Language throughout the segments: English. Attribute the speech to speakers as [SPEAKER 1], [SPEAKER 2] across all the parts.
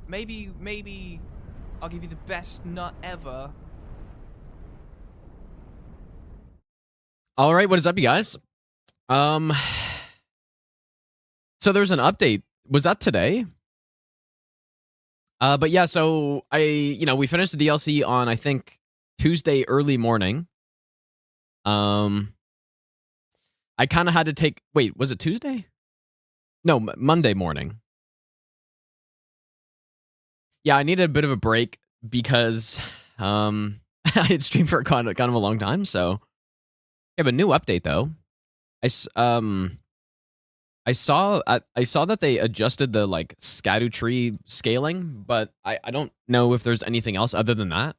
[SPEAKER 1] Maybe I'll give you the best nut ever.
[SPEAKER 2] All right, what is up, you guys? So there's an update. Was that today? But yeah, so we finished the DLC on, I think, Tuesday early morning. I kind of had to take, wait, was it Tuesday? No, Monday morning. Yeah, I needed a bit of a break because I had streamed for kind of a long time, so yeah, but new update though. I saw that they adjusted the like Scadu tree scaling, but I don't know if there's anything else other than that.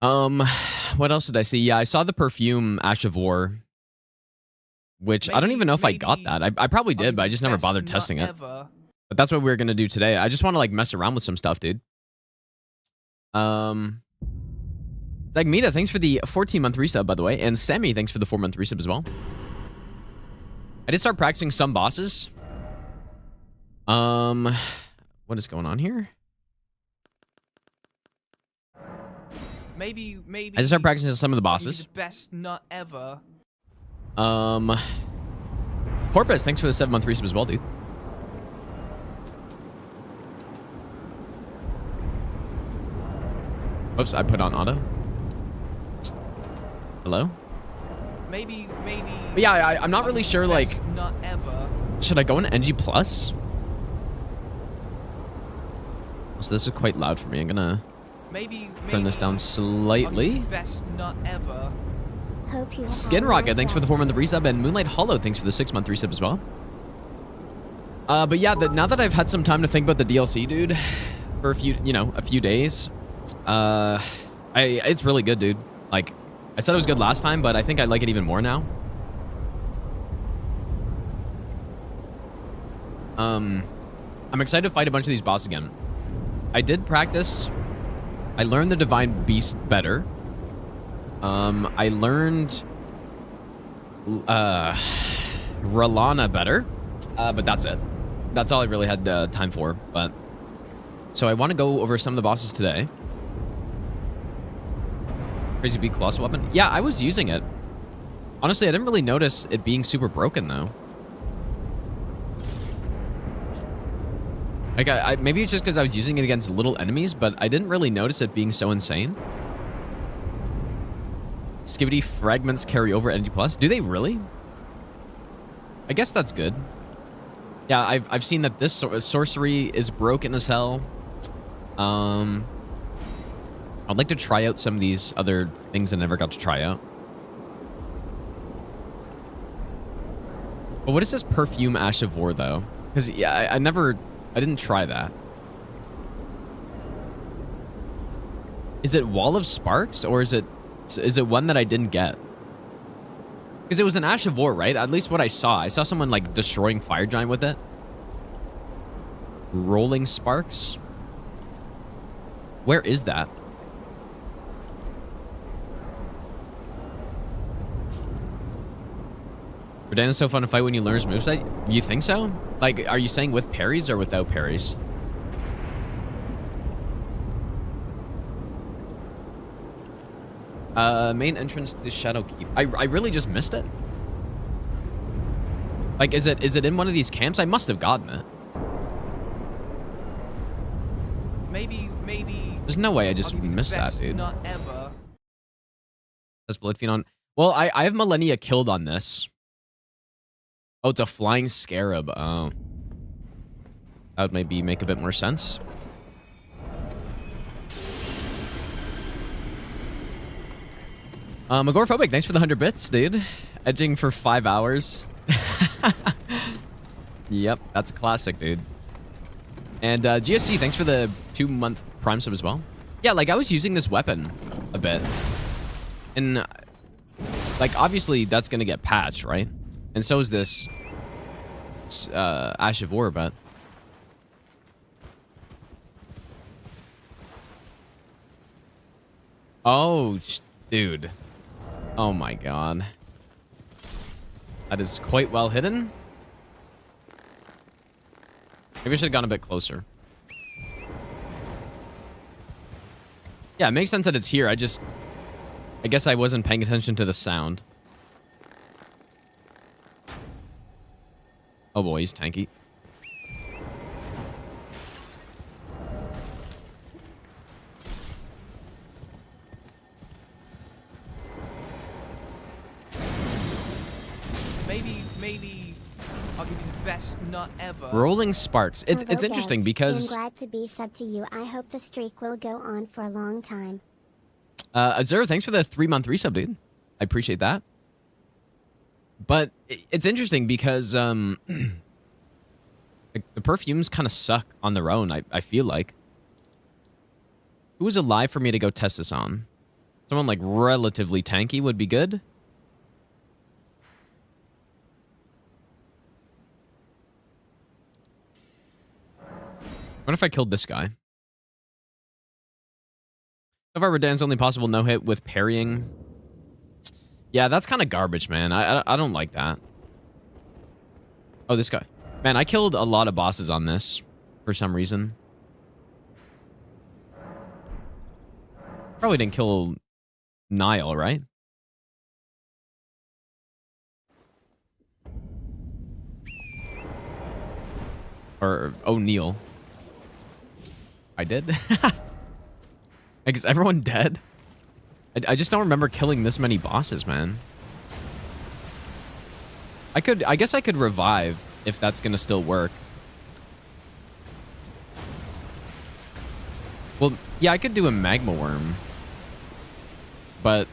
[SPEAKER 2] What else did I see? Yeah, I saw the perfume Ash of War, which I don't even know if I got that. I probably did, but I just never bothered testing it. But that's what we're gonna do today. I just want to like mess around with some stuff, dude. Dagmita, thanks for the 14-month resub, by the way, and Sammy, thanks for the 4-month resub as well. I did start practicing some bosses. What is going on here?
[SPEAKER 1] Maybe
[SPEAKER 2] I just started practicing some of the bosses.
[SPEAKER 1] The best nut ever.
[SPEAKER 2] Porpoise, thanks for the 7-month resub as well, dude. Oops, I put on auto. Hello?
[SPEAKER 1] Maybe.
[SPEAKER 2] But yeah, I'm not really sure, like,
[SPEAKER 1] nut ever.
[SPEAKER 2] should I go in NG+? So this is quite loud for me. I'm gonna turn this down slightly.
[SPEAKER 1] Best nut ever.
[SPEAKER 2] Skin Rocket, thanks for the 4-month resub, and Moonlight Hollow, thanks for the 6-month resub as well. But yeah, now that I've had some time to think about the DLC, dude, for a few days, it's really good, dude. Like, I said it was good last time, but I think I like it even more now. I'm excited to fight a bunch of these bosses again. I did practice. I learned the Divine Beast better. I learned Ralana better, but that's it. That's all I really had time for. But so I want to go over some of the bosses today. Crazy Beak Colossal Weapon. Yeah, I was using it. Honestly, I didn't really notice it being super broken though. Like, maybe it's just because I was using it against little enemies, but I didn't really notice it being so insane. Skibidi fragments carry over energy plus. Do they really? I guess that's good. Yeah, I've seen that this sorcery is broken as hell. I'd like to try out some of these other things I never got to try out. But what is this perfume Ash of War though? Because yeah, I didn't try that. Is it Wall of Sparks or is it one that I didn't get? Because it was an Ash of War, right? At least what I saw. I saw someone like destroying Fire Giant with it. Rolling Sparks. Where is that? Verdana's so fun to fight when you learn his moveset. You think so? Like, are you saying with parries or without parries? Main entrance to Shadow Keep. I really just missed it. Like, is it in one of these camps? I must have gotten it.
[SPEAKER 1] Maybe.
[SPEAKER 2] There's no way I just missed that, dude.
[SPEAKER 1] Not ever.
[SPEAKER 2] That's Bloodfiend on. Well, I have Millennia killed on this. Oh, it's a flying scarab. Oh. That would maybe make a bit more sense. Agoraphobic, thanks for the 100 bits, dude. Edging for 5 hours. Yep, that's a classic, dude. And GSG, thanks for the 2-month Prime sub as well. Yeah, like, I was using this weapon a bit. And, like, obviously, that's going to get patched, right? And so is this Ash of War, but... Oh, dude. Oh my god. That is quite well hidden. Maybe I should have gone a bit closer. Yeah, it makes sense that it's here. I guess I wasn't paying attention to the sound. Oh boy, he's tanky.
[SPEAKER 1] Maybe I'll give you the best nut ever.
[SPEAKER 2] Rolling Sparks. It's interesting because
[SPEAKER 3] I'm glad to be sub to you. I hope the streak will go on for a long time.
[SPEAKER 2] Azura, thanks for the 3-month resub, dude. I appreciate that. But it's interesting because the perfumes kind of suck on their own, I feel like. Who is alive for me to go test this on? Someone like relatively tanky would be good. What if I killed this guy? So far, Redan's only possible no-hit with parrying. Yeah, that's kind of garbage, man. I don't like that. Oh, this guy. Man, I killed a lot of bosses on this for some reason. Probably didn't kill Niall, right? Or O'Neill. I did? Is everyone dead? I just don't remember killing this many bosses, man. I guess I could revive if that's gonna still work. Well, yeah, I could do a magma worm. But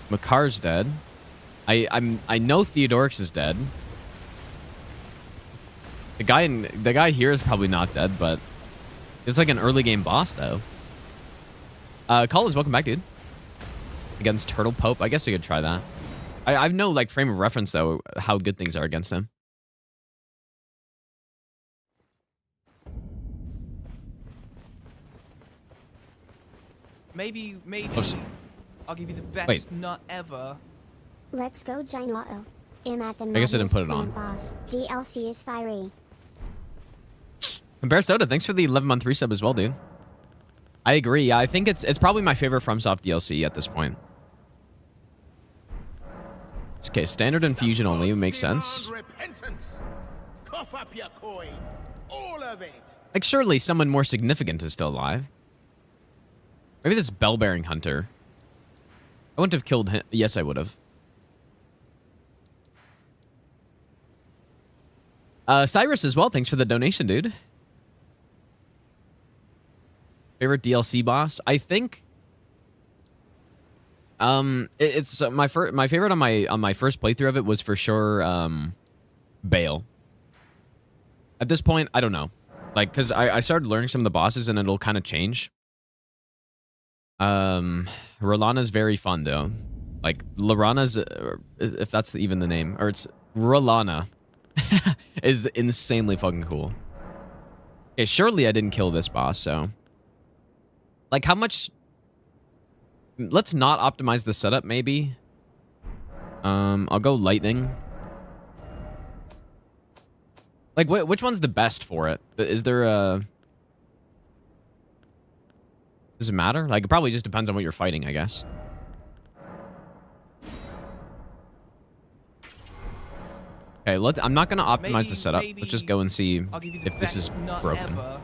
[SPEAKER 2] Makar's dead. I know Theodorix is dead. The guy here is probably not dead, but it's like an early game boss though. Call is welcome back, dude. Against Turtle Pope. I guess I could try that. I have no like frame of reference though, how good things are against him.
[SPEAKER 1] Maybe
[SPEAKER 2] Oops.
[SPEAKER 1] I'll give you the best nut ever.
[SPEAKER 3] Let's go, Gino. I'm at the
[SPEAKER 2] I guess I didn't put it on.
[SPEAKER 3] Boss. DLC is fiery.
[SPEAKER 2] Compare Soda, thanks for the 11-month resub as well, dude. I agree. Yeah, I think it's probably my favorite FromSoft DLC at this point. Okay, standard infusion only makes sense.
[SPEAKER 4] Cough up your coin. All of it.
[SPEAKER 2] Like, surely someone more significant is still alive. Maybe this bell-bearing hunter. I wouldn't have killed him. Yes, I would have. Cyrus as well. Thanks for the donation, dude. Favorite DLC boss? I think it's my favorite on my first playthrough of it was for sure Bayle. At this point, I don't know. Like, cuz I started learning some of the bosses and it'll kind of change. Rolana's very fun though. Like Lorana's if that's even the name, or it's Rolana is insanely fucking cool. Okay, surely I didn't kill this boss, so like, how much... Let's not optimize the setup, maybe. I'll go lightning. Like, which one's the best for it? Is there a... Does it matter? Like, it probably just depends on what you're fighting, I guess. Okay, I'm not going to optimize the setup. Let's just go and see if this is broken.
[SPEAKER 1] Ever.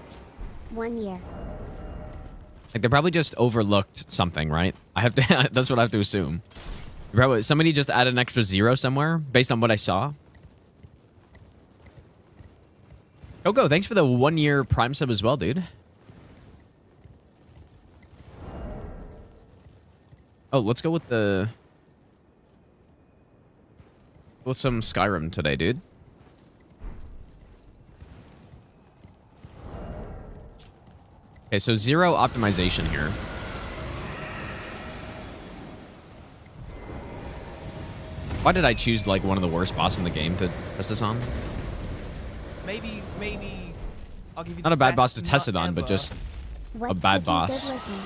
[SPEAKER 3] 1 year.
[SPEAKER 2] Like, they probably just overlooked something, right? I have to. That's what I have to assume. Probably somebody just added an extra 0 somewhere based on what I saw. Coco, thanks for the 1-year Prime sub as well, dude. Oh, let's go with the... With some Skyrim today, dude. Okay, so 0 optimization here. Why did I choose, like, one of the worst bosses in the game to test this on?
[SPEAKER 1] Maybe I'll give you
[SPEAKER 2] Not a
[SPEAKER 1] the
[SPEAKER 2] bad boss
[SPEAKER 1] best
[SPEAKER 2] to test it
[SPEAKER 1] nut
[SPEAKER 2] on, but
[SPEAKER 1] ever.
[SPEAKER 2] just
[SPEAKER 3] What's
[SPEAKER 2] bad
[SPEAKER 3] looking
[SPEAKER 2] boss.
[SPEAKER 3] good looking?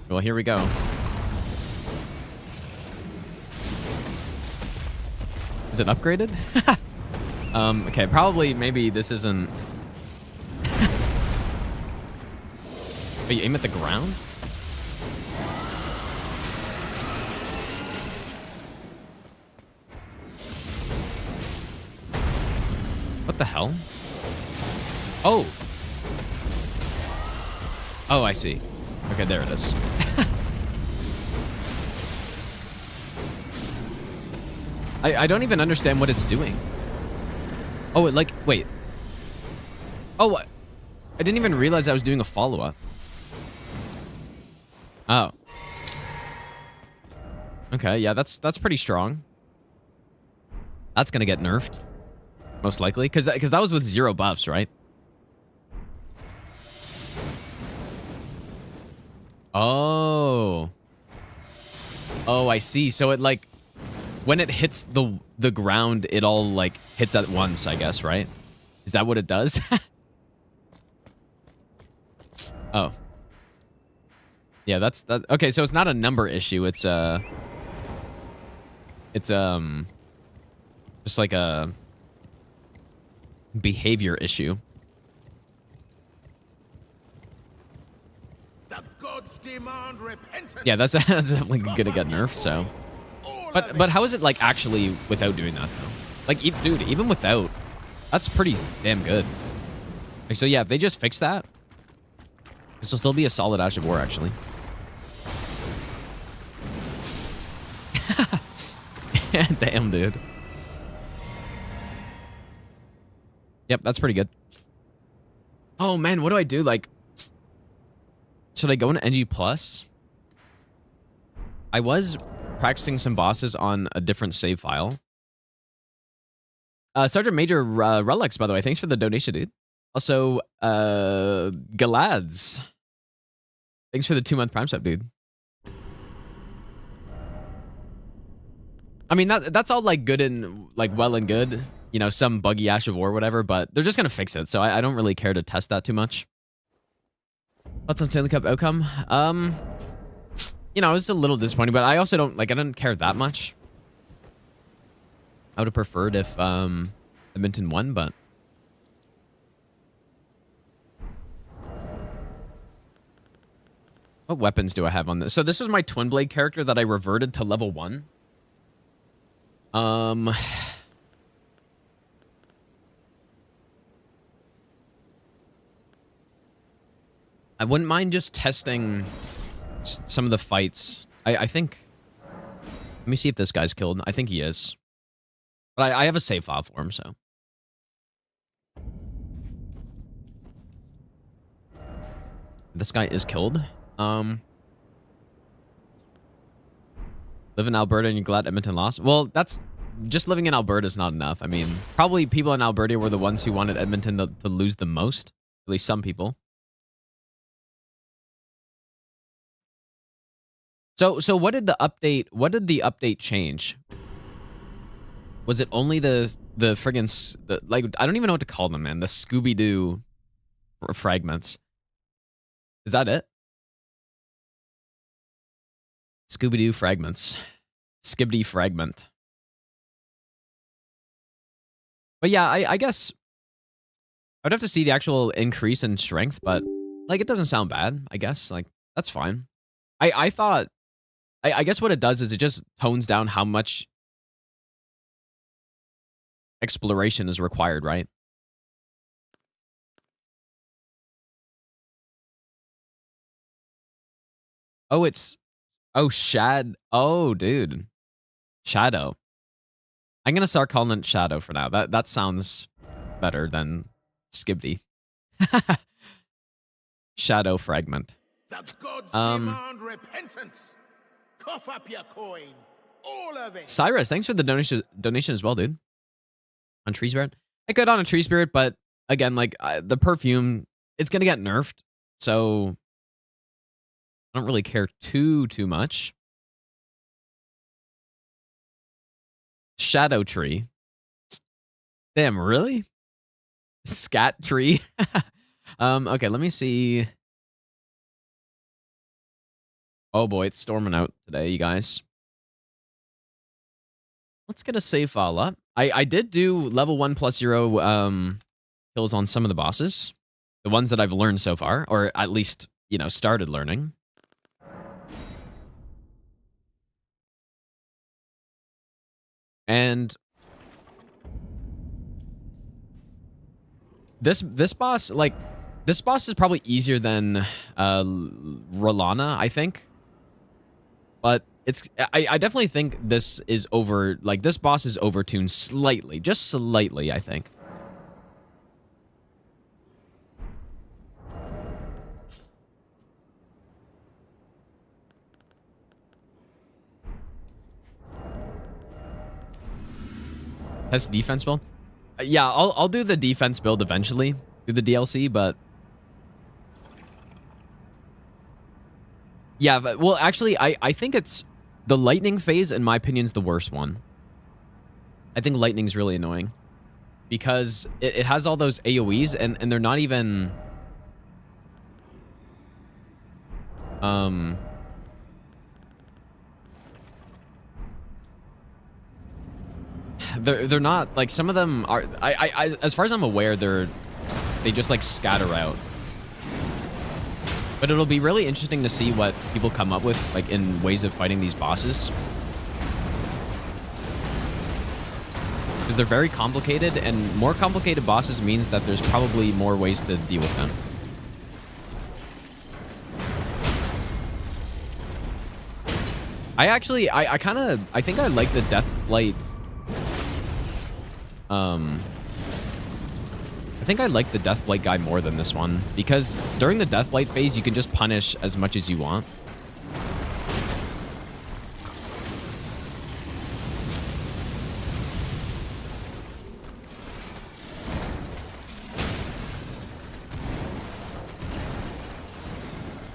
[SPEAKER 2] Well, here we go. Is it upgraded? Okay, probably, maybe this isn't... Oh, you aim at the ground? What the hell? Oh! Oh, I see. Okay, there it is. I don't even understand what it's doing. Oh, it like, wait. Oh, I didn't even realize I was doing a follow-up. Oh. Okay, yeah, that's pretty strong. That's gonna get nerfed. Most likely. Because that was with 0 buffs, right? Oh. Oh, I see. So it like... When it hits the ground, it all like hits at once, I guess, right? Is that what it does? Oh. Yeah, that's that. Okay, so it's not a number issue. It's just like a behavior issue.
[SPEAKER 4] The gods demand repentance.
[SPEAKER 2] Yeah, that's definitely gonna get nerfed. So, but how is it like actually without doing that though? Like, dude, even without, that's pretty damn good. Like, so yeah, if they just fix that, this will still be a solid Ash of War actually. Damn, dude. Yep, that's pretty good. Oh man, what do I do? Like, should I go into NG Plus? I was practicing some bosses on a different save file. Sergeant Major Relics, by the way, thanks for the donation, dude. Also, Galads, thanks for the 2-month Prime sub, dude. I mean, that's all like good and like well and good, you know, some buggy Ash of War or whatever, but they're just gonna fix it, so I don't really care to test that too much. What's on Stanley Cup outcome? You know, I was a little disappointed, but I also don't like, I don't care that much. I would have preferred if Edmonton won, but what weapons do I have on this? So this was my Twin Blade character that I reverted to level 1. I wouldn't mind just testing some of the fights. I think... Let me see if this guy's killed. I think he is. But I have a save file for him, so... This guy is killed. Live in Alberta and you're glad Edmonton lost? Well, that's... Just living in Alberta is not enough. I mean, probably people in Alberta were the ones who wanted Edmonton to lose the most. At least some people. So what did the update change? Was it only the friggin' like, I don't even know what to call them, man. The Scooby-Doo fragments. Is that it? Scooby-Doo fragments. Skibidi fragment. But yeah, I guess I'd have to see the actual increase in strength, but like, it doesn't sound bad, I guess. Like, that's fine. I thought, I guess what it does is it just tones down how much exploration is required, right? Oh, it's... Oh, Oh, dude. Shadow. I'm going to start calling it Shadow for now. That sounds better than Skibidi. Shadow fragment.
[SPEAKER 4] The gods demand repentance. Cough up your coin. All of it.
[SPEAKER 2] Cyrus, thanks for the donation as well, dude. On Tree Spirit. I could on a Tree Spirit, but again, like, the perfume, it's going to get nerfed. So I don't really care too much. Shadow Tree. Damn, really? Scat Tree? Okay, let me see. Oh boy, it's storming out today, you guys. Let's get a save file up. I did do level 1+0 kills on some of the bosses. The ones that I've learned so far, or at least, you know, started learning. And this boss, like, this boss is probably easier than Rolana, I think. But it's I definitely think this is over, like, this boss is overtuned slightly, just slightly, I think. Has defense build? Yeah, I'll do the defense build eventually through the DLC, but yeah, well, actually, I think it's the lightning phase, in my opinion, is the worst one. I think lightning's really annoying because it has all those AoEs and they're not even they're not, like, some of them are, I as far as I'm aware, they just, like, scatter out. But it'll be really interesting to see what people come up with, like, in ways of fighting these bosses. Because they're very complicated, and more complicated bosses means that there's probably more ways to deal with them. I actually, I think I like the Deathblight. I think I like the Deathblight guy more than this one, because during the Deathblight phase, you can just punish as much as you want.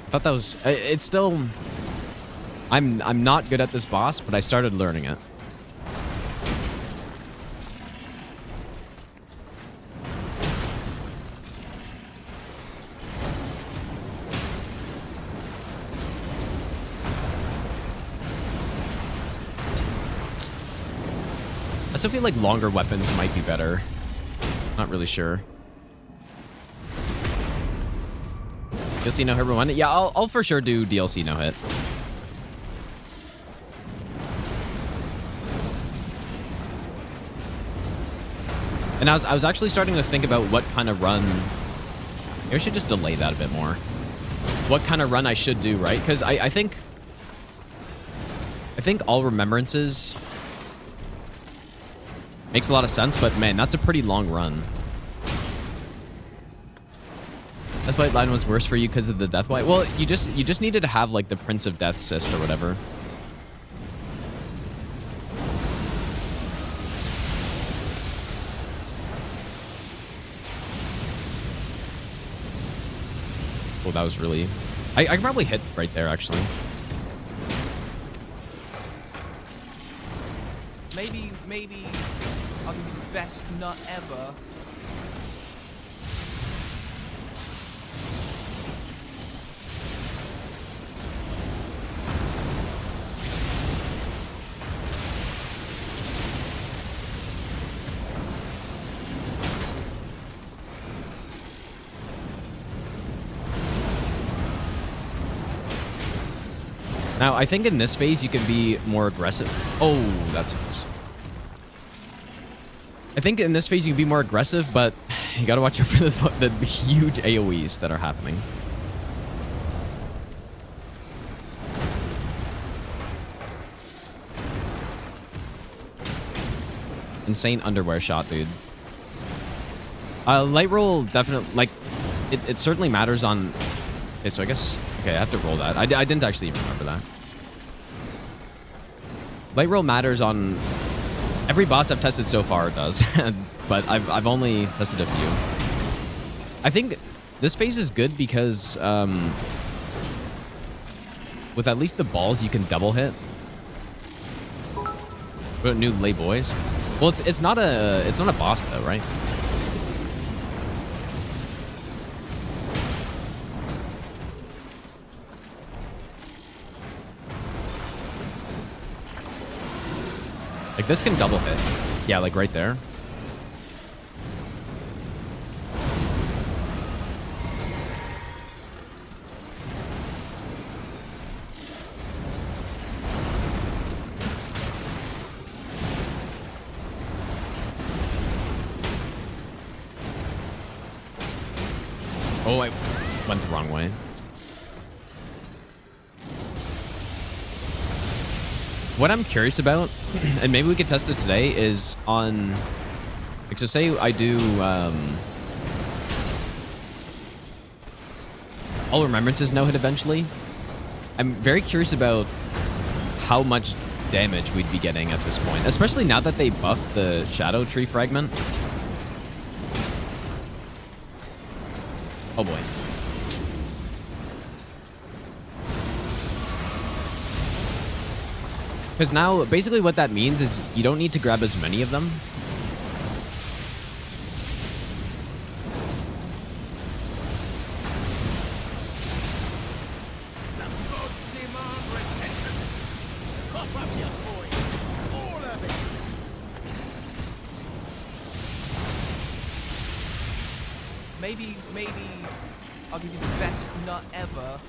[SPEAKER 2] I thought that was, it's still, I'm not good at this boss, but I started learning it. I still feel like longer weapons might be better. Not really sure. DLC no hit one. Yeah, I'll for sure do DLC no hit. And I was actually starting to think about what kind of run. Maybe I should just delay that a bit more. What kind of run I should do, right? Because I think all remembrances makes a lot of sense, but man, that's a pretty long run. Deathblight line was worse for you because of the Deathblight. Well, you just needed to have, like, the Prince of Death cyst or whatever. Oh, that was really... I can probably hit right there, actually.
[SPEAKER 1] Maybe I'll give you the best nut ever.
[SPEAKER 2] Now, I think in this phase, you can be more aggressive. Oh, that sucks. I think in this phase, you can be more aggressive, but you gotta watch out for the huge AoEs that are happening. Insane underwear shot, dude. Light roll definitely, like, it certainly matters on... Okay, so I guess... Okay, I have to roll that. I didn't actually even remember that. Light roll matters on... Every boss I've tested so far does, but I've only tested a few. I think this phase is good because with at least the balls you can double hit. What about new lay boys? Well, it's not a boss though, right? Like, this can double hit. Yeah, like right there. Oh, I went the wrong way. What I'm curious about, and maybe we could test it today, is on... Like, so say I do... All Remembrances no-hit eventually. I'm very curious about how much damage we'd be getting at this point. Especially now that they buffed the Shadow Tree Fragment. Oh boy. Because now, basically what that means is you don't need to grab as many of them.
[SPEAKER 4] The gods demand repentance. Cough up your coin. All of it.
[SPEAKER 1] Maybe I'll give you the best nut ever.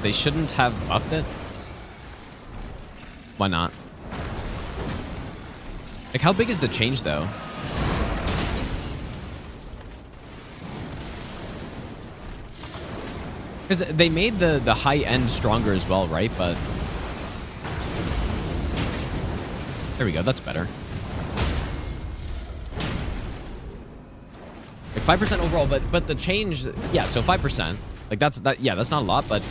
[SPEAKER 2] They shouldn't have buffed it. Why not? Like, how big is the change though? Because they made the high end stronger as well, right? But there we go. That's better. Like 5% overall, but the change, yeah. So 5%. Like that's not a lot, but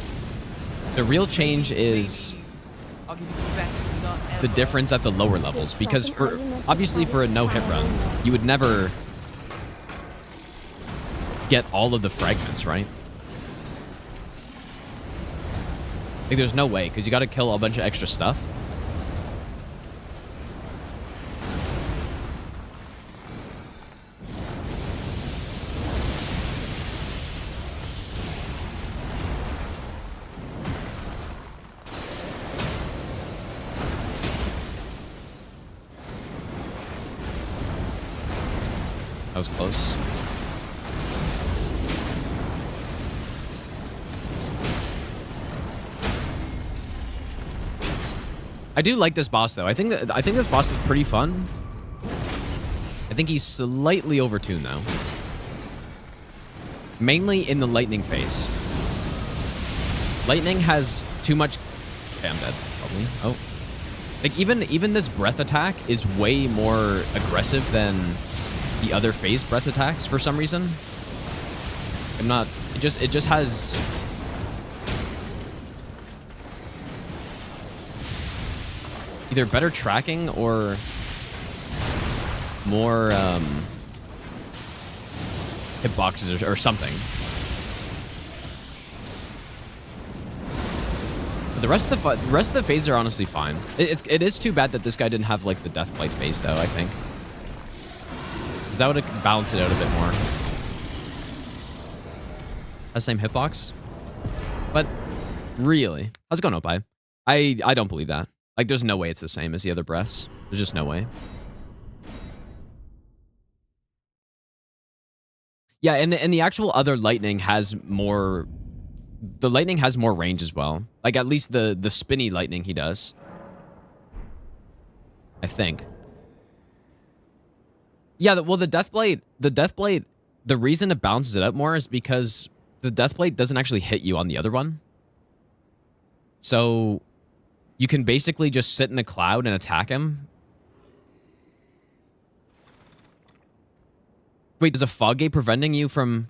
[SPEAKER 2] the real change is
[SPEAKER 1] I'll give you the best nut ever.
[SPEAKER 2] the difference at the lower levels. Because for obviously for a no-hit run, you would never get all of the fragments, right? Like there's no way, because you got to kill a bunch of extra stuff. That was close. I do like this boss though. I think this boss is pretty fun. I think he's slightly overtuned though. Mainly in the lightning phase. Lightning has too much. Okay, I'm dead probably. Oh, like even this breath attack is way more aggressive than the other phase breath attacks for some reason. I'm not. It just has. Either better tracking or more hitboxes or something. But the rest of the phases are honestly fine. It is too bad that this guy didn't have like the Deathblight phase though, I think. Because that would have balanced it out a bit more. The same hitbox. But really, how's it going, Opie? I don't believe that. Like, there's no way it's the same as the other breaths. There's just no way. Yeah, and the actual other lightning has more... The lightning has more range as well. Like, at least the spinny lightning he does. I think. Yeah, well, the Deathblight, the reason it balances it out more is because the Deathblight doesn't actually hit you on the other one. So... You can basically just sit in the cloud and attack him. Wait, is a fog gate preventing you from...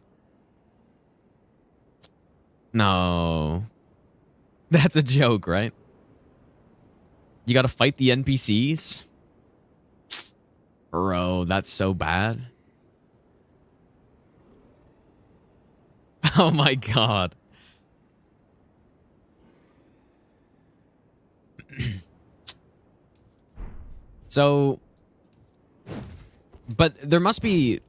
[SPEAKER 2] No. That's a joke, right? You gotta fight the NPCs? Bro, that's so bad. Oh my god. So, but there must be,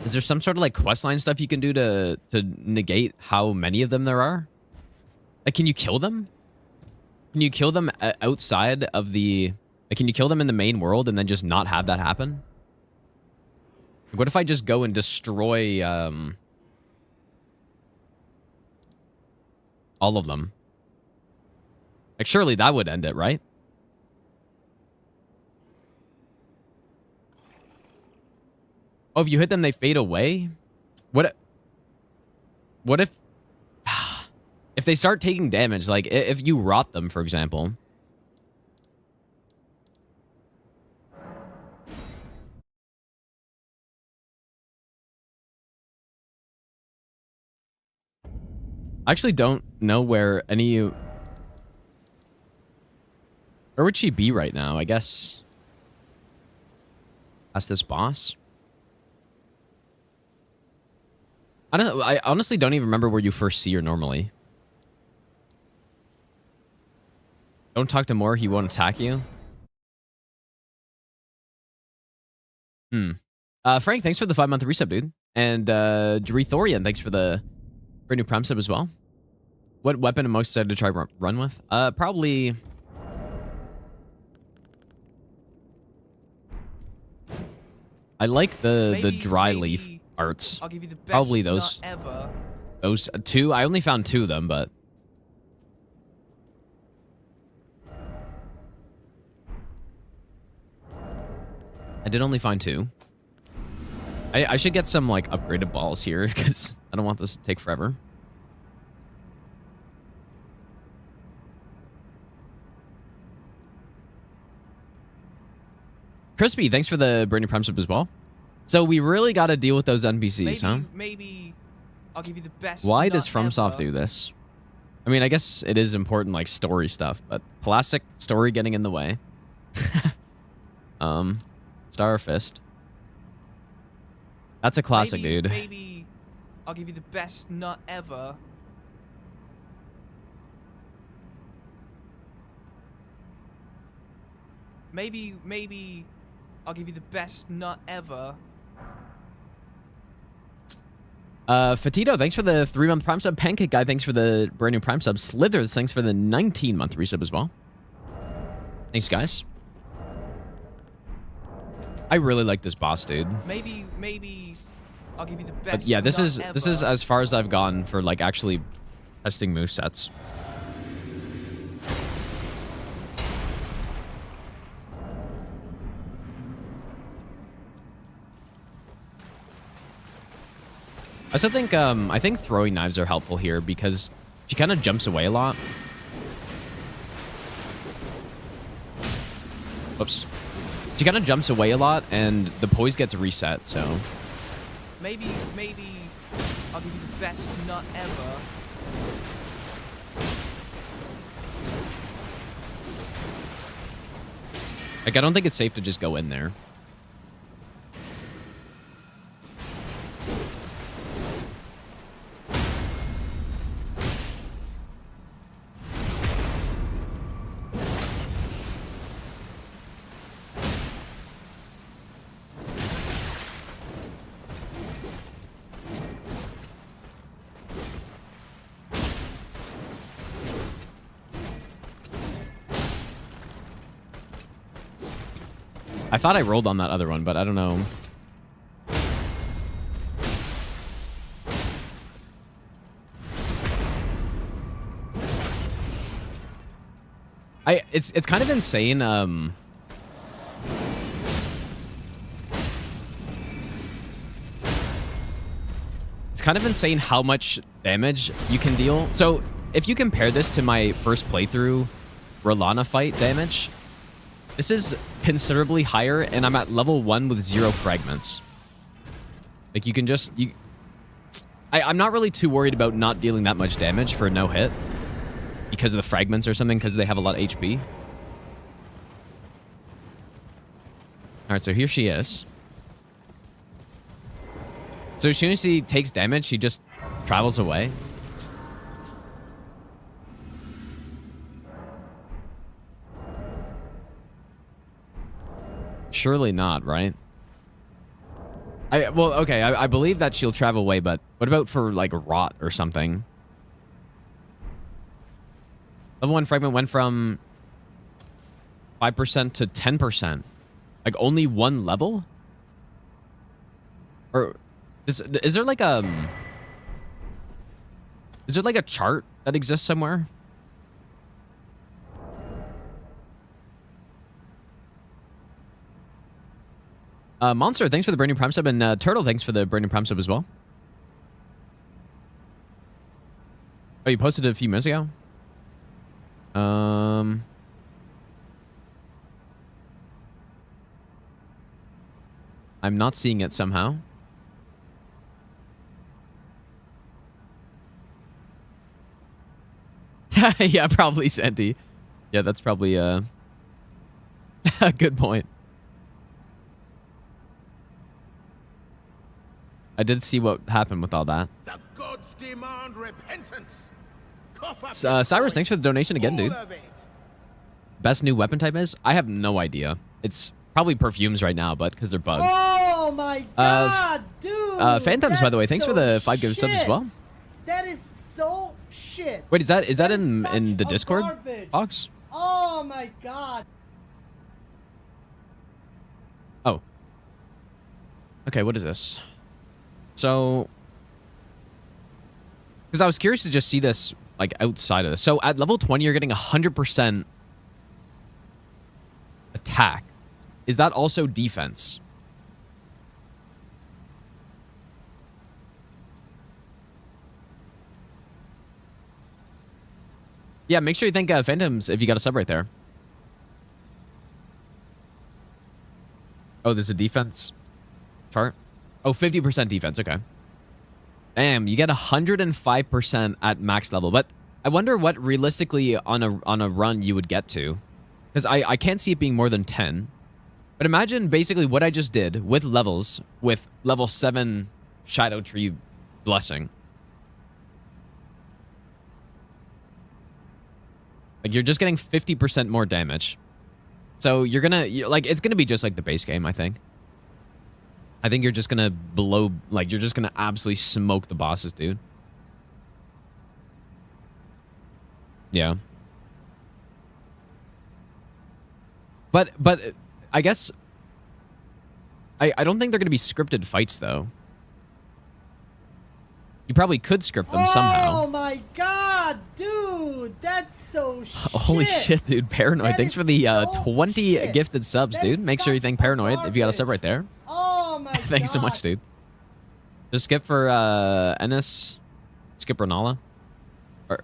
[SPEAKER 2] is there some sort of like questline stuff you can do to negate how many of them there are? Like, can you kill them? Can you kill them outside of the... Like, can you kill them in the main world and then just not have that happen? Like, what if I just go and destroy all of them? Like, surely that would end it, right? Oh, if you hit them, they fade away? What if... If they start taking damage, like, if you rot them, for example... I actually don't know where any... Where would she be right now? I guess... That's this boss? I honestly don't even remember where you first see her normally. Don't talk to Moore, he won't attack you. Frank, thanks for the 5-month resub, dude. And Jerethorian, thanks for the brand new Prime sub as well. What weapon am I most excited to try run with? Probably... I like the dry leaf arts.
[SPEAKER 1] I'll give you the best
[SPEAKER 2] Probably those
[SPEAKER 1] nut ever.
[SPEAKER 2] Those two. I only found 2 of them, but I did only find 2. I should get some like upgraded balls here because I don't want this to take forever. Crispy, thanks for the brand new Prime sub as well. So we really got to deal with those NPCs, huh?
[SPEAKER 1] Maybe I'll give you the best.
[SPEAKER 2] Why does
[SPEAKER 1] nut
[SPEAKER 2] FromSoft
[SPEAKER 1] ever.
[SPEAKER 2] do this? I mean, I guess it is important, like story stuff, but classic story getting in the way. Starfist. That's a classic, dude.
[SPEAKER 1] Maybe I'll give you the best nut ever. Maybe I'll give you the best nut ever.
[SPEAKER 2] Fatito, thanks for the 3-month Prime sub. Pancake Guy, thanks for the brand new Prime sub. Slithers, thanks for the 19-month resub as well. Thanks, guys. I really like this boss, dude.
[SPEAKER 1] Maybe I'll give you the best.
[SPEAKER 2] But yeah, this is
[SPEAKER 1] ever.
[SPEAKER 2] as far as I've gone for like actually testing movesets. I also think I think throwing knives are helpful here because she kind of jumps away a lot. Whoops. She kind of jumps away a lot and the poise gets reset, so
[SPEAKER 1] Maybe I'll give you the best nut ever.
[SPEAKER 2] like I don't think it's safe to just go in there. I thought I rolled on that other one, but I don't know. It's kind of insane. It's kind of insane how much damage you can deal. So if you compare this to my first playthrough Rolana fight damage, this is considerably higher, and I'm at level 1 with 0 fragments. Like, you can just... I'm not really too worried about not dealing that much damage for no hit because of the fragments or something, because they have a lot of HP. Alright, so here she is. So as soon as she takes damage, she just travels away. Surely not, right? Well, okay, I believe that she'll travel away, but what about for, like, rot or something? Level 1 fragment went from 5% to 10%. Like only one level? Or is there like a chart that exists somewhere? Monster, thanks for the brand new Prime sub, and Turtle, thanks for the brand new Prime sub as well. Oh, you posted it a few minutes ago? I'm not seeing it somehow. Yeah, probably Sandy. Yeah, that's probably a good point. I did see what happened with all that.
[SPEAKER 4] The gods demand repentance.
[SPEAKER 2] Cyrus, thanks for the donation again, dude. Best new weapon type is? I have no idea. It's probably perfumes right now, but because they're bugged.
[SPEAKER 5] Oh my god, dude!
[SPEAKER 2] Phantoms, by the way, thanks for the 5 gift subs as well.
[SPEAKER 5] That is so shit.
[SPEAKER 2] Wait, is that in the Discord
[SPEAKER 5] garbage.
[SPEAKER 2] box?
[SPEAKER 5] Oh my god.
[SPEAKER 2] Oh. Okay, what is this? So, because I was curious to just see this like outside of this. So at level 20, you're getting 100% attack. Is that also defense? Yeah, make sure you thank Phantoms if you got a sub right there. Oh, there's a defense chart. Oh, 50% defense. Okay. Damn, you get 105% at max level. But I wonder what realistically on a run you would get to. Because I can't see it being more than 10. But imagine basically what I just did with levels with level 7 Shadow Tree Blessing. Like, you're just getting 50% more damage. So you're gonna, like, it's gonna be just like the base game, I think. I think you're just gonna blow, like, you're just gonna absolutely smoke the bosses, dude. Yeah. But I guess I don't think they're gonna be scripted fights though. You probably could script them somehow.
[SPEAKER 5] Oh my god, dude, that's so shit.
[SPEAKER 2] Holy shit, dude. Paranoid.
[SPEAKER 5] That
[SPEAKER 2] Thanks
[SPEAKER 5] is
[SPEAKER 2] for the
[SPEAKER 5] so
[SPEAKER 2] 20
[SPEAKER 5] shit.
[SPEAKER 2] gifted subs,
[SPEAKER 5] That
[SPEAKER 2] dude.
[SPEAKER 5] is
[SPEAKER 2] Make sure you
[SPEAKER 5] such
[SPEAKER 2] thank Paranoid if you got a sub
[SPEAKER 5] garbage.
[SPEAKER 2] right there.
[SPEAKER 5] Oh my god.
[SPEAKER 2] Thanks so much, dude. Just skip for Ennis. Skip Renala. Or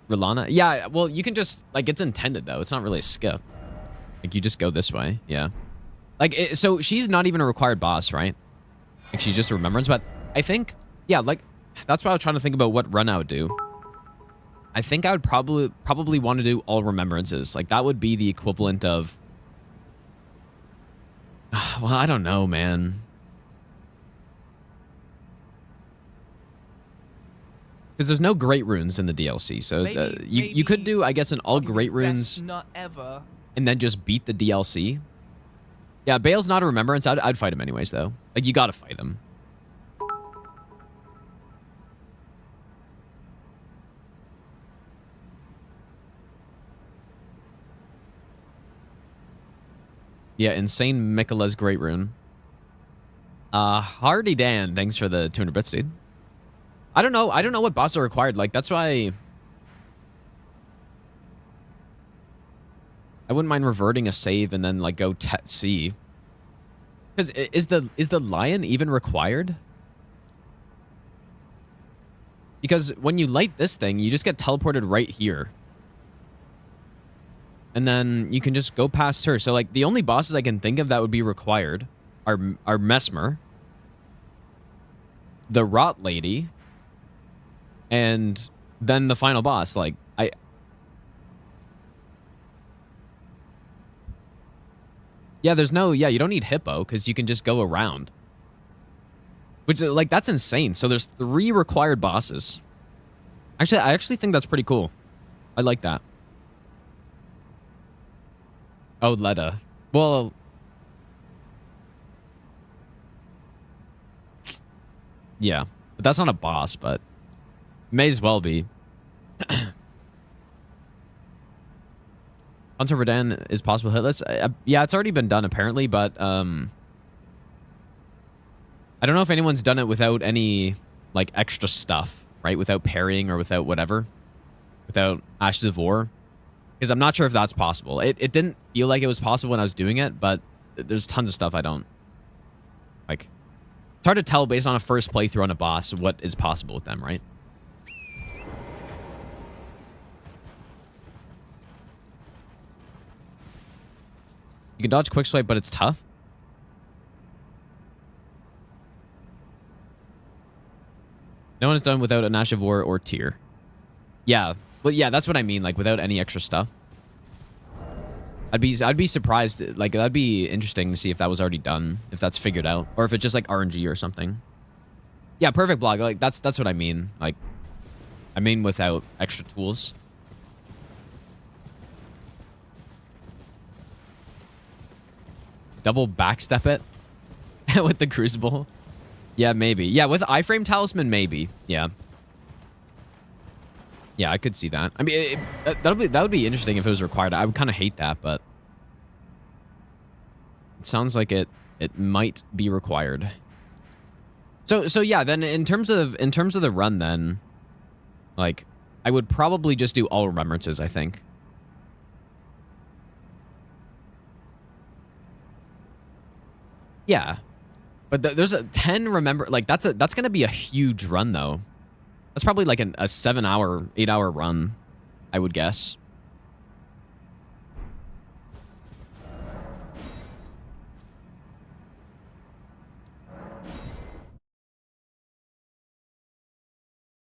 [SPEAKER 2] Rilana. Yeah, well, you can just, like, it's intended, though. It's not really a skip. Like, you just go this way. Yeah. Like, so she's not even a required boss, right? Like, she's just a remembrance. But I think, yeah, like, that's why I was trying to think about what run I would do. I think I would probably want to do all remembrances. Like, that would be the equivalent of... Well, I don't know, man. Because there's no great runes in the DLC, so you could do, I guess, an all great runes
[SPEAKER 1] Not ever.
[SPEAKER 2] and then just beat the DLC. Yeah, Bayle's not a remembrance. I'd fight him anyways, though. Like, you gotta fight him. Yeah, Insane Mikola's great rune. Hardy Dan, thanks for the 200 bits, dude. I don't know what bosses are required. Like, that's why I wouldn't mind reverting a save and then, like, go see. Because is the lion even required? Because when you light this thing, you just get teleported right here. And then you can just go past her. So, like, the only bosses I can think of that would be required are Mesmer, the Rot Lady, and then the final boss. Like, yeah, there's no... Yeah, you don't need Hippo, because you can just go around. Which, like, that's insane. So there's 3 required bosses. Actually, I actually think that's pretty cool. I like that. Oh, Leda. Well... Yeah. But that's not a boss, but... May as well be. Hunter Verdan is possible hitless. Yeah, it's already been done apparently, but I don't know if anyone's done it without any like extra stuff, right? Without parrying or without whatever, without Ashes of War, because I'm not sure if that's possible. It didn't feel like it was possible when I was doing it, but there's tons of stuff I don't like. It's hard to tell based on a first playthrough on a boss what is possible with them, right? You can dodge quick swipe, but it's tough. No one is done without an Ash of War or Tear. Yeah. Well, yeah, that's what I mean. Like, without any extra stuff. I'd be surprised. Like, that'd be interesting to see if that was already done. If that's figured out. Or if it's just, like, RNG or something. Yeah, perfect block. Like, that's what I mean. Like, I mean without extra tools. Double backstep it with the Crucible. Yeah, maybe. Yeah, with iframe talisman, maybe. Yeah. Yeah, I could see that. I mean, that would be interesting if it was required. I would kind of hate that, but it sounds like it might be required. So yeah. Then in terms of the run, then like I would probably just do all remembrances. I think. Yeah. But there's a 10 remember, like that's going to be a huge run though. That's probably like a 7-hour, 8-hour run, I would guess.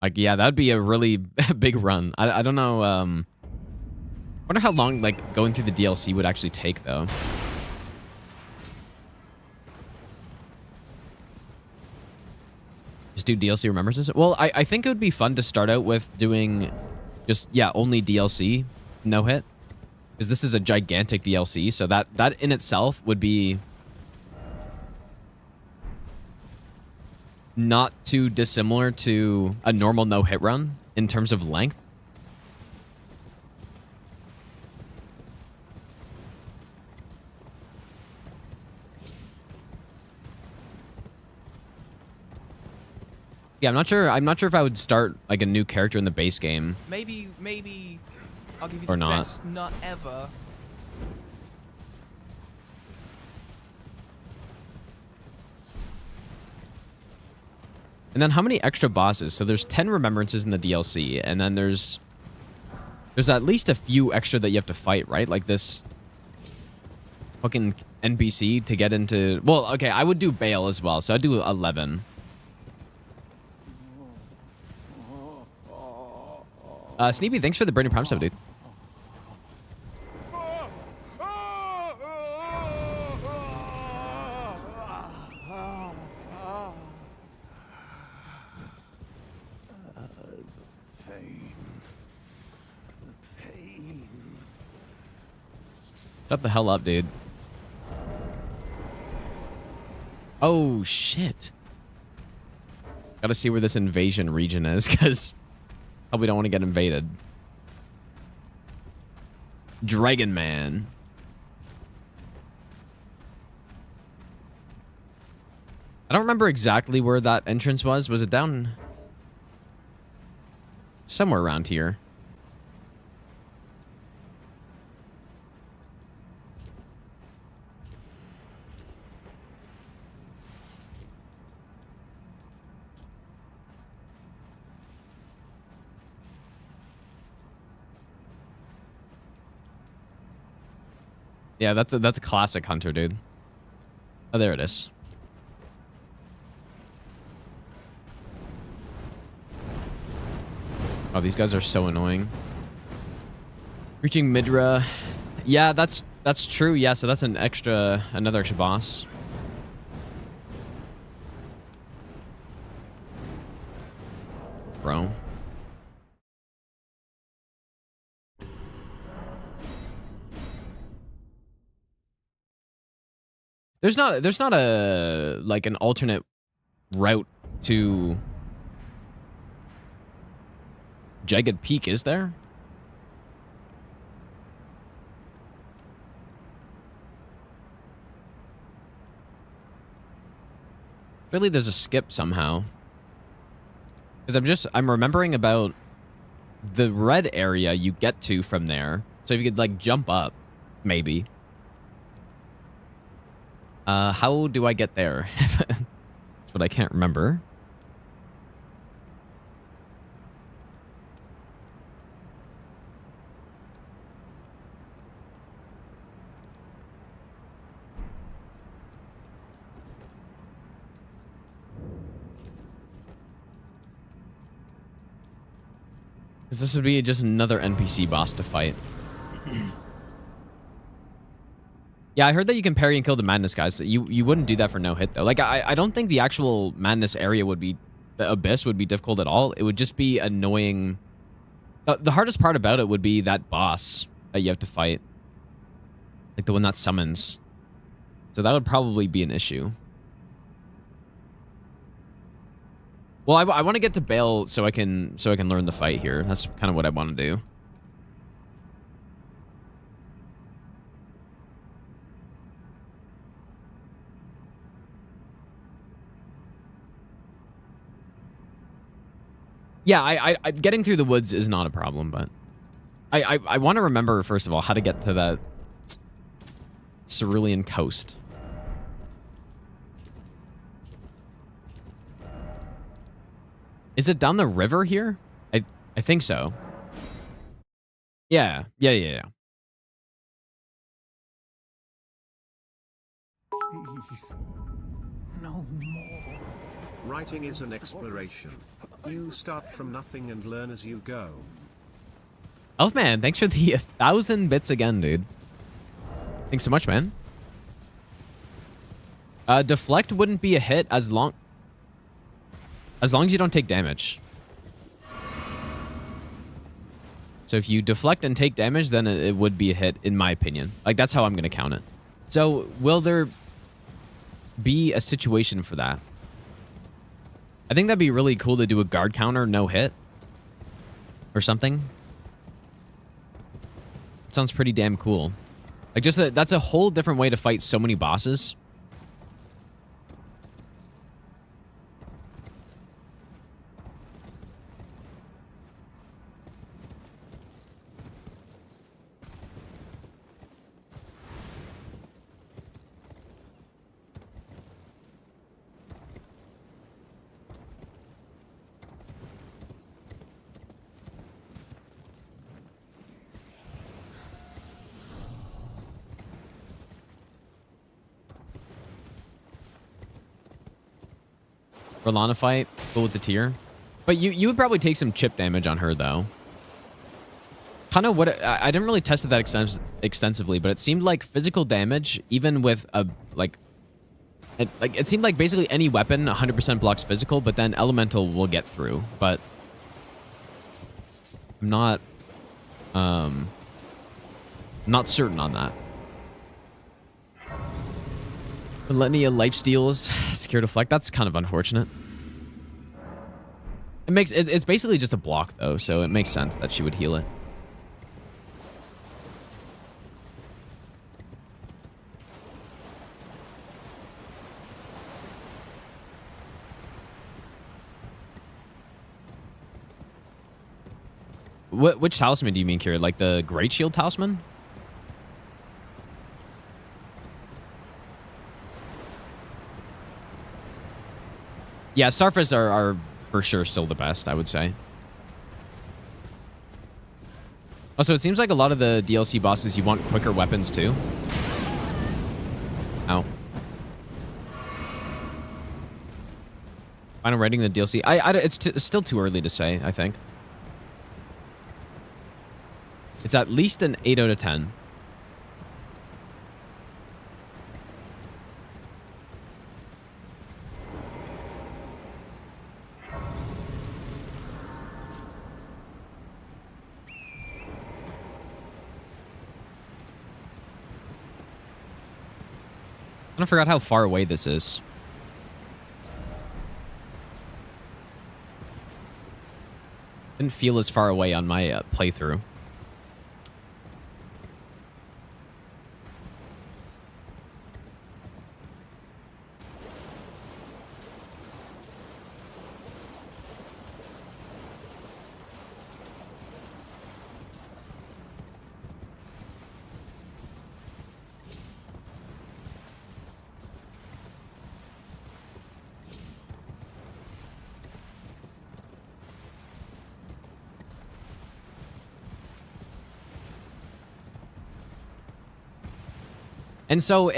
[SPEAKER 2] Like, yeah, that'd be a really big run. I don't know. Wonder how long like going through the DLC would actually take though. Just do DLC remembrances? Well, I think it would be fun to start out with doing just, yeah, only DLC, no hit. Because this is a gigantic DLC, so that in itself would be not too dissimilar to a normal no hit run in terms of length. Yeah, I'm not sure if I would start like a new character in the base game.
[SPEAKER 1] Maybe I'll give you
[SPEAKER 2] Or
[SPEAKER 1] the
[SPEAKER 2] not.
[SPEAKER 1] best nut ever.
[SPEAKER 2] And then how many extra bosses? So there's 10 remembrances in the DLC, and then there's at least a few extra that you have to fight, right? Like this fucking NPC to get into. Well, okay, I would do Bayle as well, so I'd do 11. Sneepy, thanks for the Brandon Prime sub, dude. Shut the hell up, dude. Oh, shit. Gotta see where this invasion region is, because we don't want to get invaded. Dragon Man. I don't remember exactly where that entrance was. Was it down somewhere around here? Yeah, that's a classic hunter, dude. Oh, there it is. Oh, these guys are so annoying. Reaching Midra. Yeah, that's true. Yeah, so that's another extra boss. Bro. There's not a like an alternate route to Jagged Peak, is there? Really, there's a skip somehow. Because I'm remembering about the red area you get to from there. So if you could, like, jump up, maybe. How do I get there? That's what I can't remember. Because this would be just another NPC boss to fight. Yeah, I heard that you can parry and kill the madness guys. So you wouldn't do that for no hit though. Like I don't think the actual madness area would be, the abyss would be difficult at all. It would just be annoying. The hardest part about it would be that boss that you have to fight, like the one that summons. So that would probably be an issue. Well, I want to get to Bayle so I can learn the fight here. That's kind of what I want to do. Yeah, I getting through the woods is not a problem, but I want to remember first of all how to get to that cerulean coast. Is it down the river here? I think so. Yeah.
[SPEAKER 4] Please. No more.
[SPEAKER 6] Writing is an exploration. You start from nothing and learn as you go.
[SPEAKER 2] Elfman, thanks for the 1,000 bits again, dude. Thanks so much, man. Deflect wouldn't be a hit as long as you don't take damage. So if you deflect and take damage, then it would be a hit, in my opinion. Like, that's how I'm going to count it. So, will there be a situation for that? I think that'd be really cool to do a guard counter, no hit. Or something. Sounds pretty damn cool. Like, that's a whole different way to fight so many bosses. Rolana fight, cool with the tier. But you would probably take some chip damage on her, though. Kind of what... I didn't really test it that extensively, but it seemed like physical damage, even with a... It seemed like basically any weapon 100% blocks physical, but then elemental will get through. But... I'm not... not certain on that. Millennia lifesteals, secure deflect. That's kind of unfortunate. It's basically just a block though, so it makes sense that she would heal it. Which talisman do you mean, Kira? Like the Great Shield talisman? Yeah, Starfists are for sure still the best, I would say. Also, it seems like a lot of the DLC bosses, you want quicker weapons too. Ow. Final rating the DLC. It's still too early to say, I think. It's at least an 8 out of 10. I forgot how far away this is. Didn't feel as far away on my playthrough. And so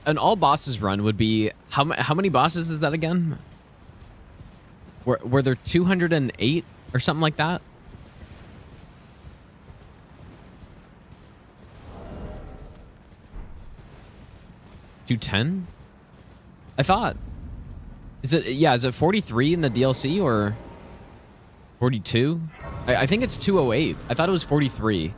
[SPEAKER 2] an all bosses run would be how many bosses is that again? Were there 208 or something like that? $210? I thought. Is it 43 in the DLC or 42? I think it's 208. I thought it was 43.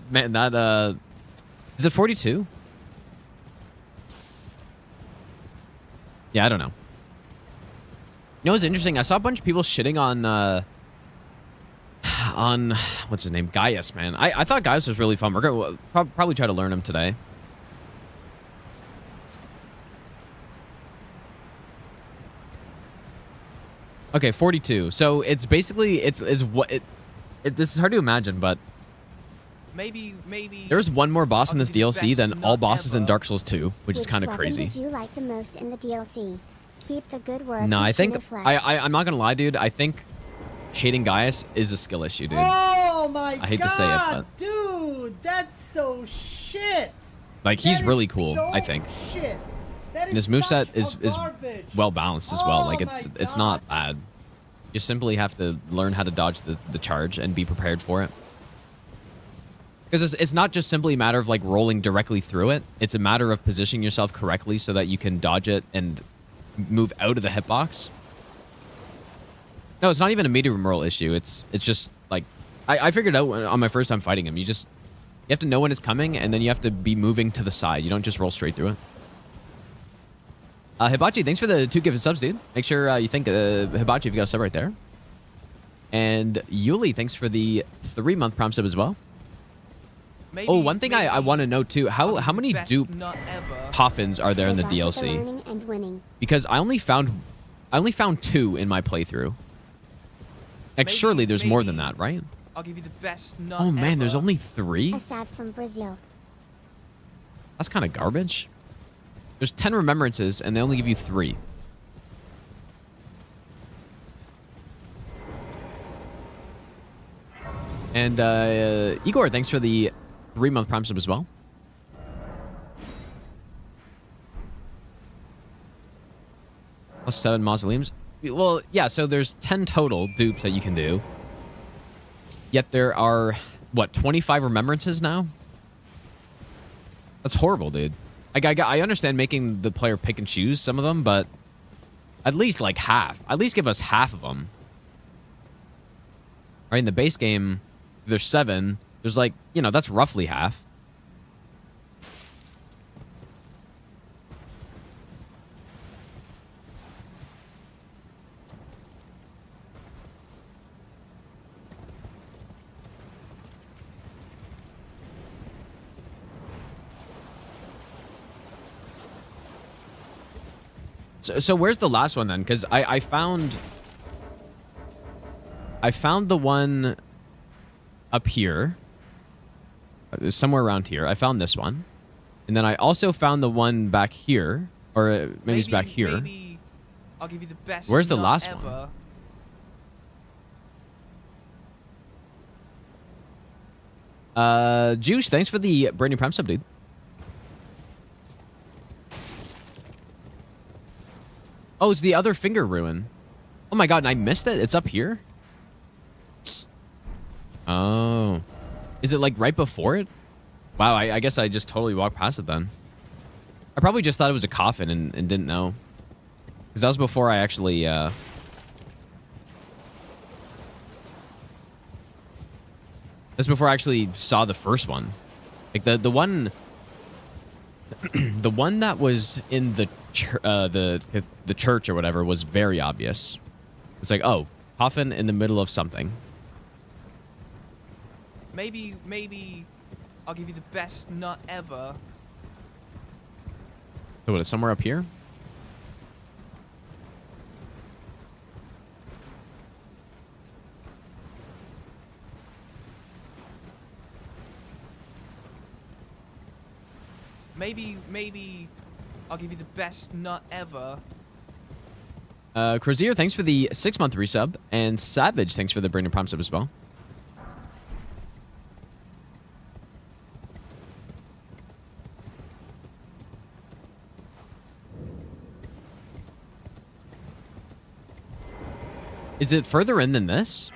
[SPEAKER 2] Man, that is it 42? Yeah, I don't know. You know what's interesting? I saw a bunch of people shitting on what's his name? Gaius, man. I thought Gaius was really fun. We're gonna probably try to learn him today. Okay, 42. So it's basically this is hard to imagine, but
[SPEAKER 1] Maybe
[SPEAKER 2] there's one more boss in this
[SPEAKER 1] I'll give you the
[SPEAKER 2] DLC
[SPEAKER 1] best
[SPEAKER 2] than all
[SPEAKER 1] nut
[SPEAKER 2] bosses in
[SPEAKER 1] ever.
[SPEAKER 2] Dark Souls 2, which is kind of
[SPEAKER 3] weapon
[SPEAKER 2] crazy.
[SPEAKER 3] did you like the most in the DLC? Keep the good work.
[SPEAKER 2] No,
[SPEAKER 3] and
[SPEAKER 2] I think
[SPEAKER 3] shoot a flex.
[SPEAKER 2] I'm not gonna lie, dude. I think hating Gaius is a skill issue, dude.
[SPEAKER 5] Oh my god,
[SPEAKER 2] I hate to say it, but
[SPEAKER 5] dude, that's so shit.
[SPEAKER 2] like he's
[SPEAKER 5] That
[SPEAKER 2] really
[SPEAKER 5] is
[SPEAKER 2] cool,
[SPEAKER 5] so
[SPEAKER 2] I think.
[SPEAKER 5] Shit. That
[SPEAKER 2] And his
[SPEAKER 5] such
[SPEAKER 2] moveset
[SPEAKER 5] a
[SPEAKER 2] is
[SPEAKER 5] garbage.
[SPEAKER 2] well balanced as well.
[SPEAKER 5] Oh
[SPEAKER 2] Like
[SPEAKER 5] my
[SPEAKER 2] it's
[SPEAKER 5] God.
[SPEAKER 2] not bad. You simply have to learn how to dodge the charge and be prepared for it. Because it's not just simply a matter of like rolling directly through it. It's a matter of positioning yourself correctly so that you can dodge it and move out of the hitbox. No, it's not even a medium roll issue. It's just like I figured out on my first time fighting him. You have to know when it's coming, and then you have to be moving to the side. You don't just roll straight through it. Hibachi, thanks for the 2 gifted subs, dude. Make sure you thank Hibachi if you got a sub right there. And Yuli, thanks for the 3-month Prime sub as well. Oh, one thing I want to know too, how many dupe coffins are there in the
[SPEAKER 3] Good luck with
[SPEAKER 2] DLC?
[SPEAKER 3] learning and winning.
[SPEAKER 2] Because I only found 2 in my playthrough. Like surely there's more than that, right?
[SPEAKER 1] I'll give you the best nut
[SPEAKER 2] Oh man, there's
[SPEAKER 1] ever.
[SPEAKER 2] only 3?
[SPEAKER 3] Aside from Brazil.
[SPEAKER 2] That's kind of garbage. There's 10 remembrances and they only give you 3. And Igor, thanks for the 3-month Prime sub as well. Plus 7 mausoleums. Well, yeah, so there's 10 total dupes that you can do. Yet there are, what, 25 remembrances now? That's horrible, dude. I understand making the player pick and choose some of them, but at least like half. At least give us half of them. Right, in the base game, there's 7. There's like, you know, that's roughly half. So where's the last one then? Because I found the one up here, somewhere around here. I found this one, and then I also found the one back here, or maybe it's back here.
[SPEAKER 1] Maybe I'll give you the best.
[SPEAKER 2] Where's the
[SPEAKER 1] nut
[SPEAKER 2] last
[SPEAKER 1] ever.
[SPEAKER 2] one? Juice, thanks for the brand new Prime sub, dude. Oh, it's the other finger ruin. Oh my god, and I missed it? It's up here? Oh. Is it like right before it? Wow, I guess I just totally walked past it then. I probably just thought it was a coffin and didn't know. Because that was before I actually... That's before I actually saw the first one. Like the one... the one that was in the church or whatever was very obvious. It's like, oh, coffin in the middle of something.
[SPEAKER 1] Maybe I'll give you the best nut ever.
[SPEAKER 2] So what, it's somewhere up here?
[SPEAKER 1] Maybe I'll give you the best nut ever.
[SPEAKER 2] Crozier, thanks for the 6-month resub. And Savage, thanks for the brand new Prime sub as well. Is it further in than this?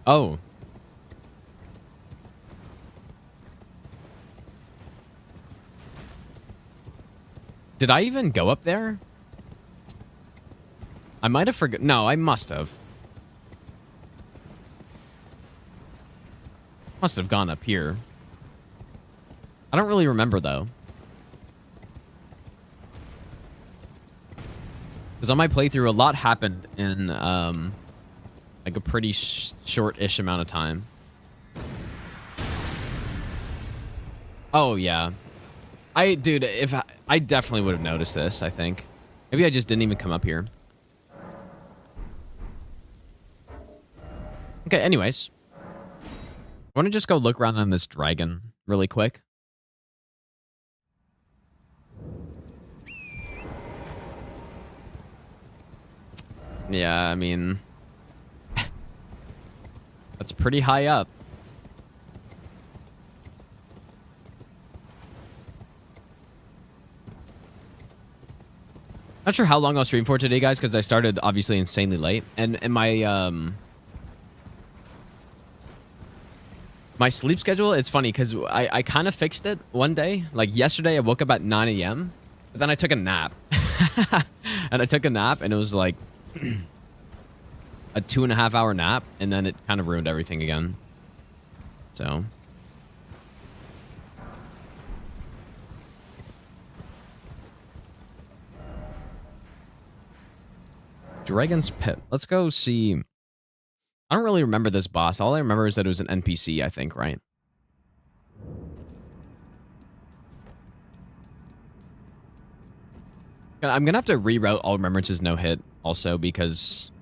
[SPEAKER 2] Oh. Did I even go up there? I might have forgot. No, I must have. Must have gone up here. I don't really remember, though. Because on my playthrough, a lot happened in, like a pretty short-ish amount of time. Oh, yeah. Dude, if I definitely would have noticed this, I think. Maybe I just didn't even come up here. Okay, anyways. I want to just go look around on this dragon really quick. Yeah, I mean... that's pretty high up. Not sure how long I'll stream for today, guys, because I started obviously insanely late. And my my sleep schedule, it's funny because I kind of fixed it one day. Like yesterday, I woke up at 9 a.m., but then I took a nap. And I took a nap, and it was like a 2.5-hour nap, and then it kind of ruined everything again. So... Dragon's Pit. Let's go see. I don't really remember this boss. All I remember is that it was an NPC, I think, right? I'm going to have to reroute All Remembrances No Hit also because...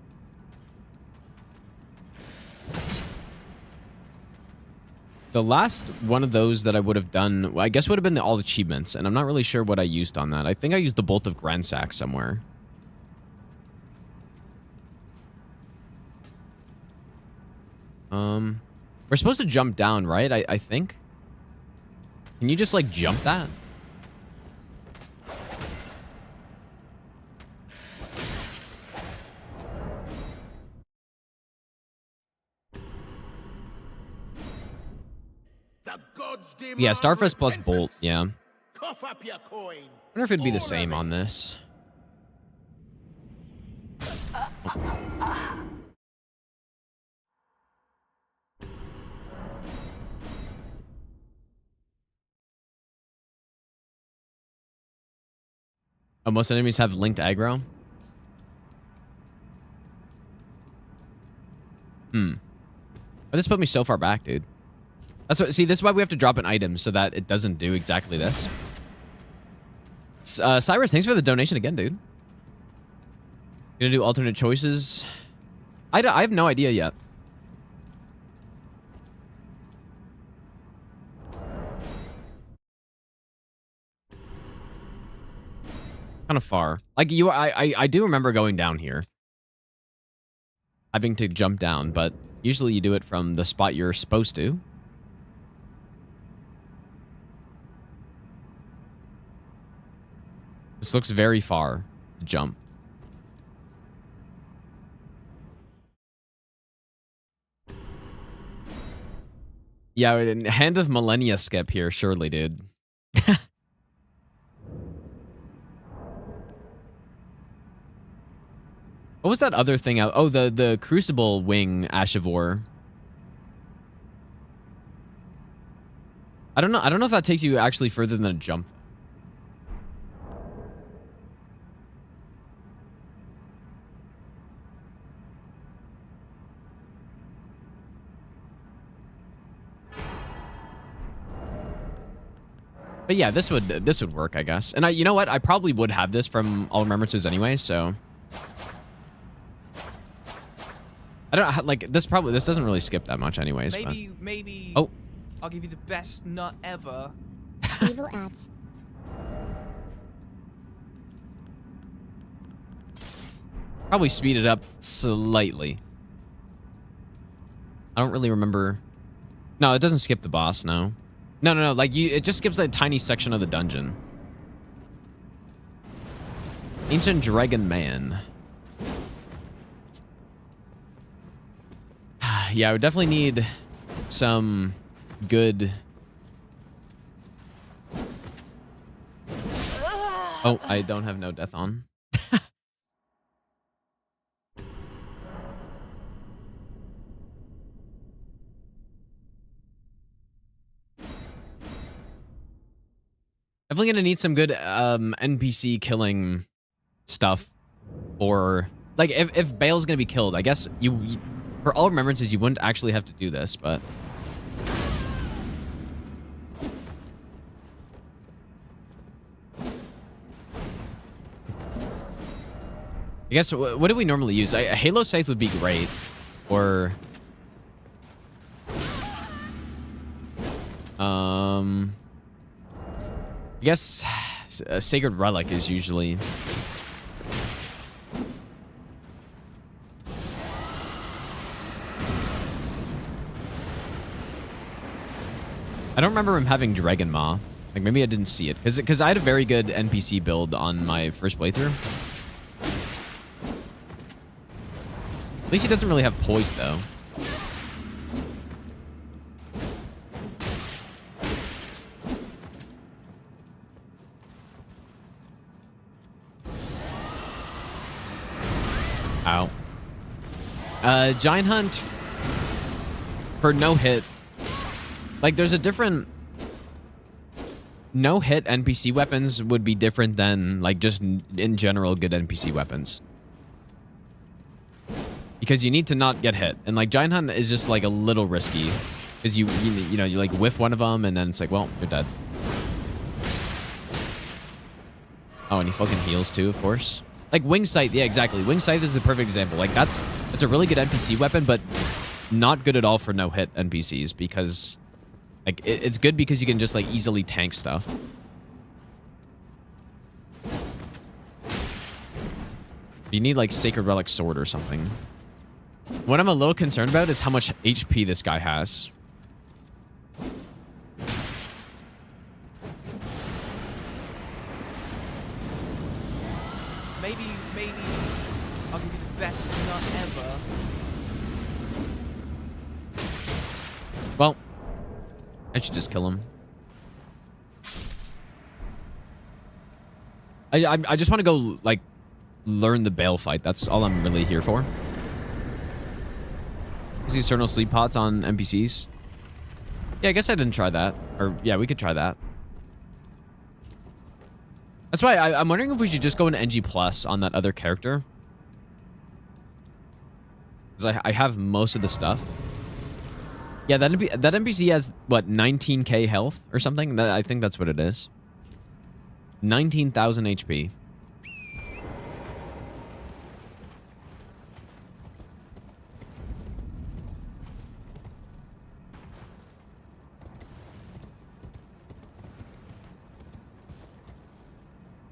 [SPEAKER 2] the last one of those that I would have done, I guess would have been the All Achievements, and I'm not really sure what I used on that. I think I used the Bolt of Gransack somewhere. We're supposed to jump down, right? I think. Can you just, like, jump that?
[SPEAKER 4] The gods demand
[SPEAKER 2] Yeah, Starfist plus Bolt,
[SPEAKER 4] repentance.
[SPEAKER 2] yeah.
[SPEAKER 4] Cough up your coin.
[SPEAKER 2] I wonder if it'd be the same on this. Oh, most enemies have linked aggro? But this put me so far back, dude. That's what. See, this is why we have to drop an item so that it doesn't do exactly this. Cyrus, thanks for the donation again, dude. Gonna do alternate choices? I have no idea yet. Kind of far. Like I do remember going down here. Having to jump down, but usually you do it from the spot you're supposed to. This looks very far to jump. Yeah, Hand of Millennia skip here, surely, dude. What was that other thing out? Oh, the Crucible Wing Ash of War. I don't know. I don't know if that takes you actually further than a jump. But yeah, this would work, I guess. And you know what? I probably would have this from All Remembrances anyway, so I don't like this. This doesn't really skip that much, anyways.
[SPEAKER 1] Maybe.
[SPEAKER 2] Oh,
[SPEAKER 1] I'll give you the best nut ever.
[SPEAKER 3] Evil ads.
[SPEAKER 2] probably speed it up slightly. I don't really remember. No, it doesn't skip the boss. No. Like it just skips a tiny section of the dungeon. Ancient Dragon Man. Yeah, I would definitely need some good... Oh, I don't have no death on. Definitely gonna need some good NPC killing stuff, or like if Bayle's gonna be killed, I guess you for all remembrances you wouldn't actually have to do this, but I guess what do we normally use? A Halo Scythe would be great, or I guess a Sacred Relic is usually... I don't remember him having Dragon Maw. Like, maybe I didn't see it. Because I had a very good NPC build on my first playthrough. At least he doesn't really have poise, though. Ow. Giant Hunt for no hit. Like, there's a different... No hit NPC weapons would be different than, like, just in general good NPC weapons. Because you need to not get hit. And, like, Giant Hunt is just, like, a little risky. Because you know, you, like, whiff one of them, and then it's like, well, you're dead. Oh, and he fucking heals, too, of course. Like, Wing Scythe, yeah, exactly. Wing Scythe is a perfect example. Like, that's a really good NPC weapon, but not good at all for no-hit NPCs, because... Like, it's good because you can just, like, easily tank stuff. You need, like, Sacred Relic Sword or something. What I'm a little concerned about is how much HP this guy has.
[SPEAKER 1] Maybe I'll give you the best nut ever.
[SPEAKER 2] Well, I should just kill him. I just want to go, like, learn the Bayle fight. That's all I'm really here for. Is these Eternal Sleep Pots on NPCs? Yeah, I guess I didn't try that. Or, yeah, we could try that. That's why I'm wondering if we should just go into NG Plus on that other character. Because I have most of the stuff. Yeah, that NPC has, what, 19k health or something? I think that's what it is. 19,000 HP.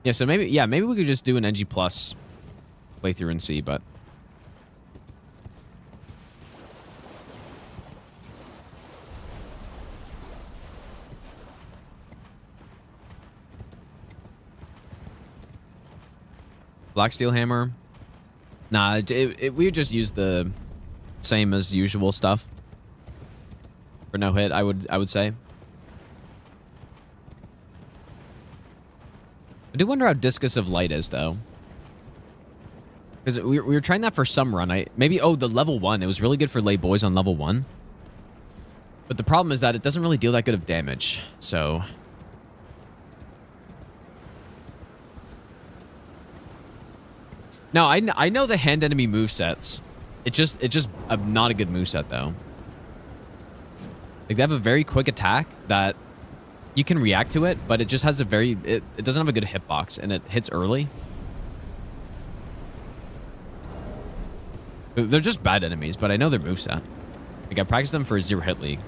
[SPEAKER 2] Yeah, so maybe we could just do an NG Plus playthrough and see, but... Black Steel Hammer. Nah, we would just use the same as usual stuff. For no hit, I would say. I do wonder how Discus of Light is, though. Because we were trying that for some run. The level 1. It was really good for lay boys on level 1. But the problem is that it doesn't really deal that good of damage. So... No, I know the hand enemy movesets. It's just not a good moveset, though. Like, they have a very quick attack that you can react to it, but it just has a very... It doesn't have a good hitbox, and it hits early. They're just bad enemies, but I know their moveset. Like, I practiced them for a zero-hit league.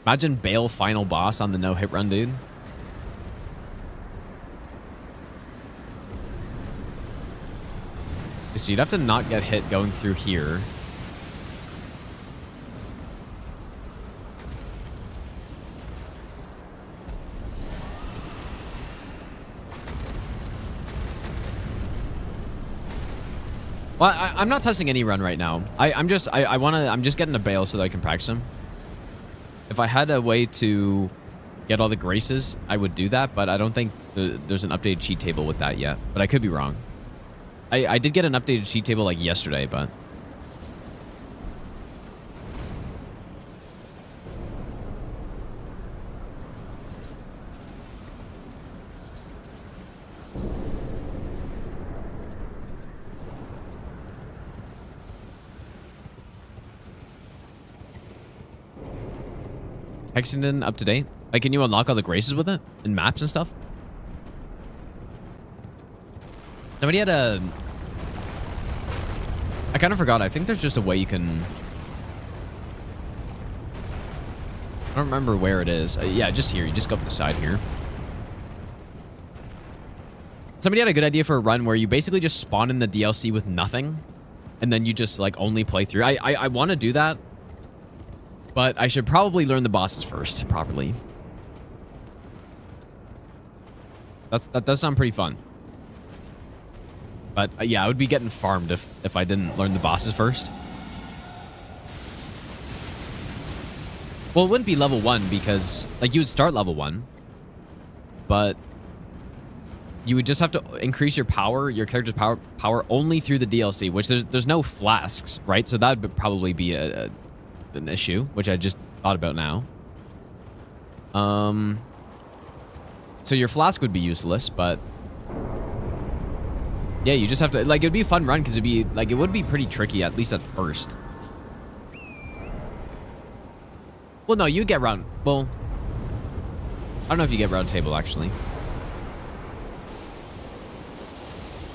[SPEAKER 2] Imagine Bayle final boss on the no-hit run, dude. So you'd have to not get hit going through here. Well, I'm not testing any run right now. I'm just getting a Bayle so that I can practice him. If I had a way to get all the graces, I would do that, but I don't think there's an updated cheat table with that yet. But I could be wrong. I did get an updated cheat table like yesterday, but... Hexington up to date? Like, can you unlock all the graces with it? In maps and stuff? Somebody had a... I kind of forgot. I think there's just a way you can... I don't remember where it is. Yeah, just here. You just go up the side here. Somebody had a good idea for a run where you basically just spawn in the DLC with nothing. And then you just, like, only play through. I want to do that. But I should probably learn the bosses first, properly. That does sound pretty fun. But, yeah, I would be getting farmed if I didn't learn the bosses first. Well, it wouldn't be level 1 because, like, you would start level 1. But you would just have to increase your power, your character's power only through the DLC, which there's no flasks, right? So that would probably be an issue, which I just thought about now. So your flask would be useless, but yeah, you just have to, like, it'd be a fun run because it would be pretty tricky, at least at first. Well, no, you get round, well, I don't know if you get round table, actually.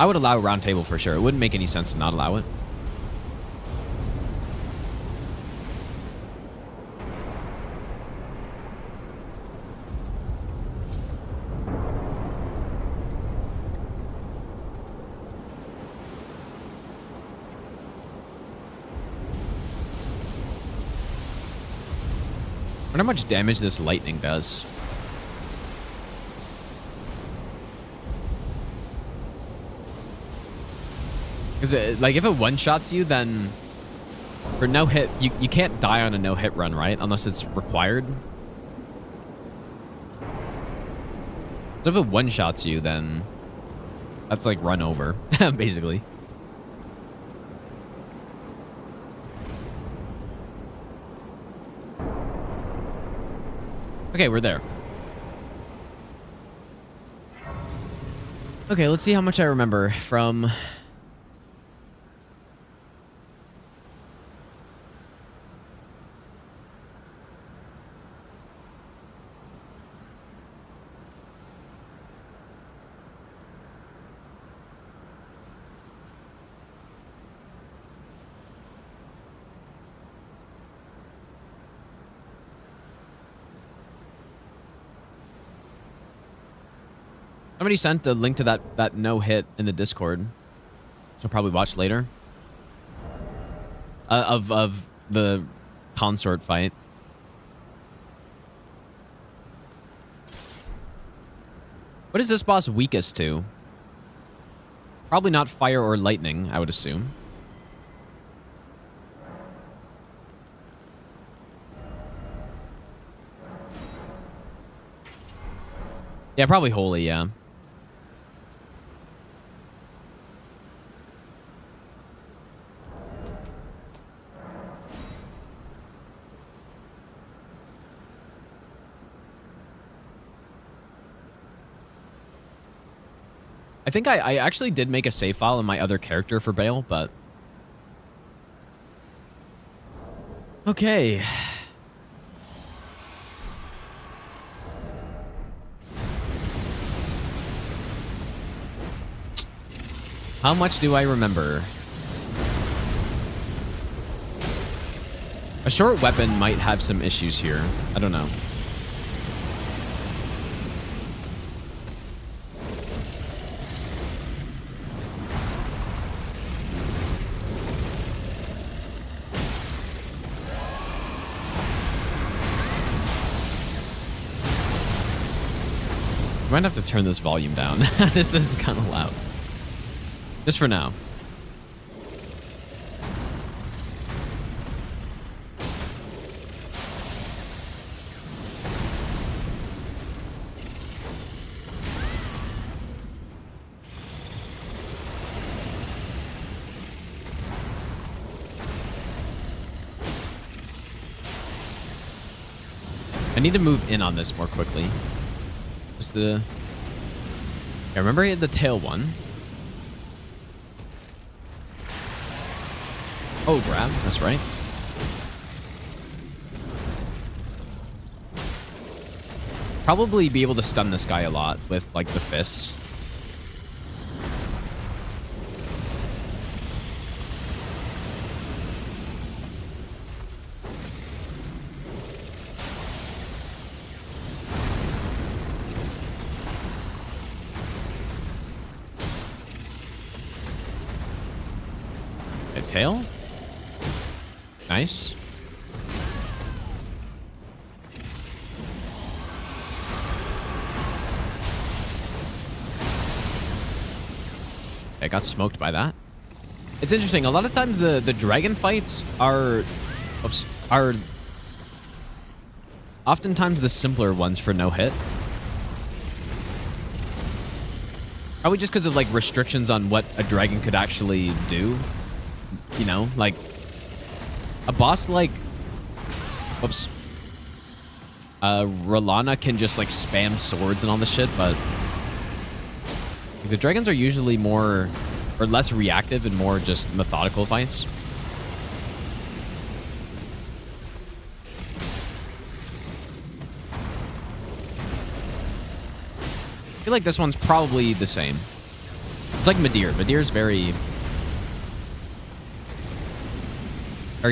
[SPEAKER 2] I would allow round table for sure. It wouldn't make any sense to not allow it. I wonder how much damage this lightning does. Because, like, if it one-shots you, then for no-hit, you can't die on a no-hit run, right? Unless it's required. So if it one-shots you, then that's, like, run over, basically. Okay, we're there. Okay, let's see how much I remember from... Somebody sent the link to that no hit in the Discord. I'll probably watch later. Of the consort fight. What is this boss weakest to? Probably not fire or lightning, I would assume. Yeah, probably holy, yeah. I think I actually did make a save file in my other character for Bayle, but... Okay. How much do I remember? A short weapon might have some issues here. I don't know. Might have to turn this volume down. This is kind of loud. Just for now. I need to move in on this more quickly. Just the... I remember he had the tail one. Oh, grab. That's right. Probably be able to stun this guy a lot with, like, the fists. Tail? Nice. I got smoked by that. It's interesting. A lot of times the dragon fights are oftentimes the simpler ones for no hit. Probably just because of like restrictions on what a dragon could actually do. You know, like a boss like Rolana can just like spam swords and all this shit, but the dragons are usually more or less reactive and more just methodical fights. I feel like this one's probably the same. It's like Midir. Midir's very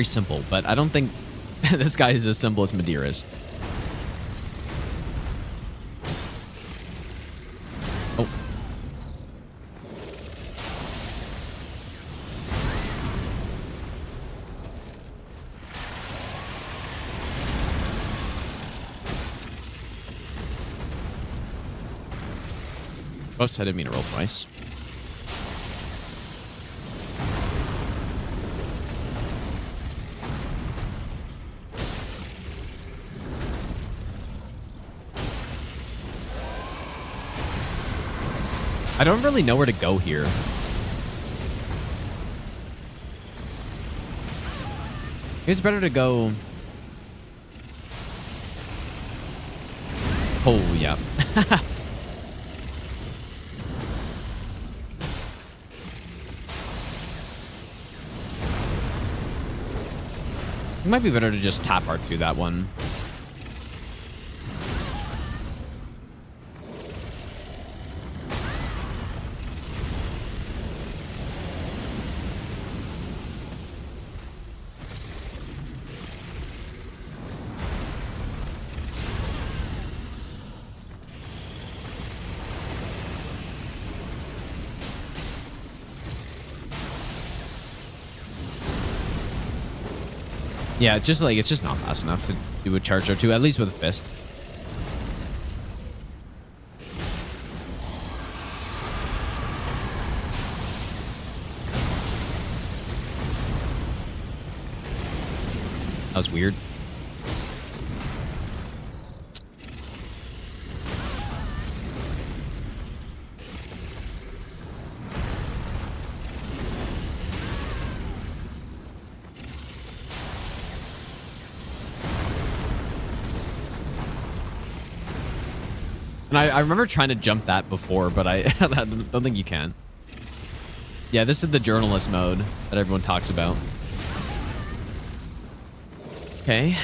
[SPEAKER 2] simple, but I don't think this guy is as simple as Midir is. Oh. Oops, I didn't mean to roll twice. I don't really know where to go here. It's better to go... Oh, yeah. It might be better to just tap R2 that one. Yeah, it's just not fast enough to do a charge or two, at least with a fist. That was weird. And I remember trying to jump that before, but I don't think you can. Yeah, this is the journalist mode that everyone talks about. Okay.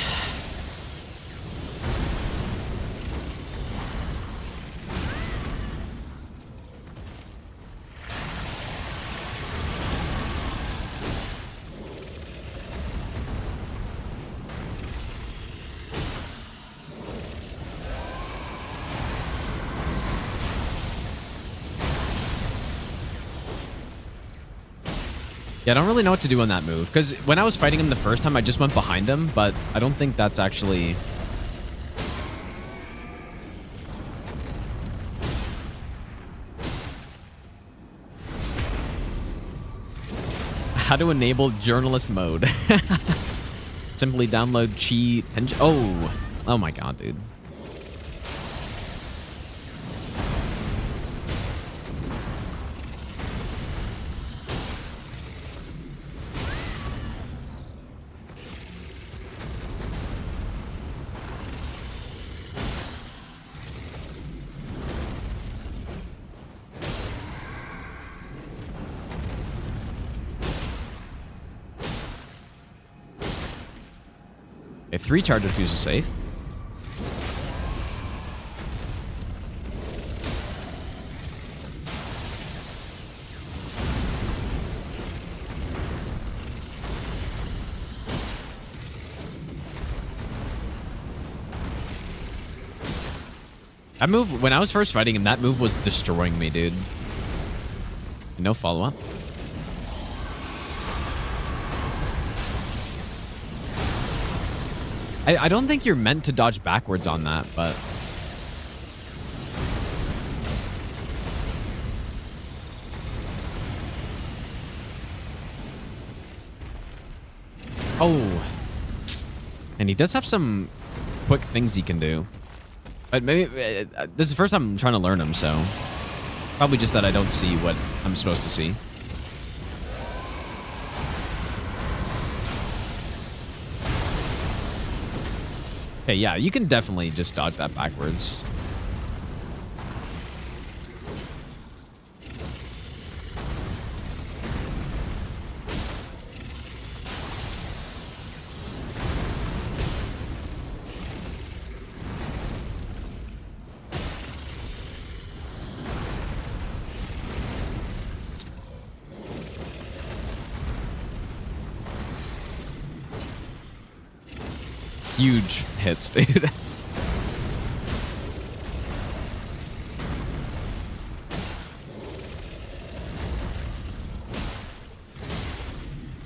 [SPEAKER 2] Yeah, I don't really know what to do on that move, because when I was fighting him the first time, I just went behind him, but I don't think that's actually... How to enable journalist mode. Simply download Chi Tenji. Oh my god, dude. Okay, 3 charger 2s is safe. That move, when I was first fighting him, that move was destroying me, dude. No follow-up. I don't think you're meant to dodge backwards on that, but... Oh. And he does have some quick things he can do. But maybe... this is the first time I'm trying to learn him, so... Probably just that I don't see what I'm supposed to see. Okay, yeah, you can definitely just dodge that backwards. Huge hits, dude.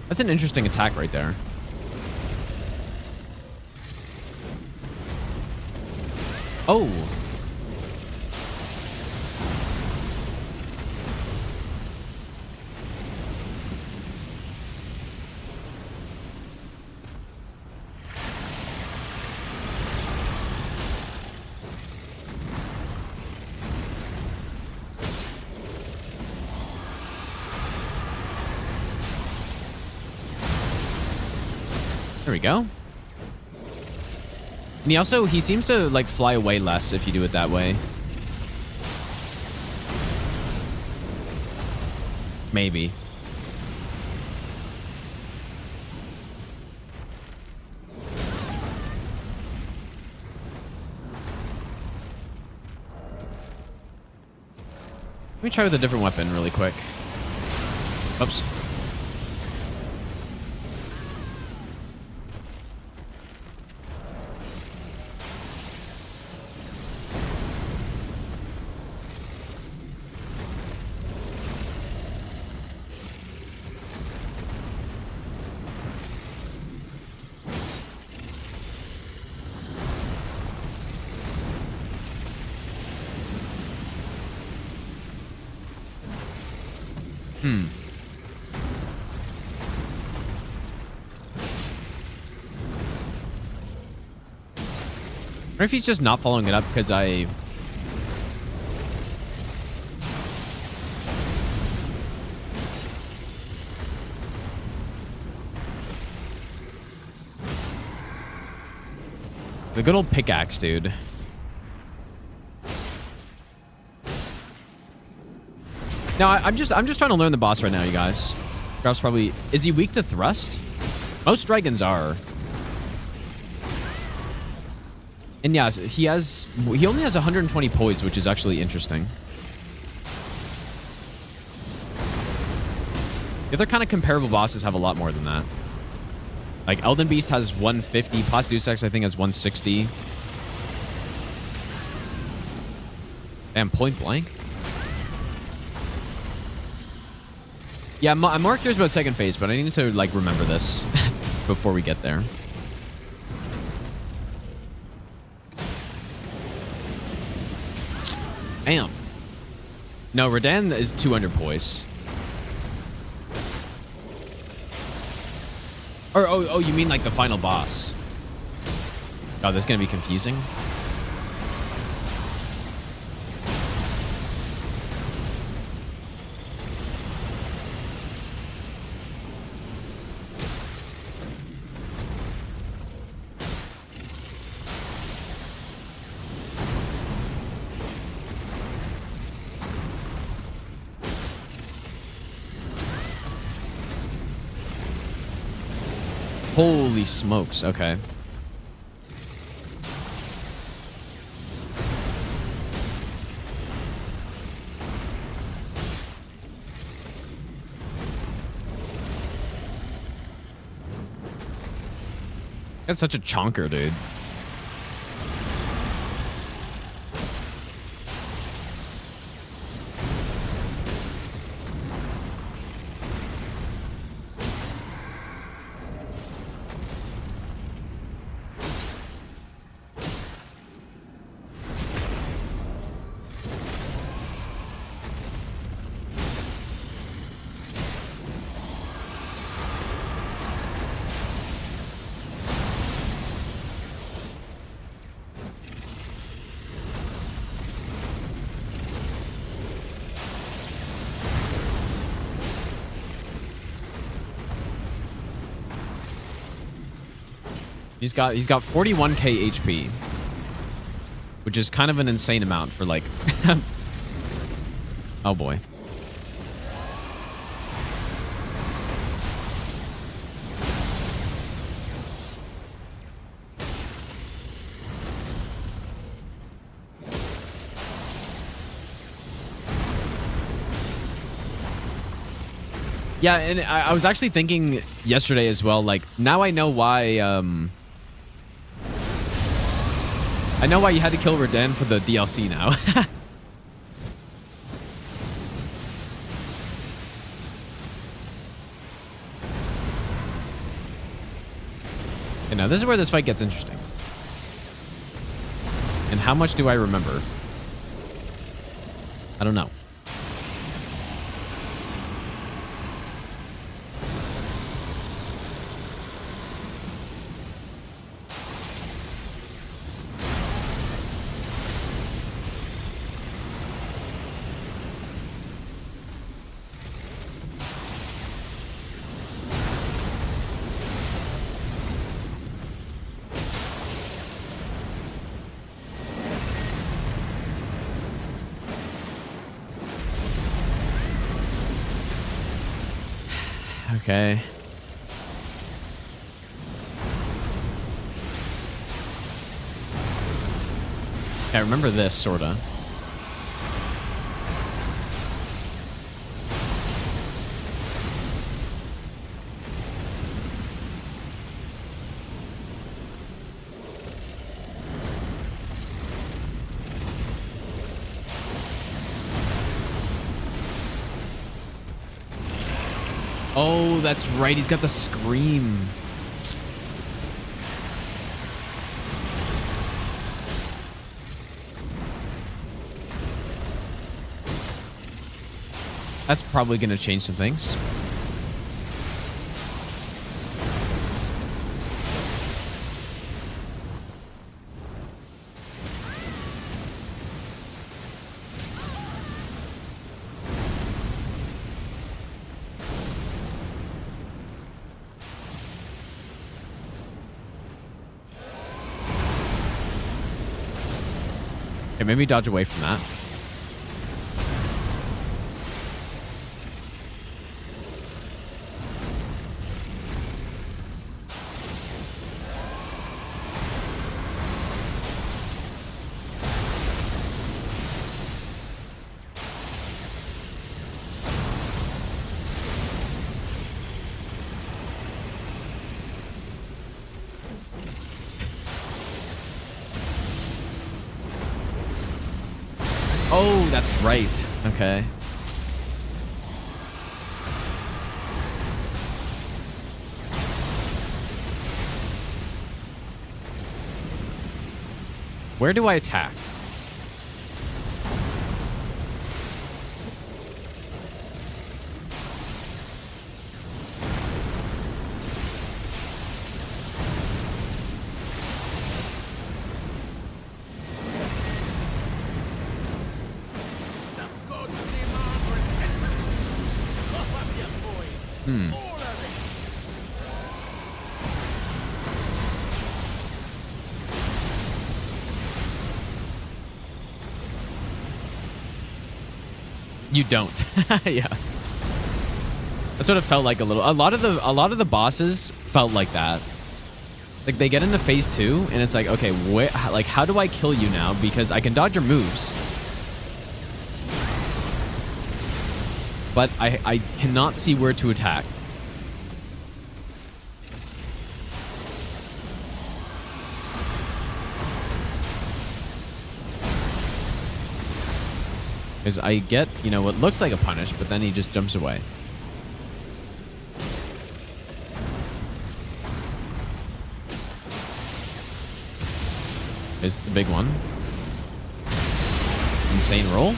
[SPEAKER 2] That's an interesting attack right there. Oh. There we go. And he seems to like fly away less if you do it that way. Maybe. Let me try with a different weapon really quick. Oops. Or if he's just not following it up because I... The good old pickaxe, dude. Now, I'm just trying to learn the boss right now, you guys. Grouse probably... Is he weak to thrust? Most dragons are. And yeah, he only has 120 poise, which is actually interesting. The other kind of comparable bosses have a lot more than that. Like Elden Beast has 150, Plas Deus Ex I think has 160. Damn, point blank. Yeah, I'm more curious about second phase, but I need to like remember this before we get there. Damn. No, Radan is 200 poise. Or oh, you mean like the final boss? God, this is gonna be confusing. Holy smokes, okay. That's such a chonker, dude. He's got 41k HP, which is kind of an insane amount for like oh boy. Yeah, and I was actually thinking yesterday as well, like, now I know why, I know why you had to kill Radan for the DLC now. Okay, now this is where this fight gets interesting. And how much do I remember? I don't know. Okay. I remember this, sorta. Oh, that's right. He's got the scream. That's probably going to change some things. Okay, maybe dodge away from that. Oh, that's right. Okay. Where do I attack? You don't. Yeah. That's what it felt like a little. A lot of the bosses felt like that. Like they get into phase 2 and it's like, okay, like how do I kill you now? Because I can dodge your moves. But I cannot see where to attack. Because I get, you know, what looks like a punish, but then he just jumps away. Is the big one. Insane roll.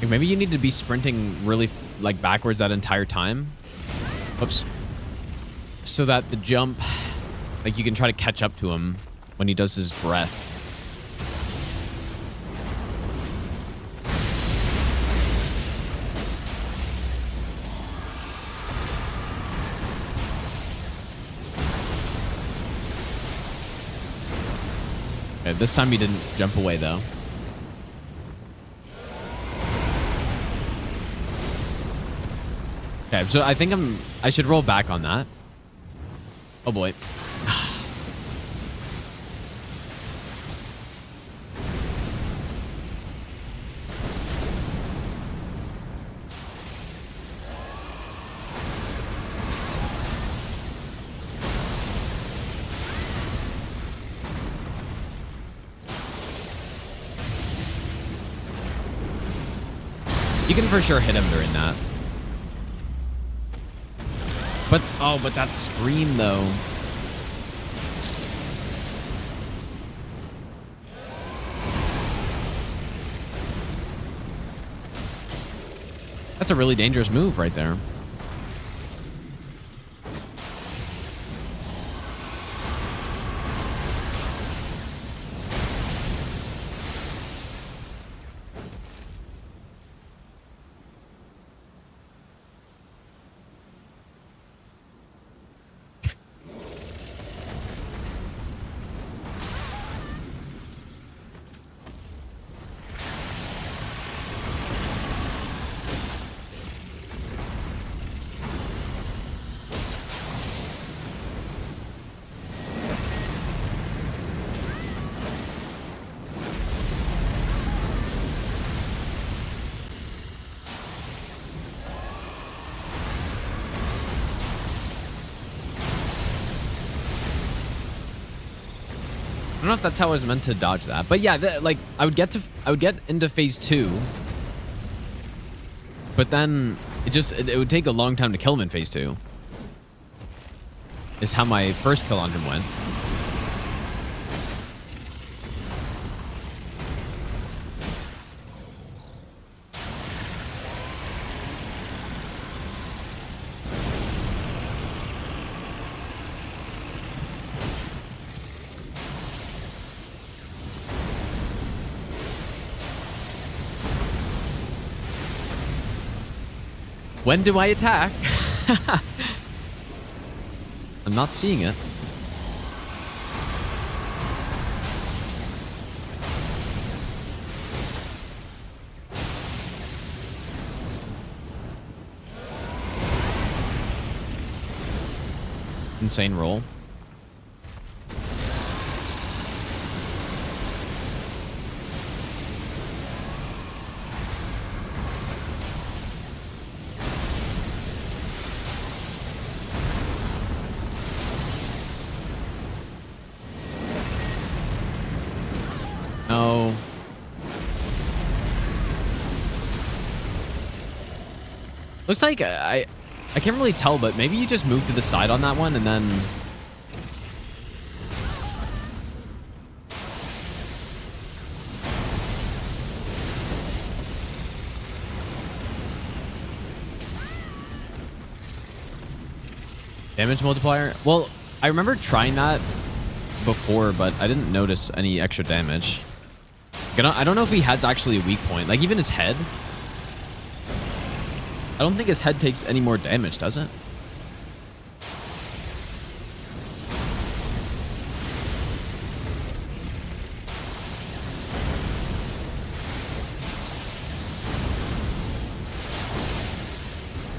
[SPEAKER 2] Like maybe you need to be sprinting really like backwards that entire time. Oops. So that the jump, like you can try to catch up to him when he does his breath. Okay, this time he didn't jump away though. Okay, so I think I should roll back on that. Oh boy. You can for sure hit him during that. But, oh, but that scream, though. That's a really dangerous move right there. I don't know if that's how I was meant to dodge that, but yeah, like I would get into phase 2, but then it would take a long time to kill him in phase 2. Is how my first kill on him went. When do I attack? I'm not seeing it. Insane roll. No. Looks like I can't really tell, but maybe you just move to the side on that one and then... Damage multiplier? Well, I remember trying that before, but I didn't notice any extra damage. I don't know if he has actually a weak point. Like, even his head. I don't think his head takes any more damage, does it?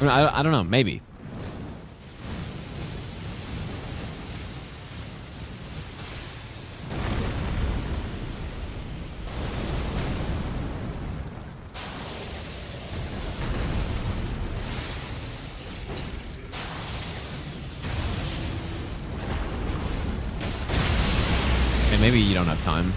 [SPEAKER 2] I mean, I don't know. Maybe. Okay, maybe you don't have time.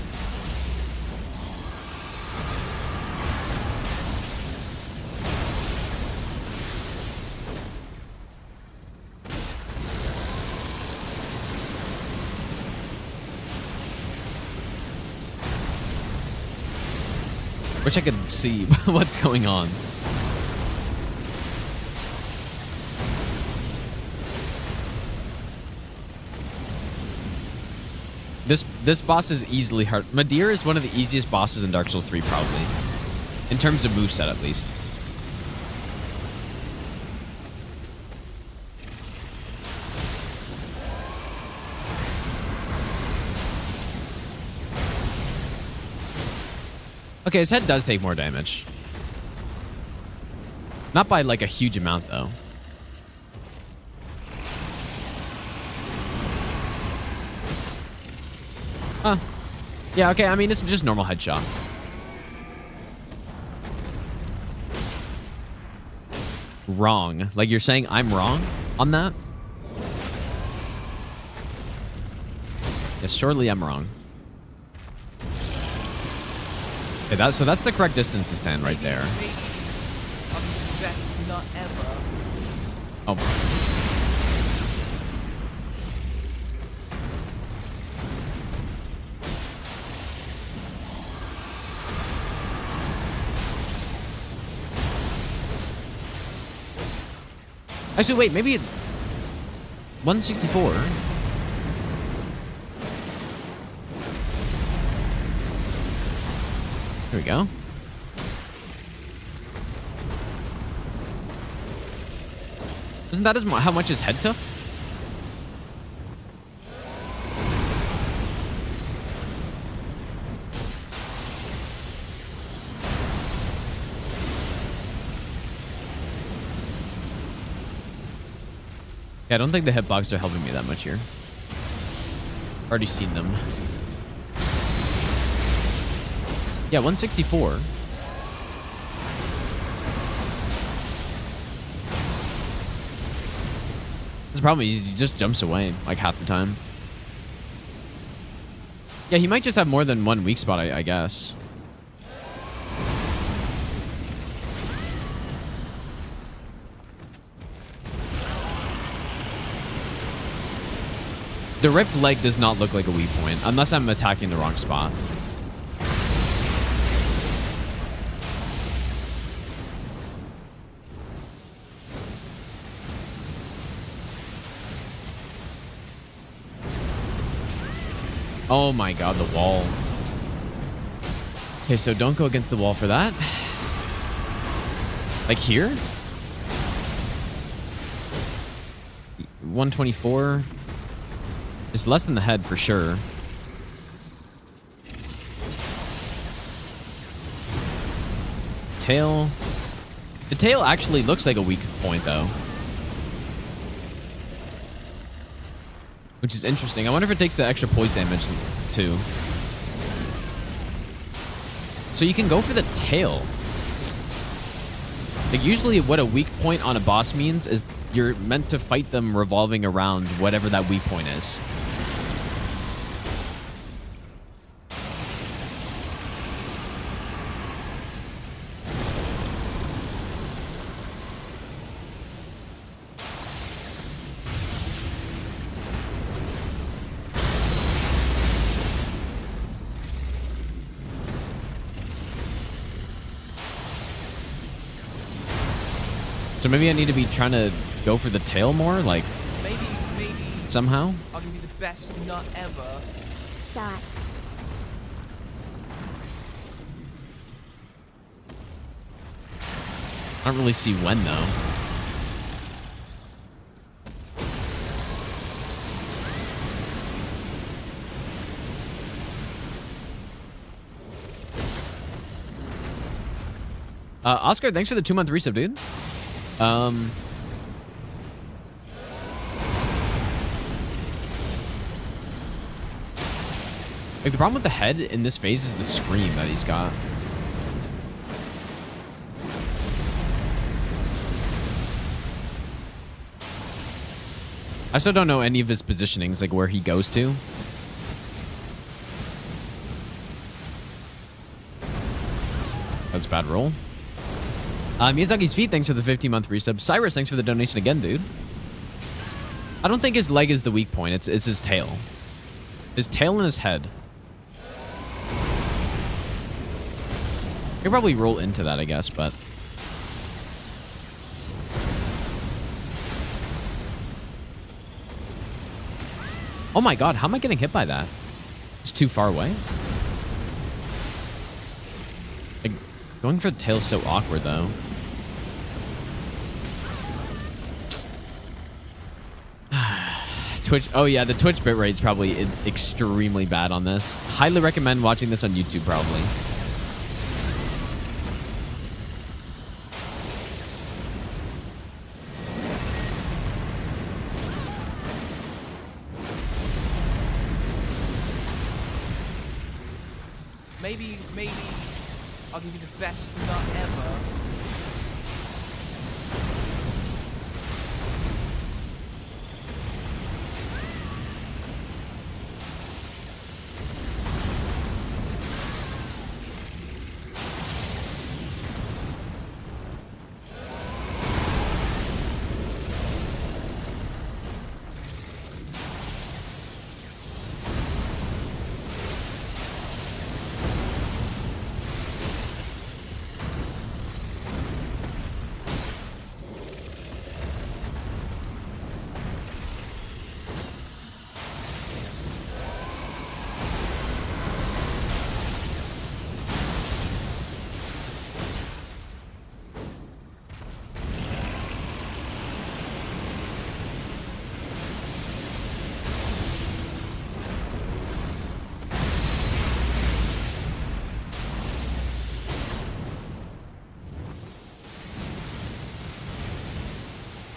[SPEAKER 2] Wish I could see what's going on. This boss is easily hard. Madeir is one of the easiest bosses in Dark Souls 3, probably. In terms of moveset, at least. Okay, his head does take more damage. Not by, like, a huge amount, though. Huh. Yeah, okay, I mean, it's just normal headshot. Wrong. Like, you're saying I'm wrong on that? Yes, surely I'm wrong. Okay, so that's the correct distance to stand right there.
[SPEAKER 1] Maybe I'll be the best nut ever.
[SPEAKER 2] Oh. Actually, wait, maybe 164. There we go. Isn't that how much his head took? I don't think the hitbox are helping me that much here. Already seen them. Yeah, 164. The problem is he just jumps away like half the time. Yeah, he might just have more than one weak spot, I guess. The ripped leg does not look like a weak point, unless I'm attacking the wrong spot. Oh my god, the wall. Okay, so don't go against the wall for that. Like here? 124. It's less than the head for sure. Tail. The tail actually looks like a weak point though. Which is interesting. I wonder if it takes the extra poise damage too. So you can go for the tail. Like usually what a weak point on a boss means is you're meant to fight them revolving around whatever that weak point is. So maybe I need to be trying to go for the tail more, like
[SPEAKER 1] Maybe
[SPEAKER 2] somehow.
[SPEAKER 1] I'll give you the best nut ever.
[SPEAKER 3] Dot.
[SPEAKER 2] I don't really see when, though. Oscar, thanks for the 2-month resub, dude. Like, the problem with the head in this phase is the scream that he's got. I still don't know any of his positionings, like where he goes to. That's a bad roll. Miyazaki's feet, thanks for the 15-month resub. Cyrus, thanks for the donation again, dude. I don't think his leg is the weak point. It's his tail. His tail and his head. He'll probably roll into that, I guess, but... Oh my god, how am I getting hit by that? It's too far away. Like, going for the tail's so awkward, though. Twitch. Oh, yeah, the Twitch bitrate's probably extremely bad on this. Highly recommend watching this on YouTube, probably.
[SPEAKER 1] Maybe I'll give you the best nut ever.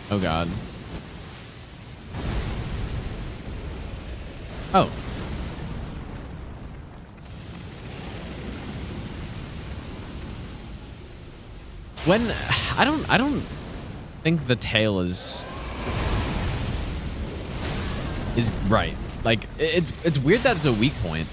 [SPEAKER 2] Oh god. Oh. When I don't think the tail is right. Like it's weird that it's a weak point.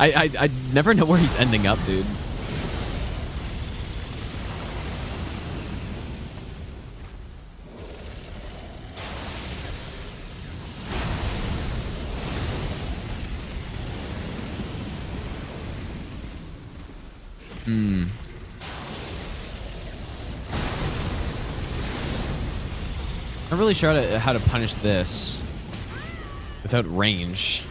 [SPEAKER 2] I never know where he's ending up, dude. I'm really sure how to punish this without range.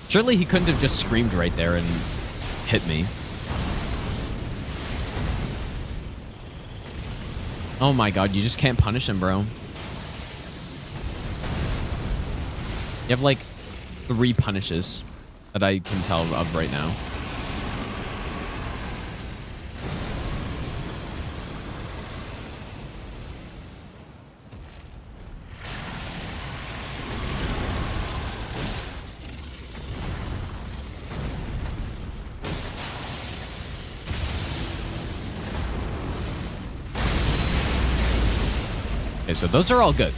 [SPEAKER 2] Surely he couldn't have just screamed right there and hit me. Oh my god, you just can't punish him, bro. You have like 3 punishes that I can tell of right now. Okay, so those are all good.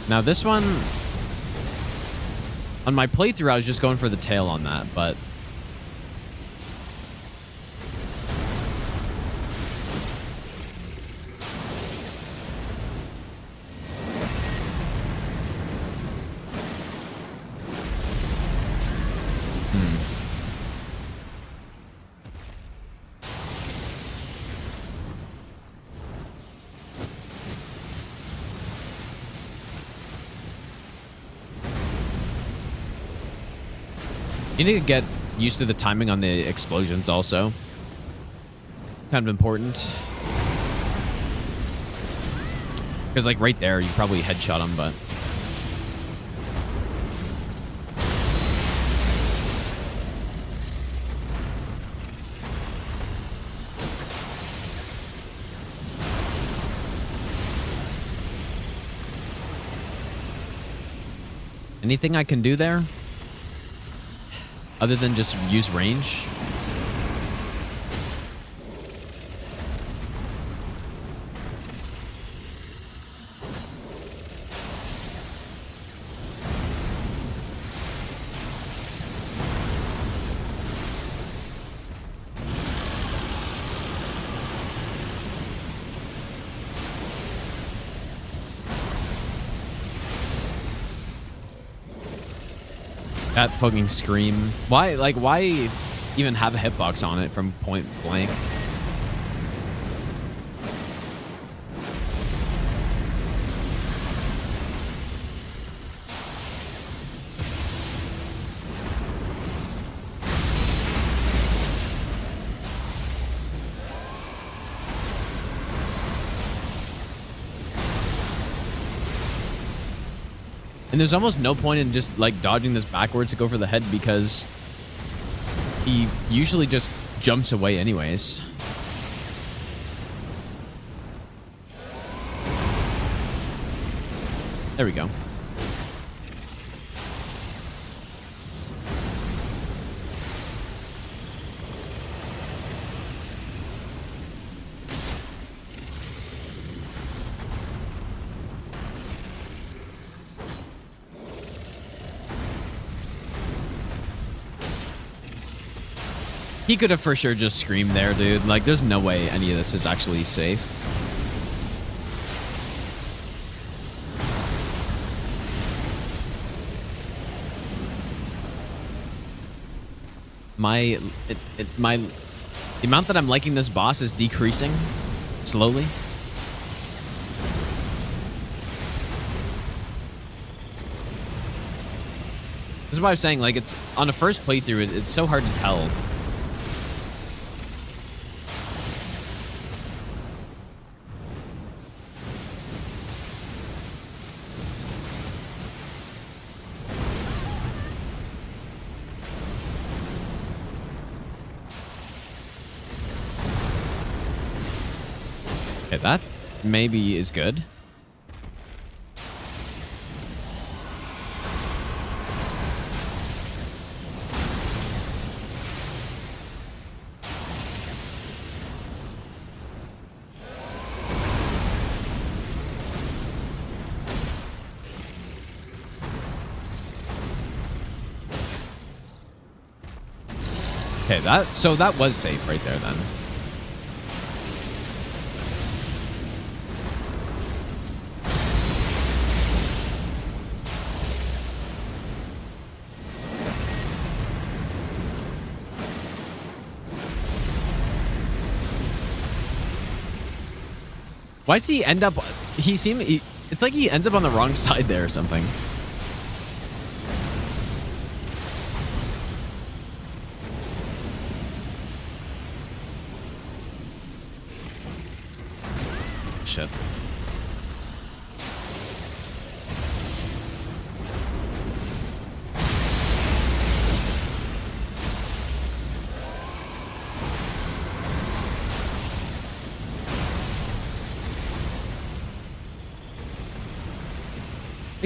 [SPEAKER 2] Now this one, on my playthrough, I was just going for the tail on that, but you need to get used to the timing on the explosions also. Kind of important. Because like right there, you probably headshot him, but... Anything I can do there? Other than just use range? That fucking scream. Why, like, why even have a hitbox on it from point blank? And there's almost no point in just like dodging this backwards to go for the head because he usually just jumps away anyways. There we go. He could have for sure just screamed there, dude. Like, there's no way any of this is actually safe. The amount that I'm liking this boss is decreasing slowly. This is why I was saying, like, it's on a first playthrough, it's so hard to tell. Okay, that maybe is good. Okay, that was safe right there then. Why does he end up... it's like he ends up on the wrong side there or something. Shit.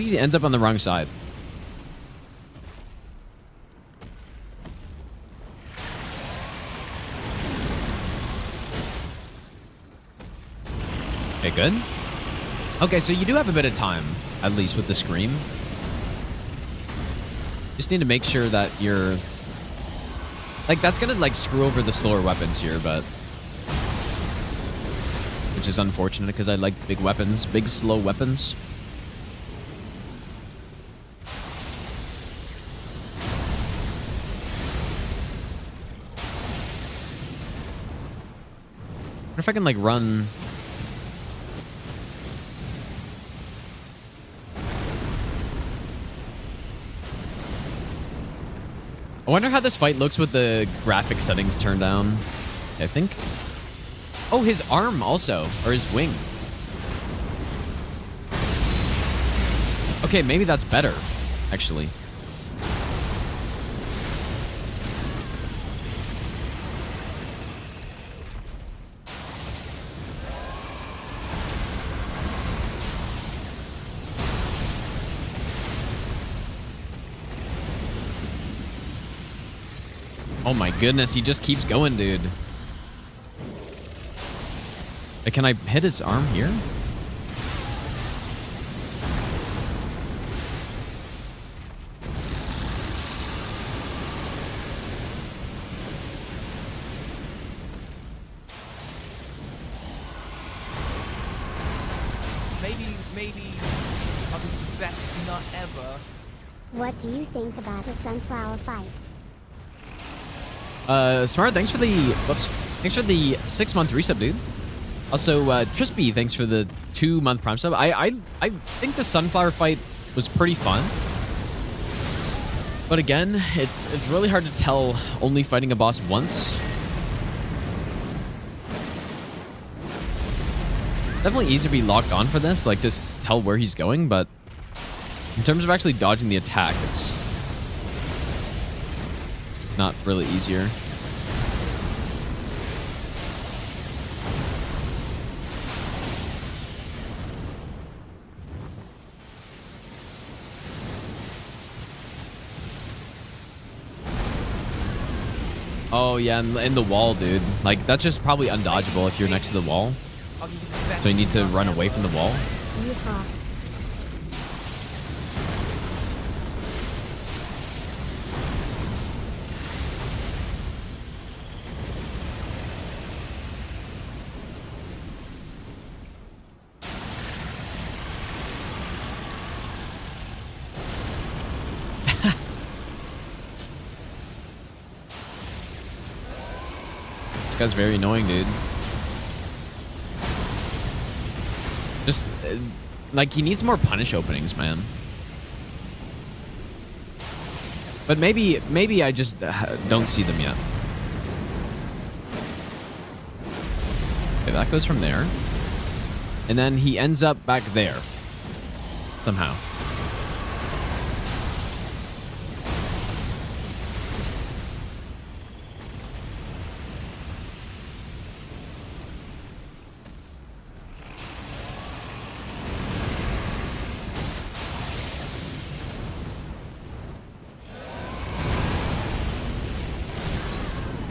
[SPEAKER 2] think he ends up on the wrong side. Okay, good. Okay, so you do have a bit of time, at least with the scream. Just need to make sure that you're... Like, that's gonna, like, screw over the slower weapons here, but... Which is unfortunate, because I like big weapons. Big, slow weapons. I wonder if I can, like, run... I wonder how this fight looks with the graphic settings turned down. I think. Oh, his arm also, or his wing. Okay, maybe that's better, actually. Oh my goodness, he just keeps going, dude. Can I hit his arm here?
[SPEAKER 1] Maybe I'll do the best nut ever.
[SPEAKER 3] What do you think about the sunflower fight?
[SPEAKER 2] Smart, thanks for the... Whoops. Thanks for the 6-month resub, dude. Also, Trispy, thanks for the 2-month Prime sub. I think the sunflower fight was pretty fun. But again, it's really hard to tell only fighting a boss once. Definitely easy to be locked on for this, like just tell where he's going, but in terms of actually dodging the attack, it's not really easier. Oh yeah, in the wall, dude. Like, that's just probably undodgeable if you're next to the wall. So you need to run away from the wall.
[SPEAKER 3] Yeehaw.
[SPEAKER 2] This guy's very annoying, dude. Just, like, he needs more punish openings, man. But maybe I just don't see them yet. Okay, that goes from there. And then he ends up back there. Somehow.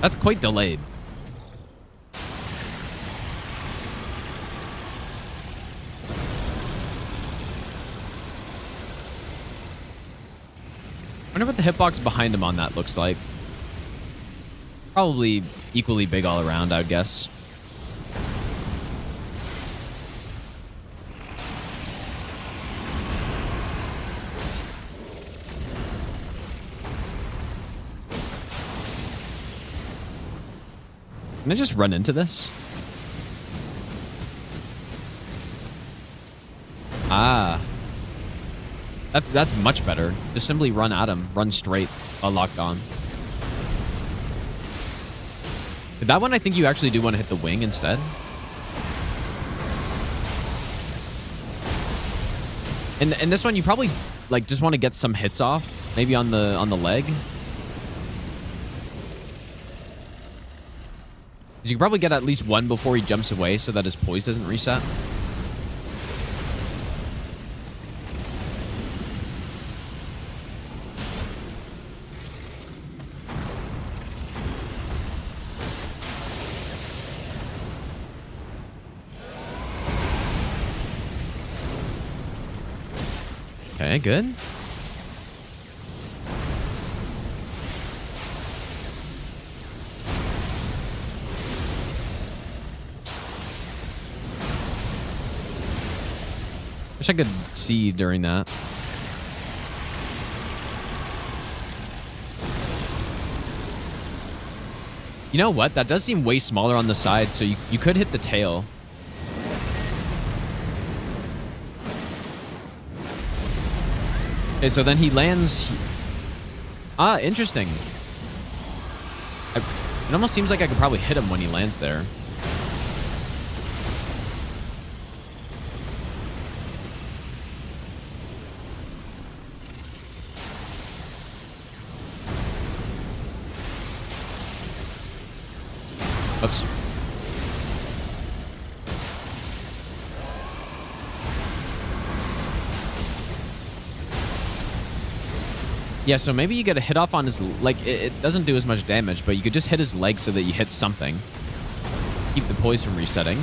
[SPEAKER 2] That's quite delayed. I wonder what the hitbox behind him on that looks like. Probably equally big all around, I would guess. Can I just run into this? Ah. That's much better. Just simply run at him. Run straight while locked on. That one, I think you actually do want to hit the wing instead. And this one, you probably like just want to get some hits off. Maybe on the leg. You can probably get at least one before he jumps away so that his poise doesn't reset. Okay, good. Wish I could see during that. You know what? That does seem way smaller on the side, so you could hit the tail. Okay, so then he lands... Ah, interesting. It almost seems like I could probably hit him when he lands there. Oops. Yeah, so maybe you get a hit off on his... Like, it doesn't do as much damage, but you could just hit his leg so that you hit something. Keep the poise from resetting.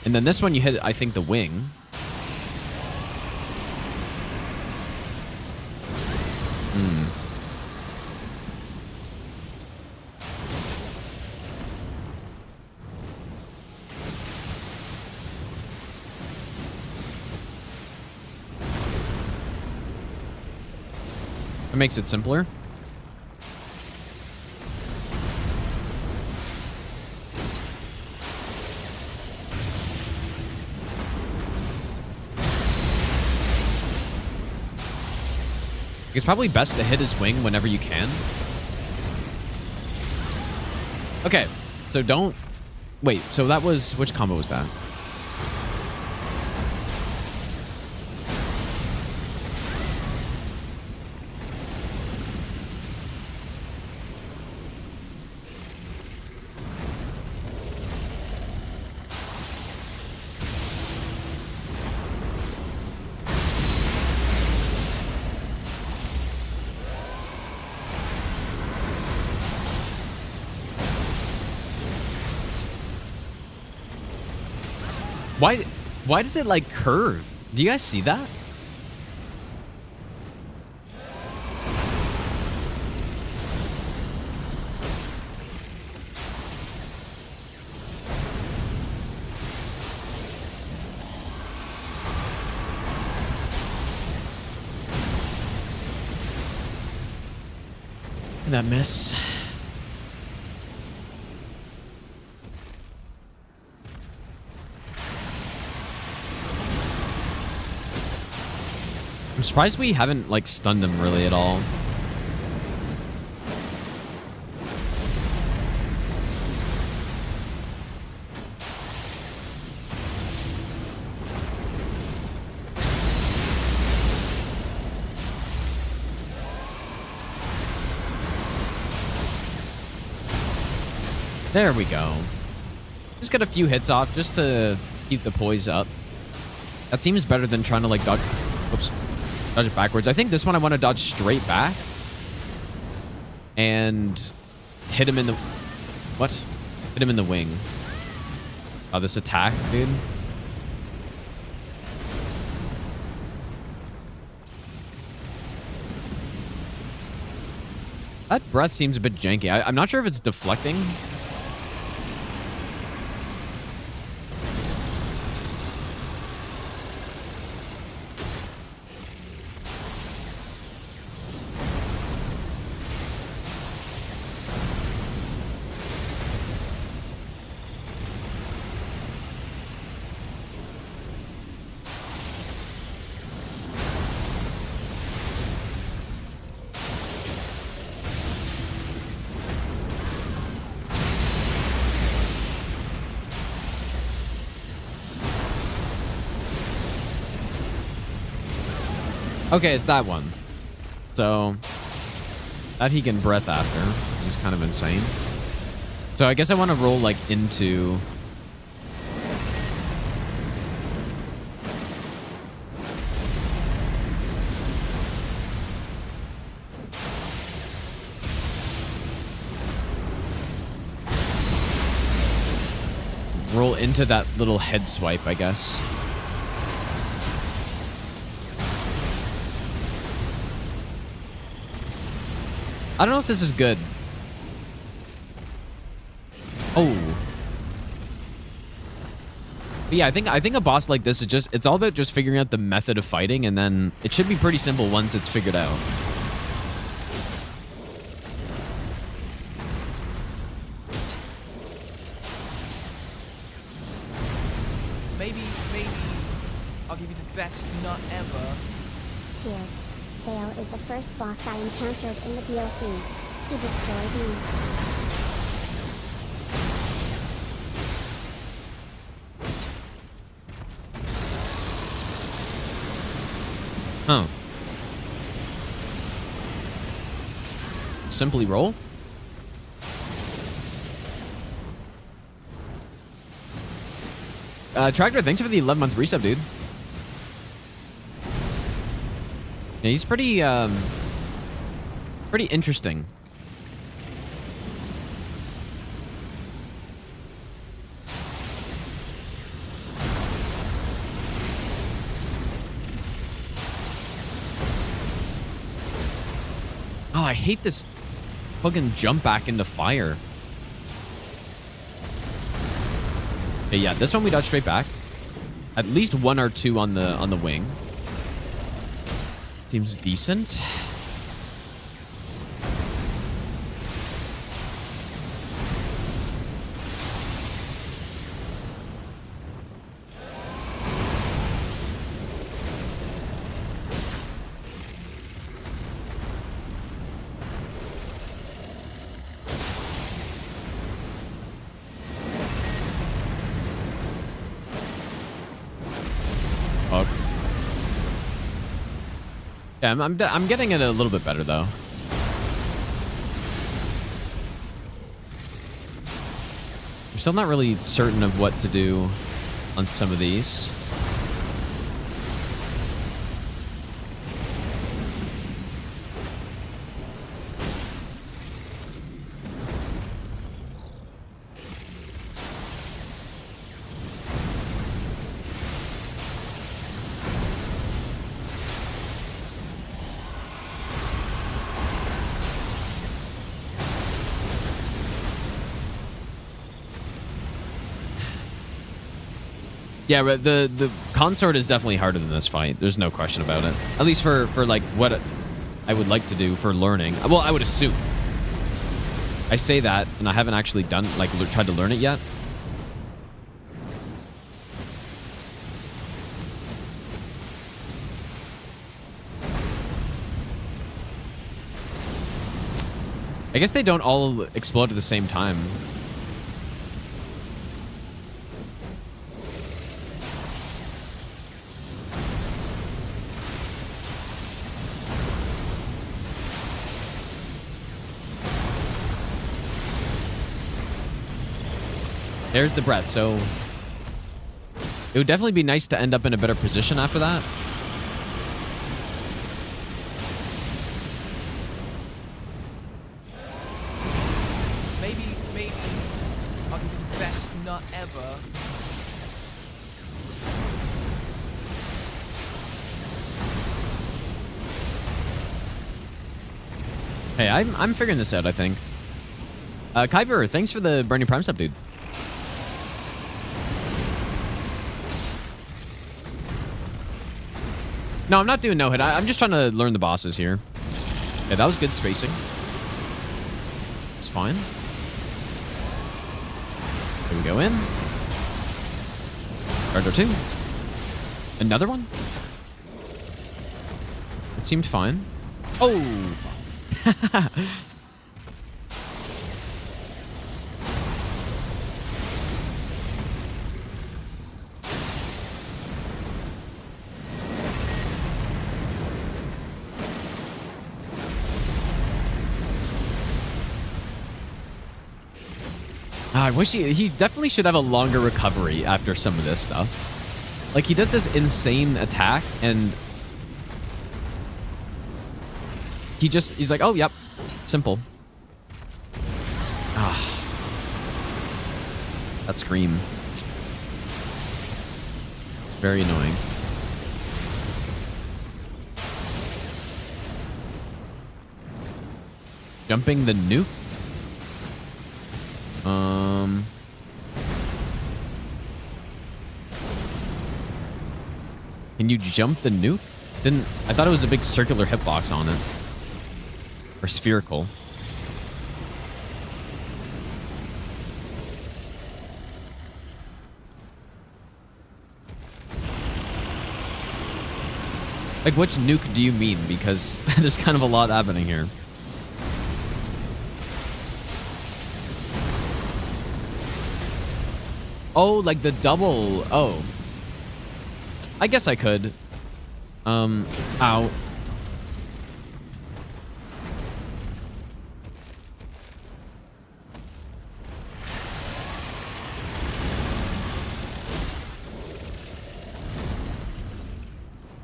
[SPEAKER 2] And then this one you hit, I think, the wing. It makes it simpler. It's probably best to hit his wing whenever you can. Okay, so don't... Wait, so that was... Which combo was that? Why does it, like, curve? Do you guys see that? That miss. I'm surprised we haven't, like, stunned him really at all. There we go. Just got a few hits off just to keep the poise up. That seems better than trying to, like, dodge... Oops. Dodge it backwards. I think this one I want to dodge straight back. And hit him in the... What? Hit him in the wing. Oh, this attack, dude. That breath seems a bit janky. I'm not sure if it's deflecting. Okay, it's that one. So, that he can breath after, which is kind of insane. So I guess I want to roll, like, into... Roll into that little head swipe, I guess. I don't know if this is good. Oh. But yeah, I think a boss like this is just, it's all about just figuring out the method of fighting, and then it should be pretty simple once it's figured out.
[SPEAKER 1] Maybe I'll give you the best nut ever.
[SPEAKER 3] Cheers. Bayle is the first boss I encountered in the DLC. He destroyed me.
[SPEAKER 2] Huh. Simply roll? Tractor, thanks for the 11-month resub, dude. Yeah, he's pretty, pretty interesting. Oh, I hate this fucking jump back into fire. Okay, yeah, this one we dodge straight back. At least 1 or 2 on the wing. Seems decent. Fuck. Yeah, I'm getting it a little bit better though. I'm still not really certain of what to do on some of these. Yeah, but the consort is definitely harder than this fight. There's no question about it. At least for like what I would like to do for learning. Well, I would assume. I say that, and I haven't actually done like tried to learn it yet. I guess they don't all explode at the same time. There's the breath, so it would definitely be nice to end up in a better position after that.
[SPEAKER 1] Maybe I'll give you the best nut ever.
[SPEAKER 2] Hey, I'm figuring this out, I think. Kyber, thanks for the brand new Prime sub, dude. No, I'm not doing no hit. I'm just trying to learn the bosses here. Yeah, that was good spacing. It's fine. Here we go in. Guard 2. Another one? It seemed fine. Oh, fuck. I wish he definitely should have a longer recovery after some of this stuff. Like, he does this insane attack, and he's like, oh, yep, simple. Ah. That scream. Very annoying. Jumping the nuke? Can you jump the nuke? I thought it was a big circular hitbox on it. Or spherical. Like, which nuke do you mean? Because there's kind of a lot happening here. Oh, like the double. Oh. I guess I could. Ow. I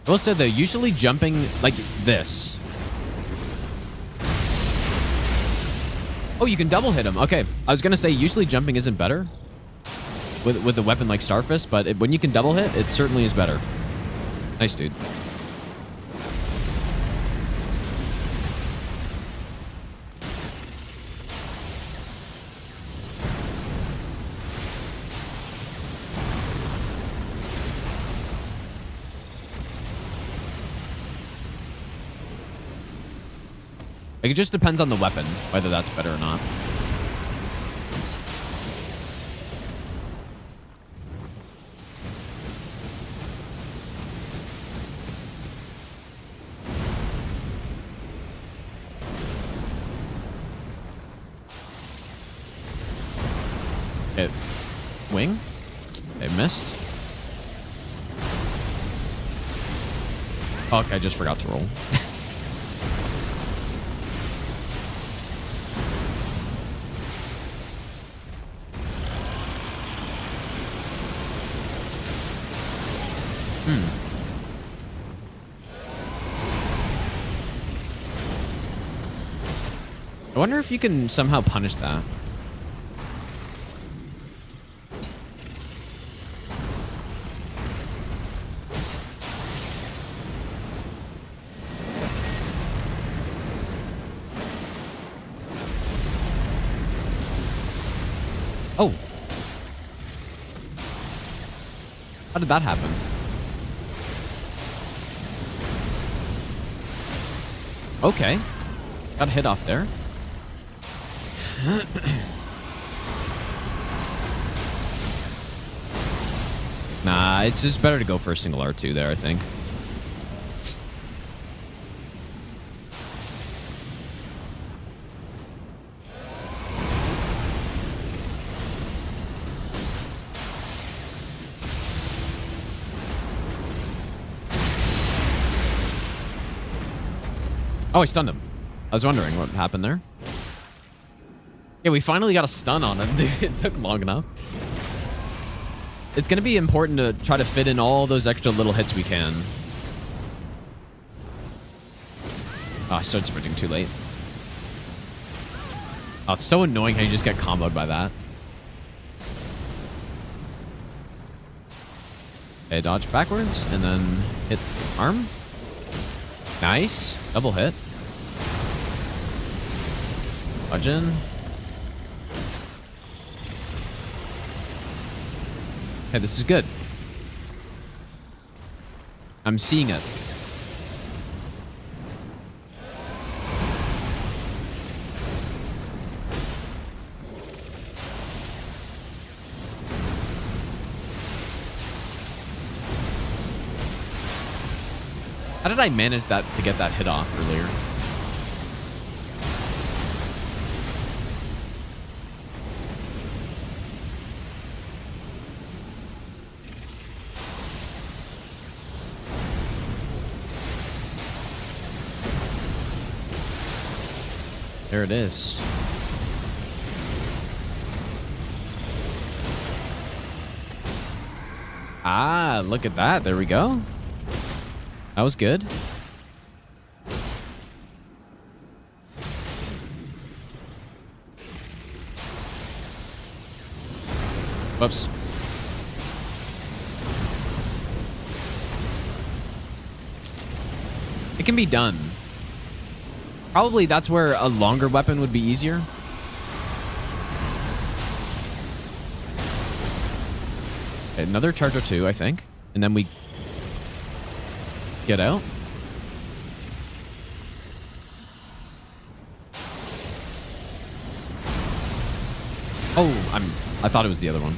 [SPEAKER 2] will say though, usually jumping like this. Oh, you can double hit him. Okay, I was gonna say usually jumping isn't better with a weapon like Starfist, but when you can double hit, it certainly is better. Nice, dude. Like, it just depends on the weapon, whether that's better or not. Okay. Wing? Okay, missed. Fuck, I just forgot to roll. I wonder if you can somehow punish that. Oh. How did that happen? Okay. Got a hit off there. Nah, it's just better to go for a single R2 there, I think. Oh, I stunned him. I was wondering what happened there. Yeah, we finally got a stun on him, dude. It took long enough. It's going to be important to try to fit in all those extra little hits we can. Oh, I started sprinting too late. Oh, it's so annoying how you just get comboed by that. Okay, dodge backwards and then hit arm. Nice. Double hit. Dodge in. Okay, this is good. I'm seeing it. How did I manage that to get that hit off earlier? There it is. Ah, look at that. There we go. That was good. Whoops. It can be done. Probably that's where a longer weapon would be easier. Another charge or two, I think. And then we get out. Oh, I thought it was the other one.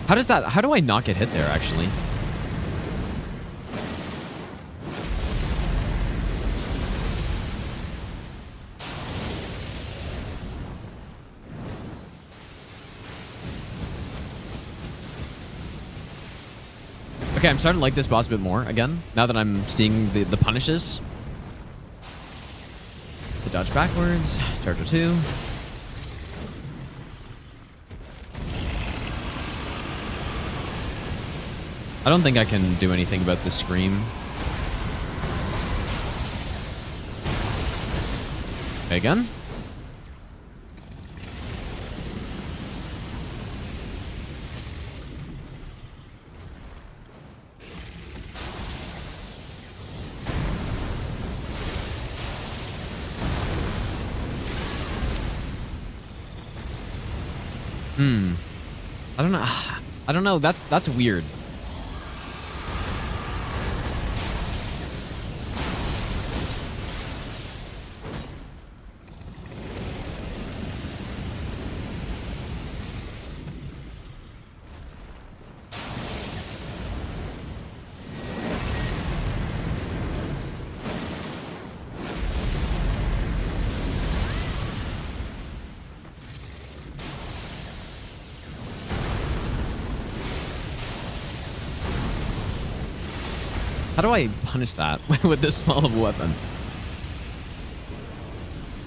[SPEAKER 2] How do I not get hit there, actually? Okay, I'm starting to like this boss a bit more again, now that I'm seeing the punishes. The dodge backwards, charger 2. I don't think I can do anything about the scream. Okay, again. I don't know. I don't know. That's weird. How do I punish that with this small of a weapon?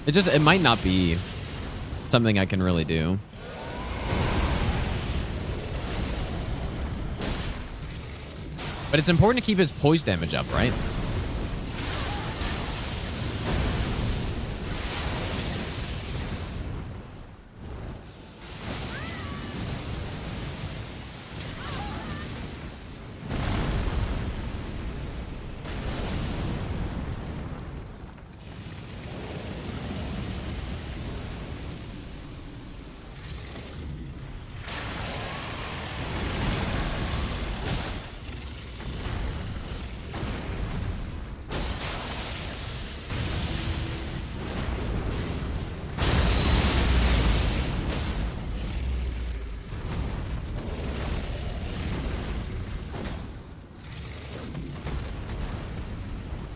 [SPEAKER 2] It might not be something I can really do. But it's important to keep his poise damage up, right?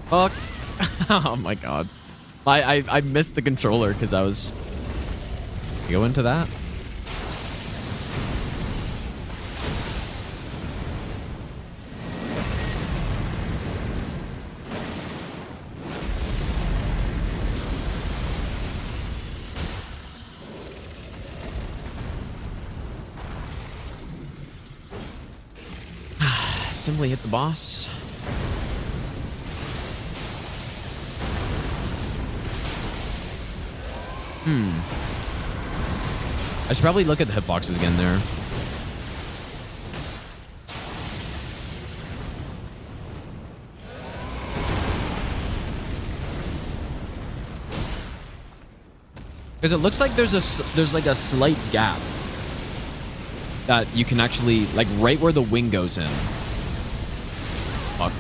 [SPEAKER 2] Fuck. Oh my god. I missed the controller because I was... Go into that? Simply hit the boss. I should probably look at the hitboxes again there. Because it looks like there's like a slight gap that you can actually, like right where the wing goes in. Fuck.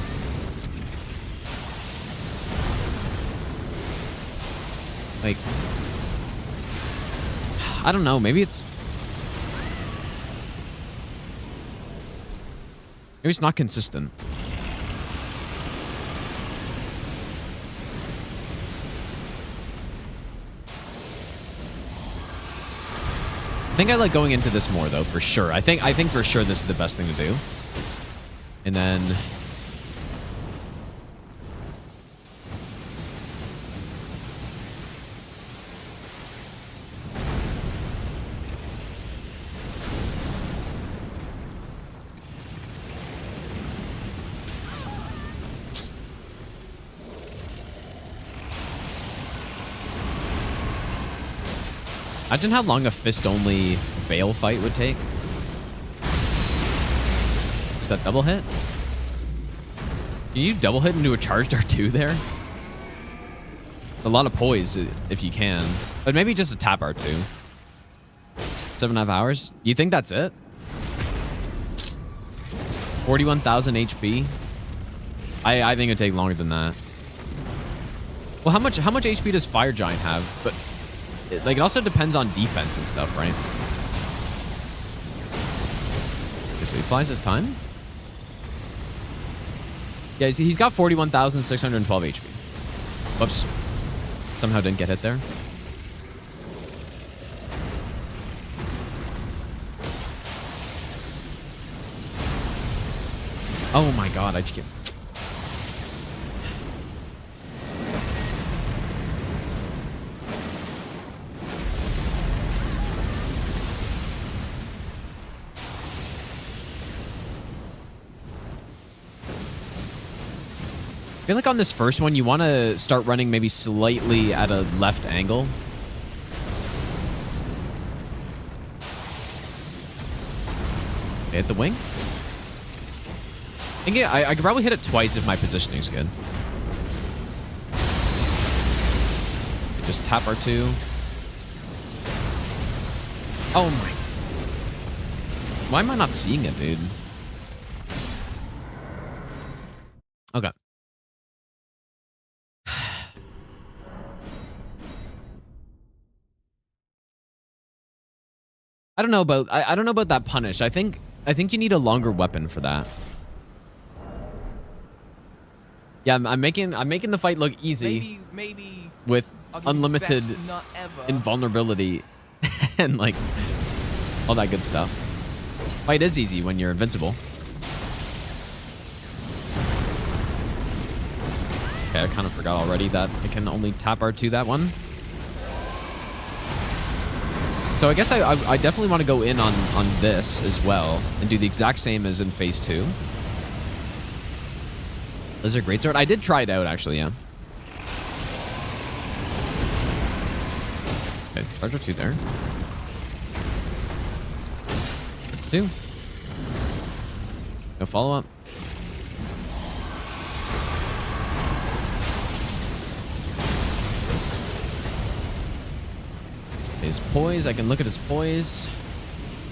[SPEAKER 2] Like, I don't know, maybe it's not consistent. I think I like going into this more though, for sure. I think for sure this is the best thing to do. And then imagine how long a fist-only Bayle fight would take. Is that double hit? Can you double hit into a charged R2 there? A lot of poise if you can. But maybe just a tap R2. 7.5 hours? You think that's it? 41,000 HP? I think it'd take longer than that. Well, how much HP does Fire Giant have? But it also depends on defense and stuff, right? Okay, so he flies his time. Yeah, he's got 41,612 HP. Whoops. Somehow didn't get hit there. Oh my god, I just get... I feel like on this first one, you want to start running maybe slightly at a left angle. Okay, hit the wing. I could probably hit it twice if my positioning's good. Just tap R2. Oh my... Why am I not seeing it, dude? Okay. I don't know about that punish. I think you need a longer weapon for that. Yeah, I'm making the fight look easy.
[SPEAKER 1] Maybe
[SPEAKER 2] with unlimited invulnerability and like all that good stuff. Fight is easy when you're invincible. Okay, I kind of forgot already that I can only tap R2 that one. So I guess I definitely want to go in on this as well and do the exact same as in phase 2. Lizard Greatsword. I did try it out actually, yeah. Okay, charge R2 there. 2. No follow up. His poise, I can look at his poise.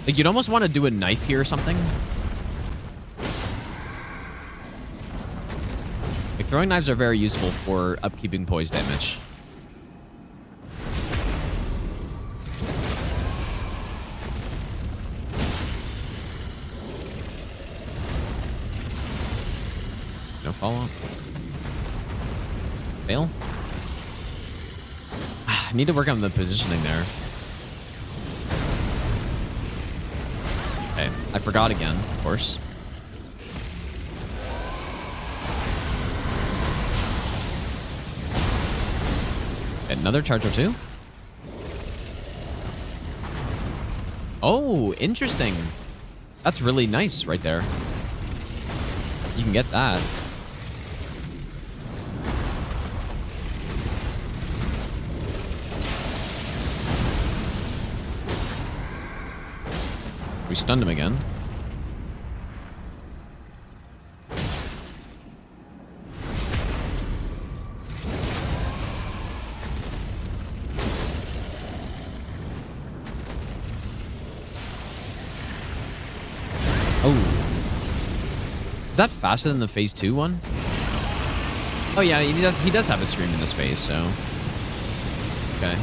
[SPEAKER 2] Like, you'd almost want to do a knife here or something. Like, throwing knives are very useful for upkeeping poise damage. No follow-up. Fail. I need to work on the positioning there. Okay, I forgot again, of course. Another charge or 2. Oh, interesting. That's really nice right there. You can get that. We stunned him again. Oh. Is that faster than the phase 2 one? Oh yeah, he does have a scream in this phase, so. Okay.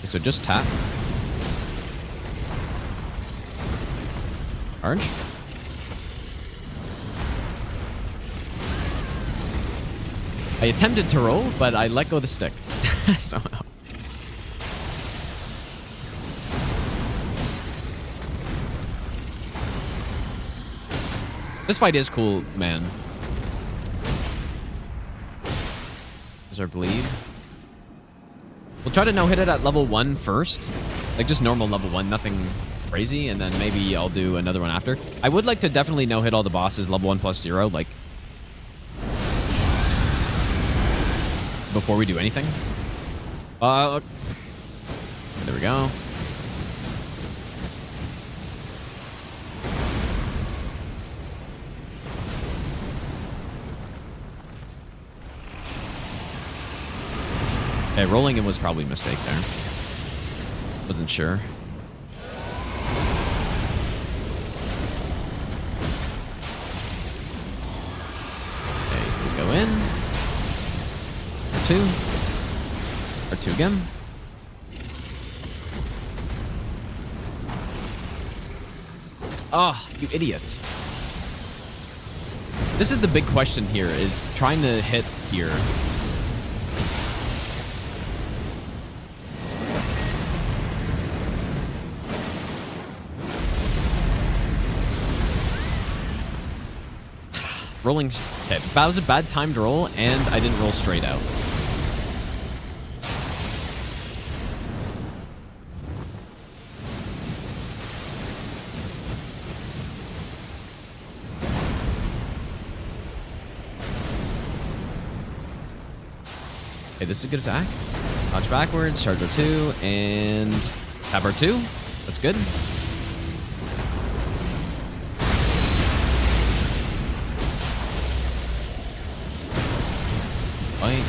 [SPEAKER 2] So just tap. Charge. I attempted to roll, but I let go of the stick. Somehow. This fight is cool, man. Is our bleed? We'll try to no-hit it at level 1 first. Like, just normal level 1, nothing crazy, and then maybe I'll do another one after. I would like to definitely no-hit all the bosses level 1 plus 0, like, before we do anything. There we go. Okay, rolling in was probably a mistake there. Wasn't sure. Okay, we go in. R2. R2 again. Oh, you idiots. This is the big question here, is trying to hit here. Rolling. Okay, that was a bad time to roll, and I didn't roll straight out. Okay, this is a good attack. Dodge backwards, charge R2, and tap R2. That's good. Fight.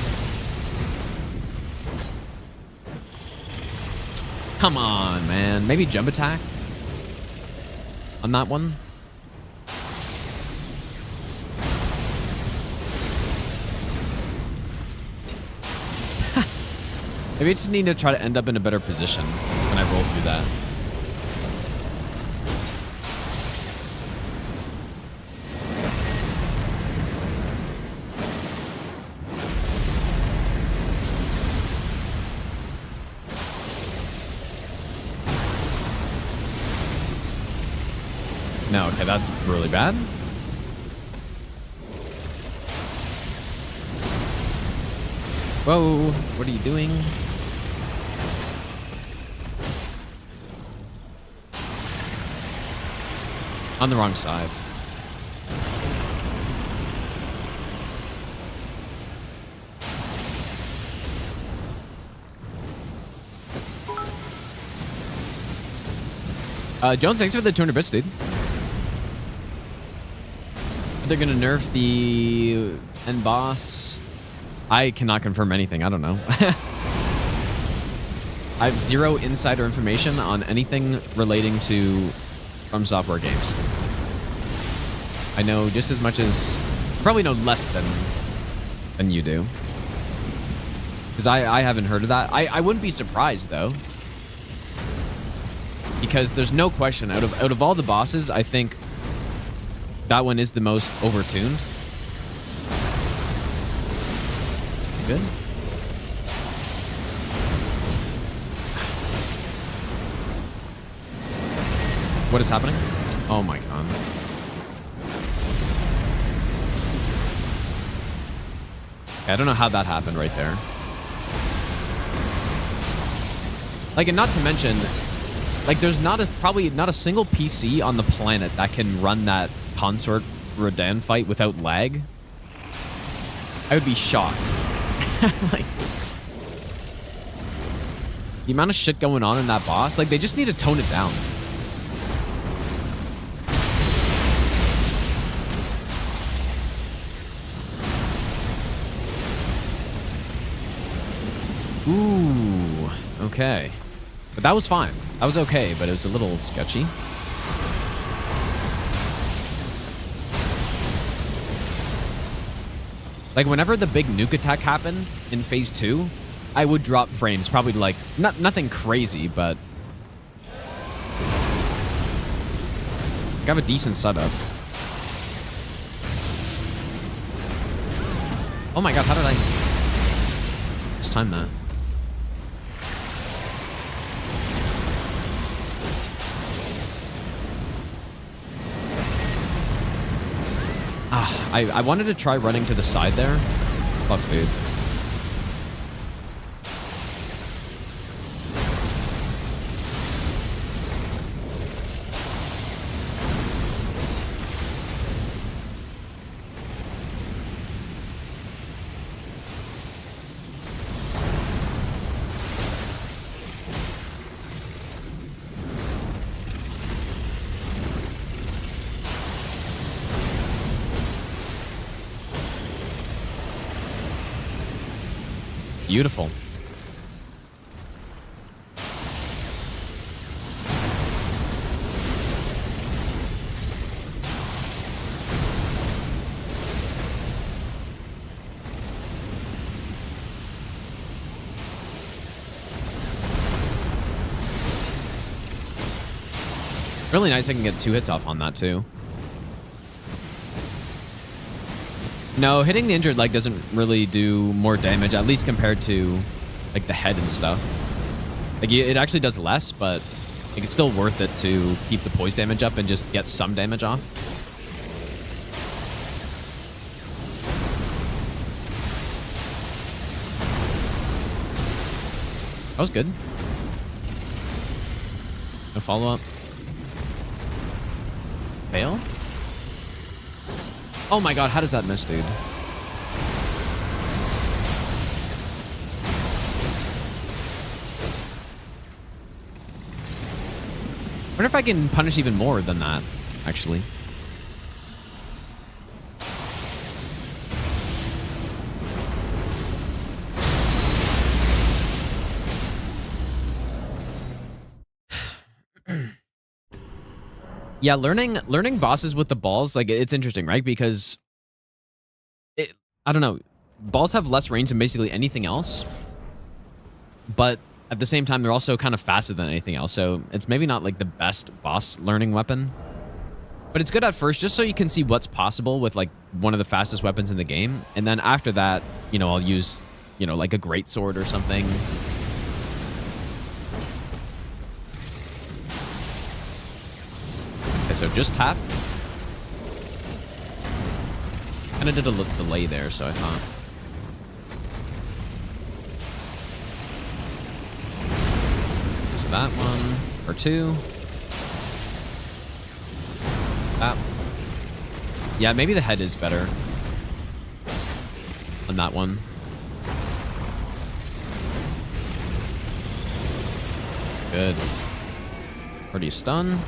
[SPEAKER 2] Come on, man. Maybe jump attack on that one. Maybe I just need to try to end up in a better position when I roll through that. No, okay, that's really bad. Whoa, what are you doing? On the wrong side. Jones, thanks for the 200 bits, dude. They're gonna nerf the end boss. I cannot confirm anything. I don't know. I have zero insider information on anything relating to From Software games. I know just as much as, probably know less than you do. Because I haven't heard of that. I wouldn't be surprised though. Because there's no question, out of all the bosses, I think that one is the most overtuned. Good. What is happening? Oh my god. Okay, I don't know how that happened right there. Like, and not to mention, like, there's probably not a single PC on the planet that can run that Consort Rodan fight without lag. I would be shocked. Like, the amount of shit going on in that boss, like, they just need to tone it down. Ooh, okay. But that was fine. That was okay, but it was a little sketchy. Like, whenever the big nuke attack happened in phase 2, I would drop frames. Probably, like, nothing crazy, but I have a decent setup. Oh my god, how did I just time that? I wanted to try running to the side there. Fuck, dude. Beautiful. Really nice I can get 2 hits off on that too. No, hitting the injured leg doesn't really do more damage, at least compared to like the head and stuff. Like it actually does less, but like, it's still worth it to keep the poise damage up and just get some damage off. That was good. No follow-up. Bayle? Oh my god, how does that miss, dude? I wonder if I can punish even more than that, actually. Yeah, learning bosses with the balls, like, it's interesting, right? Because I don't know, balls have less range than basically anything else, but at the same time, they're also kind of faster than anything else, so it's maybe not like the best boss learning weapon, but it's good at first just so you can see what's possible with like one of the fastest weapons in the game, and then after that, you know, I'll use, you know, like a greatsword or something. Okay, so just tap. Kind of did a delay there, so I thought. So that one, or 2. That. Yeah, maybe the head is better on that one. Good. Already stun.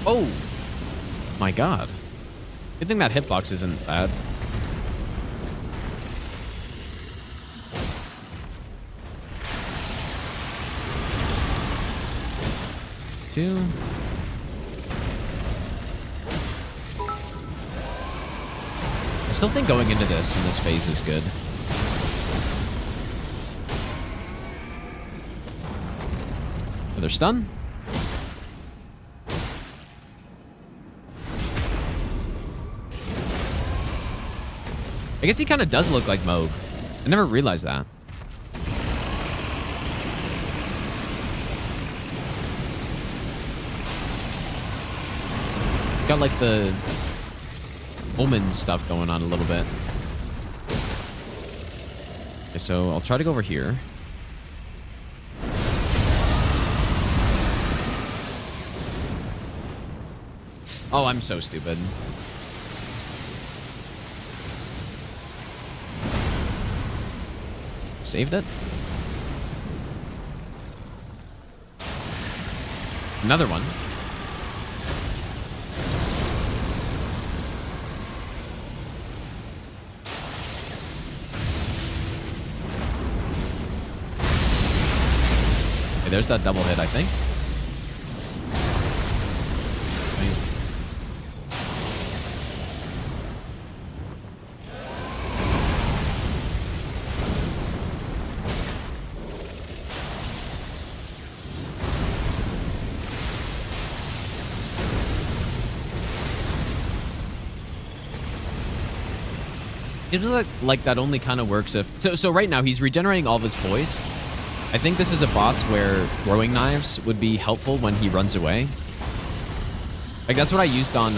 [SPEAKER 2] Oh my god. Good thing that hitbox isn't bad. Two. I still think going into this in this phase is good. Another stun. I guess he kind of does look like Moog. I never realized that. He's got like the Omen stuff going on a little bit. Okay, so I'll try to go over here. Oh, I'm so stupid. Saved it. Another one. Okay, there's that double hit, I think. It feels like that only kind of works if... So right now, he's regenerating all of his poise. I think this is a boss where throwing knives would be helpful when he runs away. Like, that's what I used on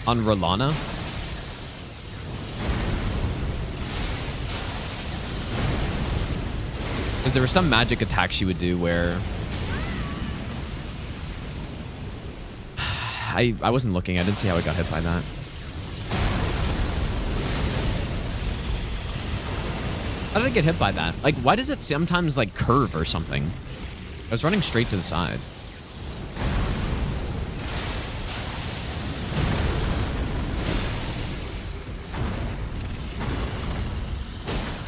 [SPEAKER 2] Rolana. Because there were some magic attacks she would do where... I wasn't looking. I didn't see how I got hit by that. How did I get hit by that? Like, why does it sometimes, like, curve or something? I was running straight to the side.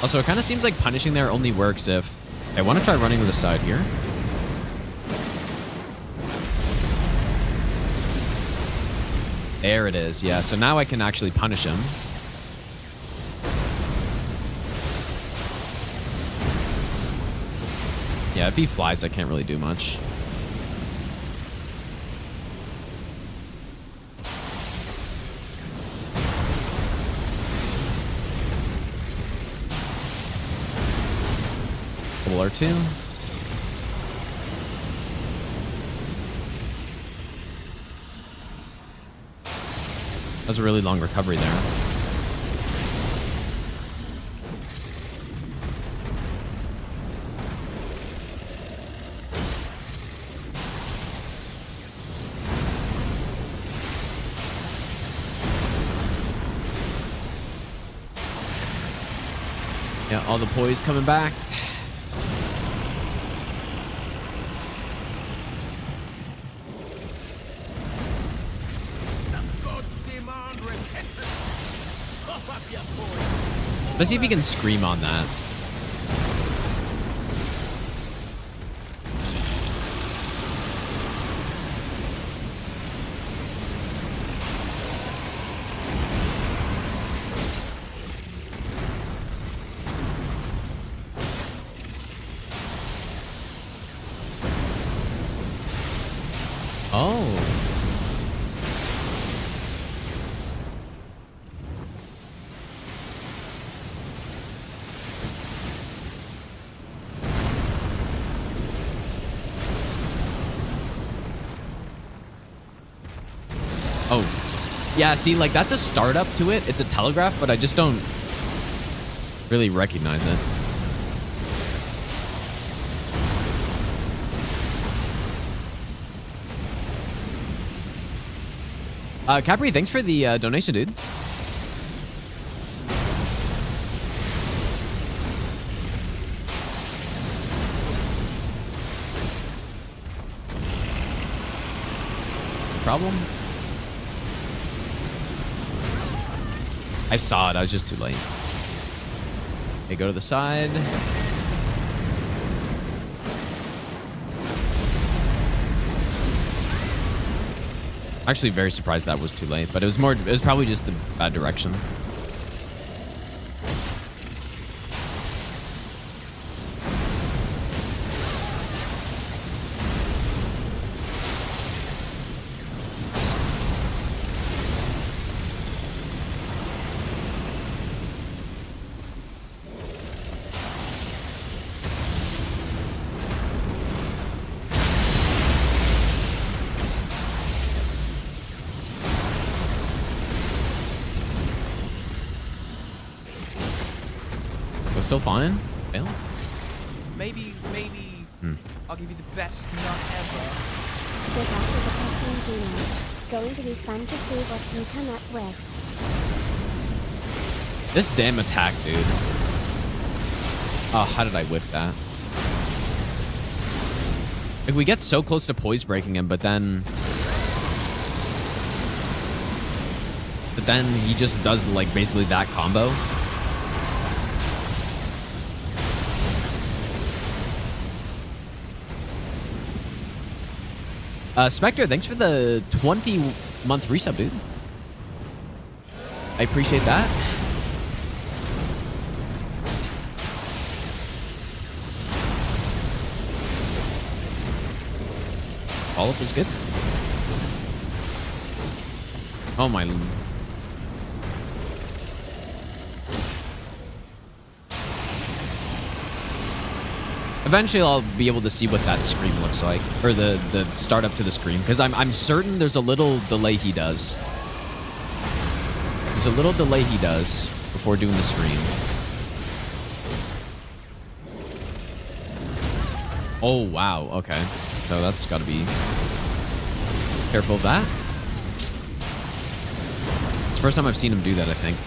[SPEAKER 2] Also, it kind of seems like punishing there only works if... I want to try running to the side here. There it is. Yeah, so now I can actually punish him. Yeah, if he flies, I can't really do much. Double R2. That was a really long recovery there. Yeah, all the poise coming back. Let's see if he can scream on that. Oh. Oh. Yeah, see, like, that's a startup to it. It's a telegraph, but I just don't really recognize it. Capri, thanks for the donation, dude. Problem? I saw it. I was just too late. Okay, go to the side. Actually, very surprised that was too late, but it was probably just the bad direction. Still fine? Bayle?
[SPEAKER 1] Maybe I'll give you the best nut ever.
[SPEAKER 3] Good luck with the testing, Gino. Going to be fun to see what you come up with.
[SPEAKER 2] This damn attack, dude. Oh, how did I whiff that? Like, we get so close to poise breaking him, but then he just does, like, basically that combo. Spectre, thanks for the 20-month resub, dude. I appreciate that. Follow-up is good. Oh my... Eventually, I'll be able to see what that scream looks like, or the startup to the scream, because I'm certain there's a little delay he does. There's a little delay he does before doing the scream. Oh wow, okay, so that's got to be careful of that. It's the first time I've seen him do that, I think.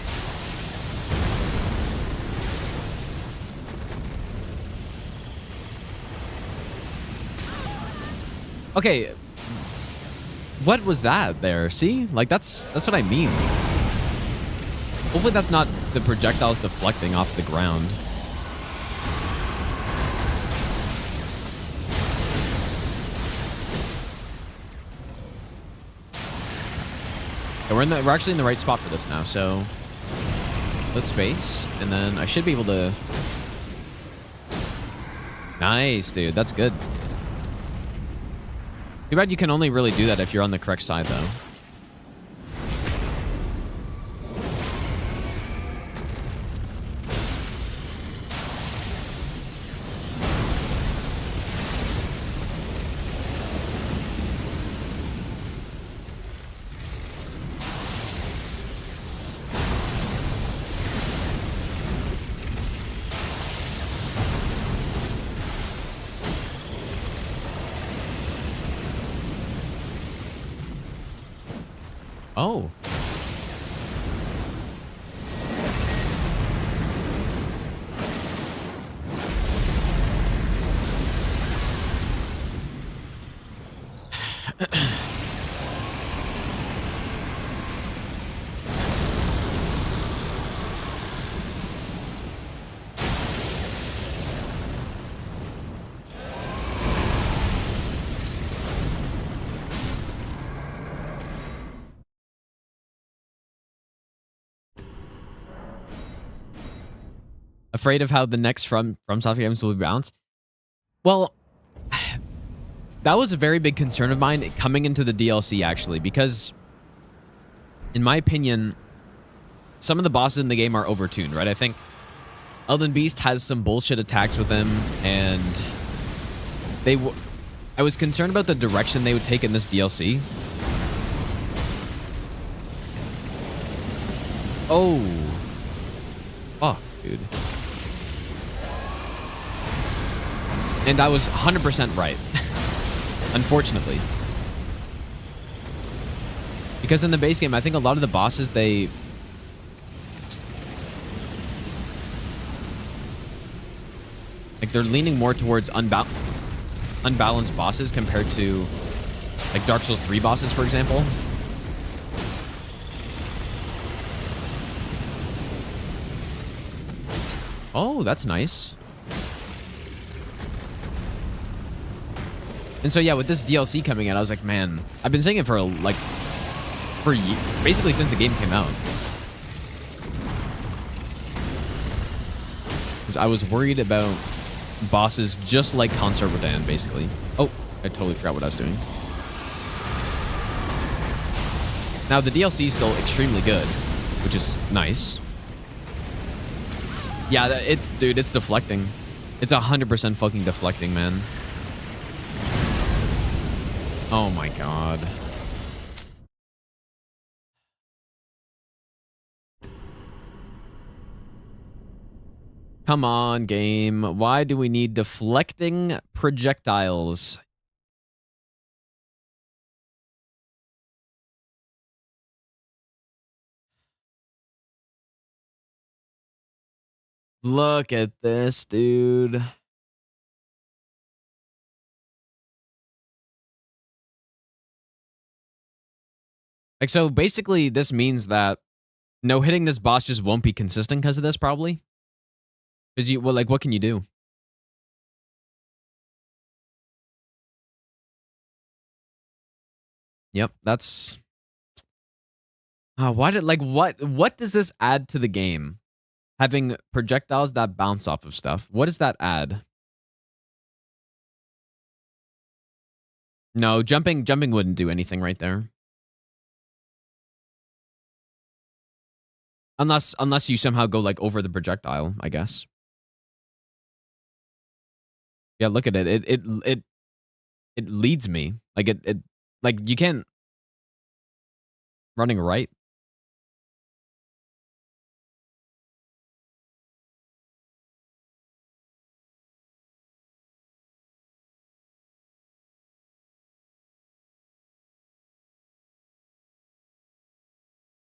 [SPEAKER 2] Okay, what was that there? See? Like, that's what I mean. Hopefully that's not the projectiles deflecting off the ground. Yeah, we're actually in the right spot for this now. So let's space, and then I should be able to. Nice, dude. That's good. Too bad you can only really do that if you're on the correct side, though. Oh. Afraid of how the next from software games will be balanced? Well, that was a very big concern of mine coming into the DLC, actually, because in my opinion, some of the bosses in the game are overtuned, right? I think Elden Beast has some bullshit attacks with him, and I was concerned about the direction they would take in this DLC. Oh. Fuck, dude. And I was 100% right. Unfortunately. Because in the base game, I think a lot of the bosses, like, they're leaning more towards unbalanced bosses compared to, like, Dark Souls 3 bosses, for example. Oh, that's nice. And so, yeah, with this DLC coming out, I was like, man, I've been saying it for, like, basically since the game came out. Because I was worried about bosses just like Consort Rodan, basically. Oh, I totally forgot what I was doing. Now, the DLC is still extremely good, which is nice. Yeah, dude, it's deflecting. It's 100% fucking deflecting, man. Oh my god. Come on, game. Why do we need deflecting projectiles? Look at this, dude. Like, so basically this means that no hitting this boss just won't be consistent because of this, probably. Because well, like, what can you do? Yep, that's... what does this add to the game? Having projectiles that bounce off of stuff. What does that add? No, jumping wouldn't do anything right there. Unless you somehow go, like, over the projectile, I guess. Yeah, look at it. It leads me. Like, like, you can't... Running right.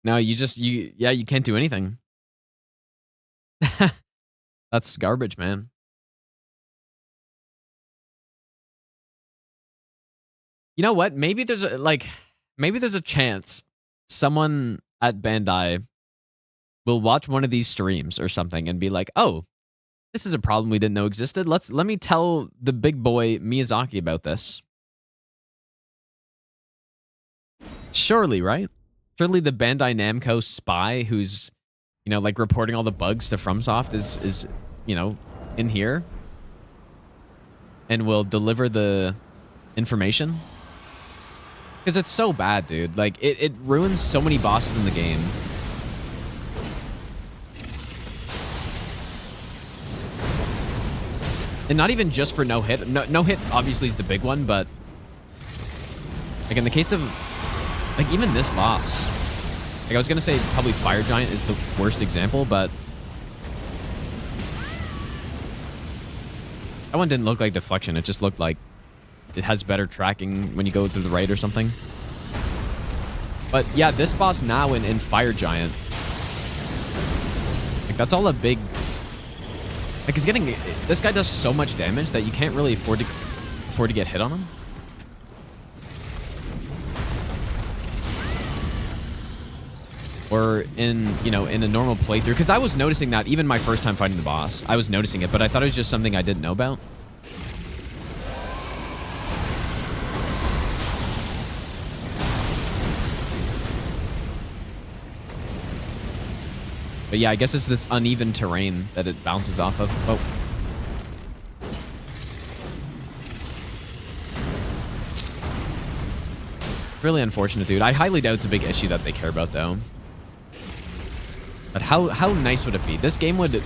[SPEAKER 2] No, you can't do anything. That's garbage, man. You know what? Maybe there's a chance someone at Bandai will watch one of these streams or something and be like, "Oh, this is a problem we didn't know existed. Let me tell the big boy Miyazaki about this." Surely, right? Surely the Bandai Namco spy who's, you know, like reporting all the bugs to FromSoft is you know, in here and will deliver the information. Because it's so bad, dude. Like, it ruins so many bosses in the game. And not even just for no hit. No hit obviously is the big one, but like in the case of like even this boss, like I was gonna say probably Fire Giant is the worst example, but that one didn't look like deflection. It just looked like it has better tracking when you go through the right or something. But yeah, this boss now in Fire Giant, like that's all a big. Like he's getting, this guy does so much damage that you can't really afford to get hit on him. Or in, you know, in a normal playthrough, because I was noticing that even my first time fighting the boss, I was noticing it, but I thought it was just something I didn't know about. But yeah, I guess it's this uneven terrain that it bounces off of. Oh. Really unfortunate, dude. I highly doubt it's a big issue that they care about, though. But how nice would it be? This game would...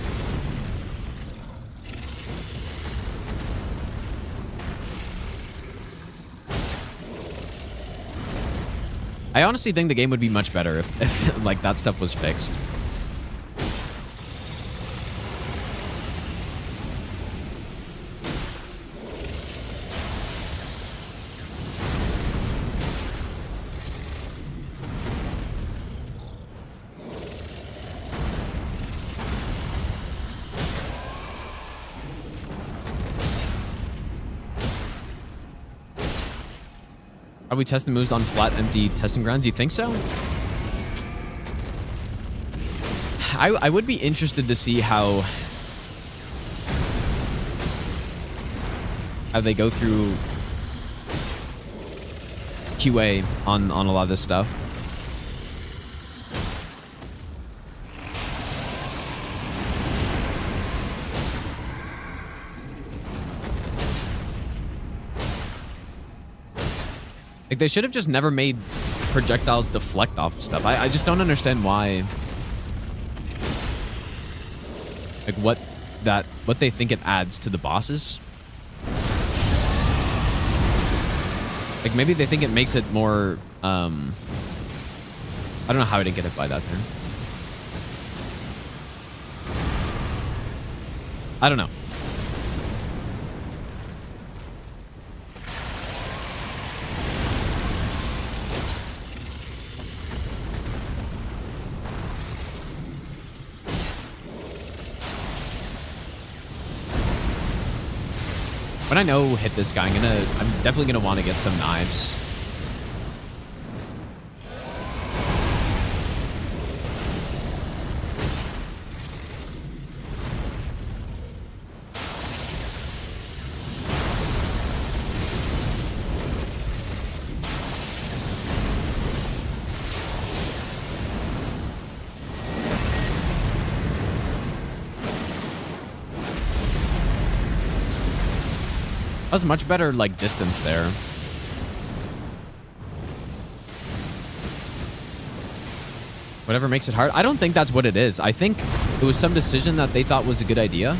[SPEAKER 2] I honestly think the game would be much better if like, that stuff was fixed. Are we testing moves on flat, empty testing grounds? You think so? I would be interested to see how they go through QA on a lot of this stuff. Like, they should have just never made projectiles deflect off of stuff. I just don't understand why. Like, what they think it adds to the bosses. Like, maybe they think it makes it more, I don't know how I didn't get hit by that there. I don't know. When I know hit this guy, I'm definitely gonna want to get some knives. That was much better, like, distance there. Whatever makes it hard. I don't think that's what it is. I think it was some decision that they thought was a good idea.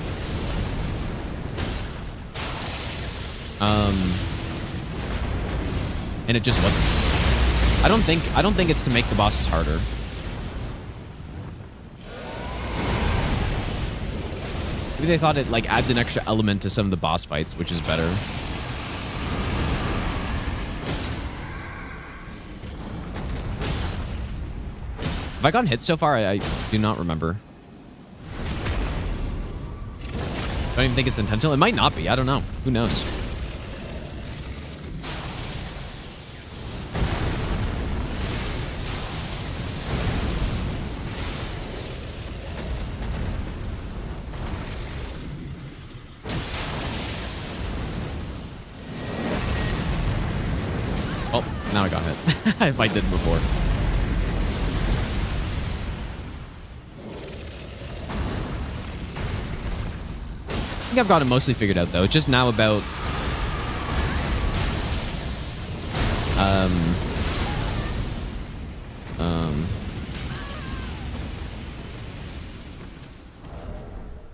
[SPEAKER 2] And it just wasn't. I don't think it's to make the bosses harder. Maybe they thought it, like, adds an extra element to some of the boss fights, which is better. Have I gotten hit so far? I do not remember. I don't even think it's intentional. It might not be. I don't know. Who knows? Oh, now I got hit. If I didn't before. think I've got it mostly figured out, though. It's just now about...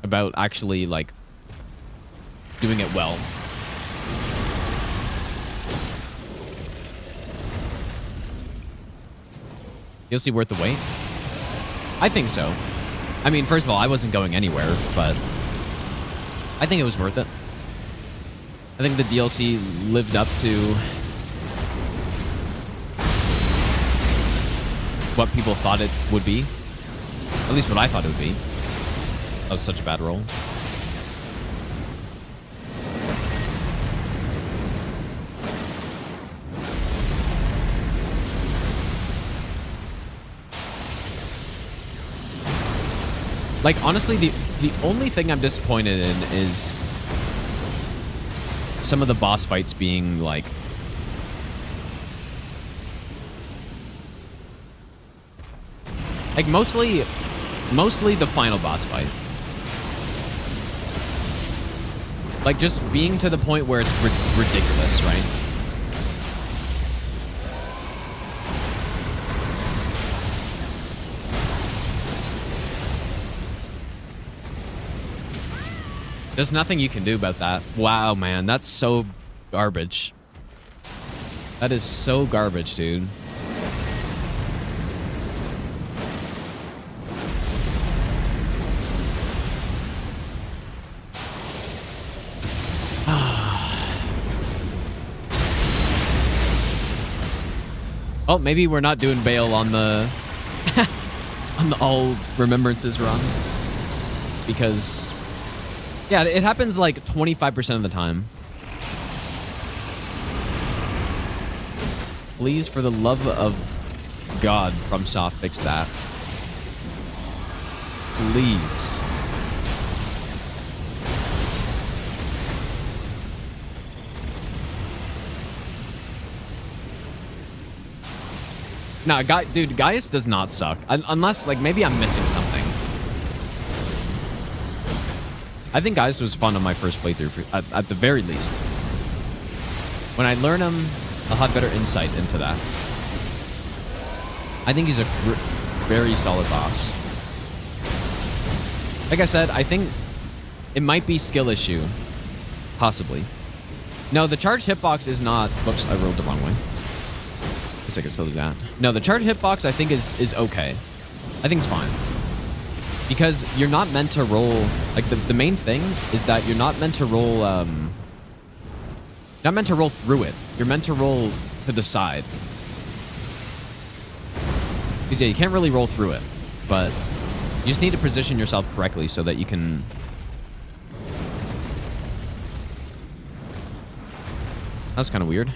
[SPEAKER 2] about actually, like, doing it well. DLC worth the wait? I think so. I mean, first of all, I wasn't going anywhere, but I think it was worth it. I think the DLC lived up to what people thought it would be. At least what I thought it would be. That was such a bad roll. Like, honestly, the only thing I'm disappointed in is some of the boss fights being, like... Like, mostly the final boss fight. Like, just being to the point where it's ridiculous, right? There's nothing you can do about that. Wow, man, that's so garbage. That is so garbage, dude. Oh, maybe we're not doing Bayle on the on the all remembrances run, because yeah, it happens like 25% of the time. Please, for the love of God, FromSoft, fix that. Please. Nah, dude, Gaius does not suck. Unless, like, maybe I'm missing something. I think Gaius was fun on my first playthrough, at the very least. When I learn him, I'll have better insight into that. I think he's a very solid boss. Like I said, I think it might be skill issue. Possibly. No, the charged hitbox is not... Whoops, I rolled the wrong way. I guess I can still do that. No, the charged hitbox I think is okay. I think it's fine. Because you're not meant to roll... Like, the main thing is that you're not meant to roll... not meant to roll through it. You're meant to roll to the side. Because, yeah, you can't really roll through it. But you just need to position yourself correctly so that you can... That was kind of weird.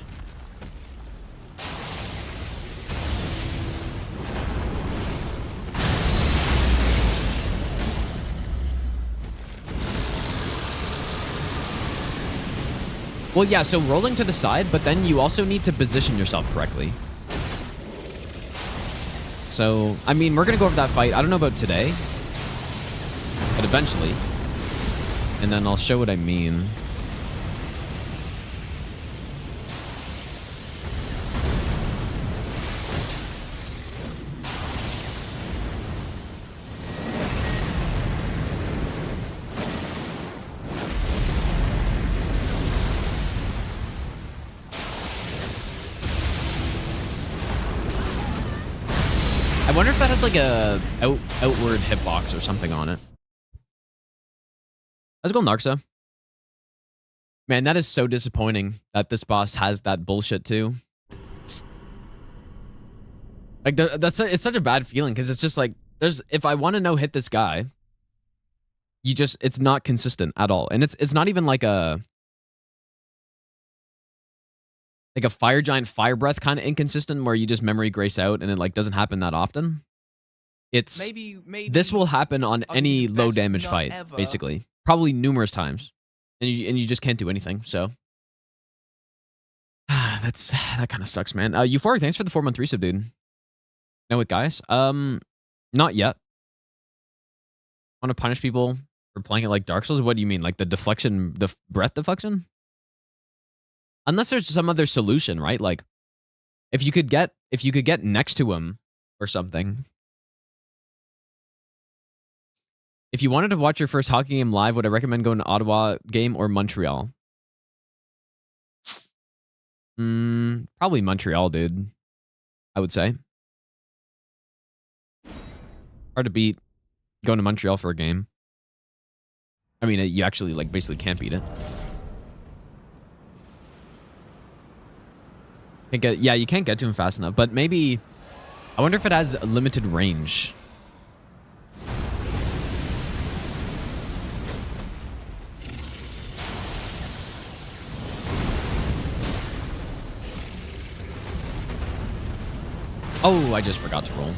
[SPEAKER 2] Well, yeah, so rolling to the side, but then you also need to position yourself correctly. So, I mean, we're going to go over that fight. I don't know about today, but eventually. And then I'll show what I mean. I wonder if that has like a outward hitbox or something on it. Let's go Narxa. Man, that is so disappointing that this boss has that bullshit too. Like, it's such a bad feeling because it's just like, if I want to no-hit this guy, it's not consistent at all. And it's not even like a fire giant fire breath kind of inconsistent where you just memory grace out and it like doesn't happen that often. It's
[SPEAKER 1] maybe
[SPEAKER 2] this will happen on any low damage fight,
[SPEAKER 1] ever.
[SPEAKER 2] basically. Probably numerous times. And you just can't do anything, so. That kind of sucks, man. Euphoric, thanks for the 4-month resub, dude. Know it, guys? Not yet. Want to punish people For playing it like Dark Souls? What do you mean? Like the deflection, the breath deflection? Unless there's some other solution, right? Like if you could get next to him or something. If you wanted to watch your first hockey game live, would I recommend going to Ottawa game or Montreal? Probably Montreal, dude. I would say. Hard to beat going to Montreal for a game. I mean, you actually like basically can't beat it. Yeah, you can't get to him fast enough, but maybe I wonder if it has a limited range. Oh, I just forgot to roll.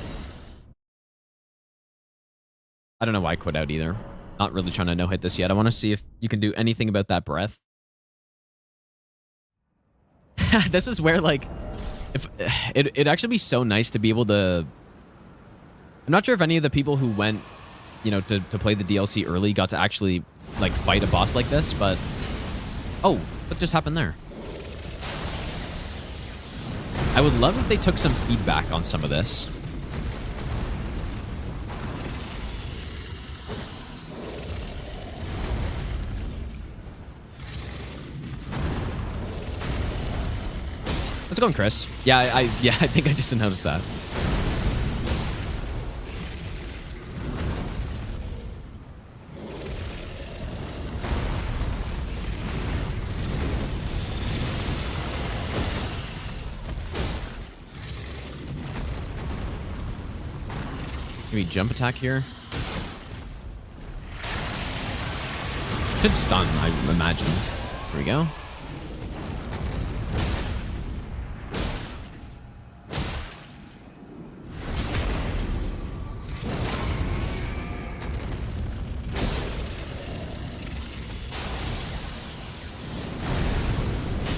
[SPEAKER 2] I don't know why I quit out either. Not really trying to no-hit this yet. I want to see if you can do anything about that breath. This is where, like, if it'd actually be so nice to be able to... I'm not sure if any of the people who went, you know, to play the DLC early got to actually, like, fight a boss like this, but... Oh, what just happened there? I would love if they took some feedback on some of this. How's it going, Chris? Yeah, I think I just noticed that. Maybe jump attack here. Should stun, I imagine. Here we go.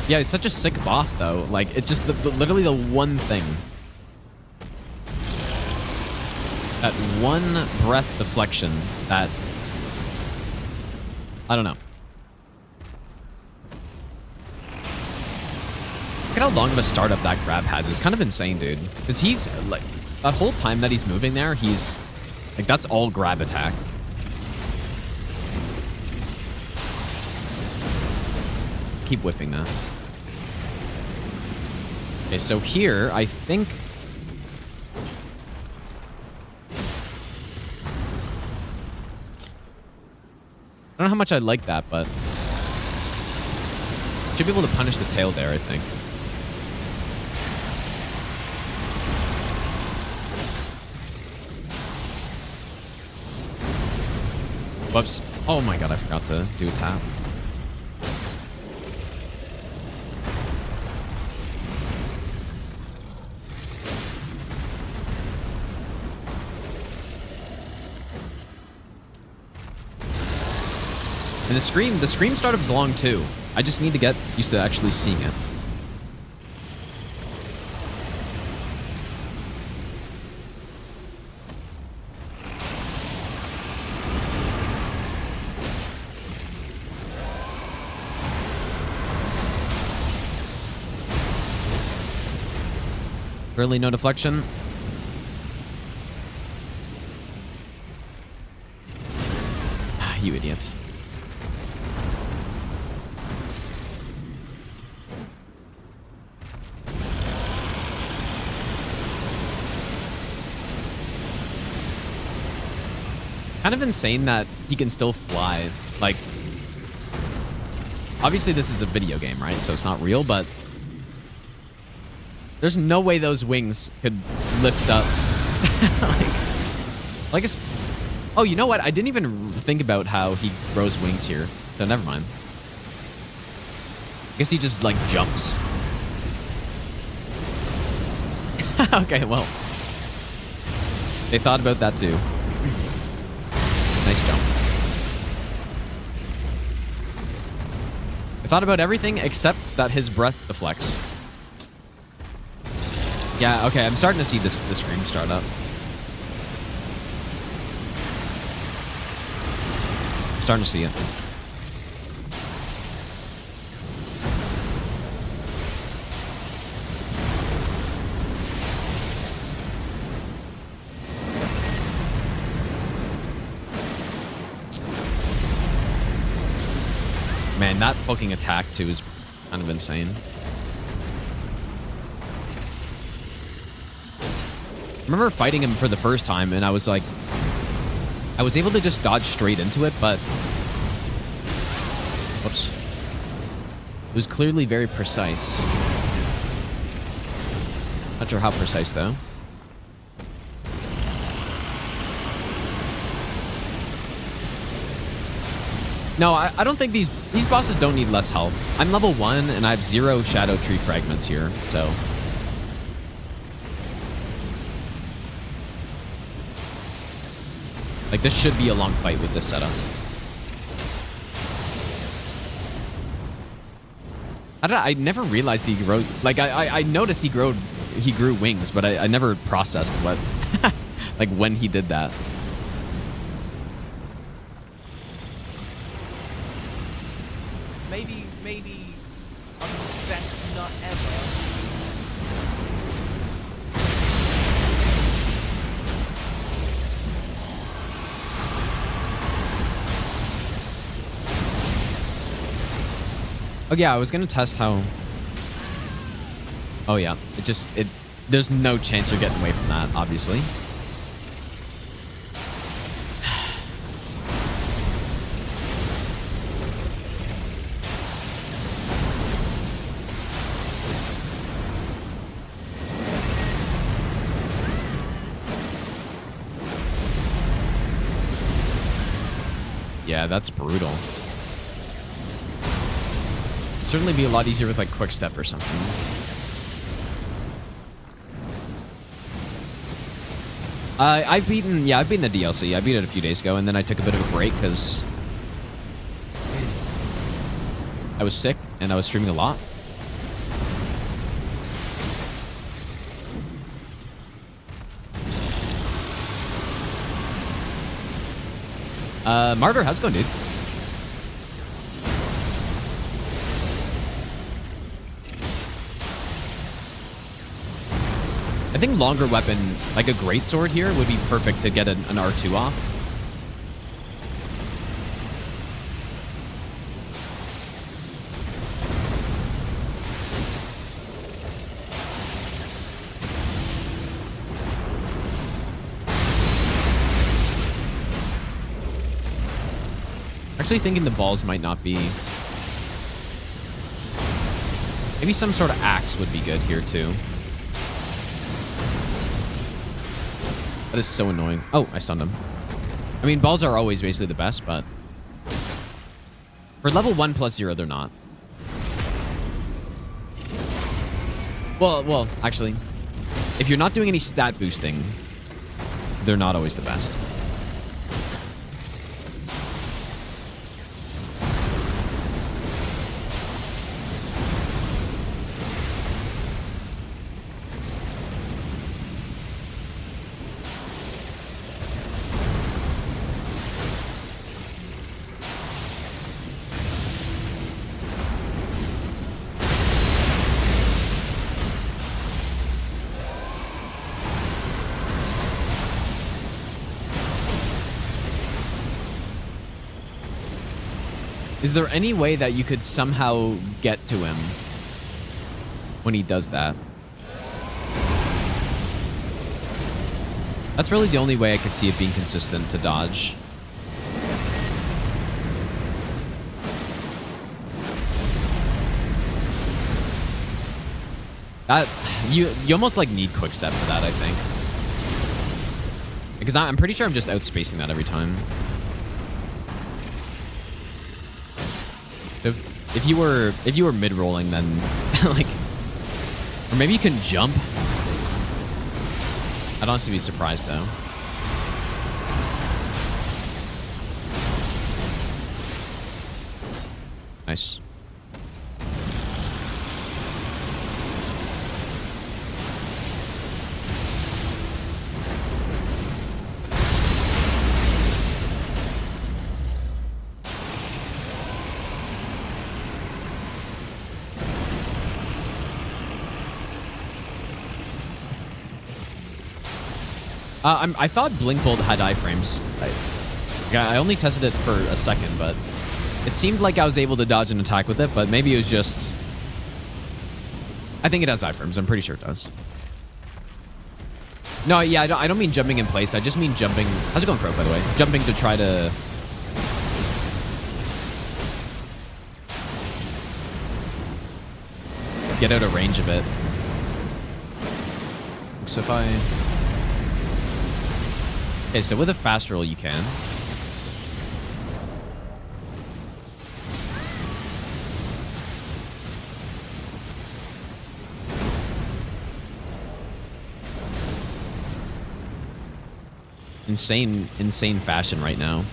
[SPEAKER 2] Yeah, he's such a sick boss, though. Like, it's just literally the one thing. That one breath deflection that... I don't know. Look at how long of a startup that grab has. It's kind of insane, dude. Because he's, like... That whole time that he's moving there, he's... Like, that's all grab attack. Keep whiffing that. Okay, so here, I think... I don't know how much I like that, but... Should be able to punish the tail there, I think. Whoops. Oh my god, I forgot to do a tap. And the scream startup's long too. I just need to get used to actually seeing it. Really no deflection. Ah, you idiot. Kind of insane that he can still fly. Like, obviously this is a video game, right? So it's not real, but there's no way those wings could lift up. like it's... Oh, you know what? I didn't even think about how he grows wings here. So never mind. I guess he just, like, jumps. Okay, well. They thought about that too. Nice jump. I thought about everything except that his breath deflects. Yeah, okay, I'm starting to see the scream start up. Starting to see it. Man, that fucking attack too is kind of insane. I remember fighting him for the first time, and I was like, I was able to just dodge straight into it, but whoops. It was clearly very precise. Not sure how precise though. No, I don't think these bosses don't need less health. I'm level 1 and I have 0 Shadow Tree fragments here, so. Like, this should be a long fight with this setup. I never realized he grew, like, I noticed he grew wings, but I never processed what, like, when he did that.
[SPEAKER 1] Maybe I'm the best nut ever.
[SPEAKER 2] Oh yeah, I was gonna test how. Oh yeah, there's no chance you're getting away from that, obviously. Yeah, that's brutal. It'd certainly be a lot easier with like quick step or something. I've beaten the DLC. I beat it a few days ago, and then I took a bit of a break because I was sick and I was streaming a lot. Martyr, how's it going, dude? I think longer weapon, like a greatsword here, would be perfect to get an R2 off. Actually thinking the balls might not be. Maybe some sort of axe would be good here too. That is so annoying. Oh, I stunned him. I mean, balls are always basically the best, but for level 1+0, they're not. Well, actually, if you're not doing any stat boosting, they're not always the best. Is there any way that you could somehow get to him when he does that? That's really the only way I could see it being consistent to dodge. That you almost like need quick step for that, I think. Because I'm pretty sure I'm just outspacing that every time. If you were mid-rolling, then like, or maybe you can jump. I'd honestly be surprised though. Nice. I thought Blink Bolt had iframes. I only tested it for a second, but it seemed like I was able to dodge an attack with it, but maybe it was just... I think it has iframes. I'm pretty sure it does. No, yeah, I don't mean jumping in place. I just mean jumping... How's it going, Crow, by the way? Jumping to try to... get out of range of it. So if I... Okay, so with a fast roll, you can. Insane fashion right now.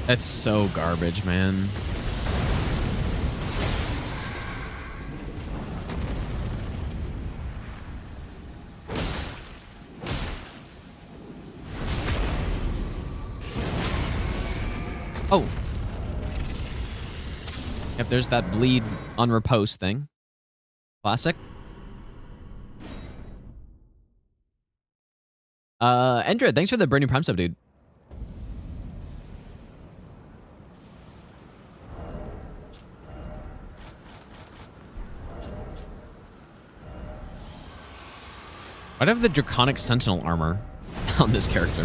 [SPEAKER 2] That's so garbage, man. Oh. Yep, there's that bleed on riposte thing. Classic. Endred, thanks for the brand new Prime sub, dude. Why'd I have the Draconic Sentinel armor on this character?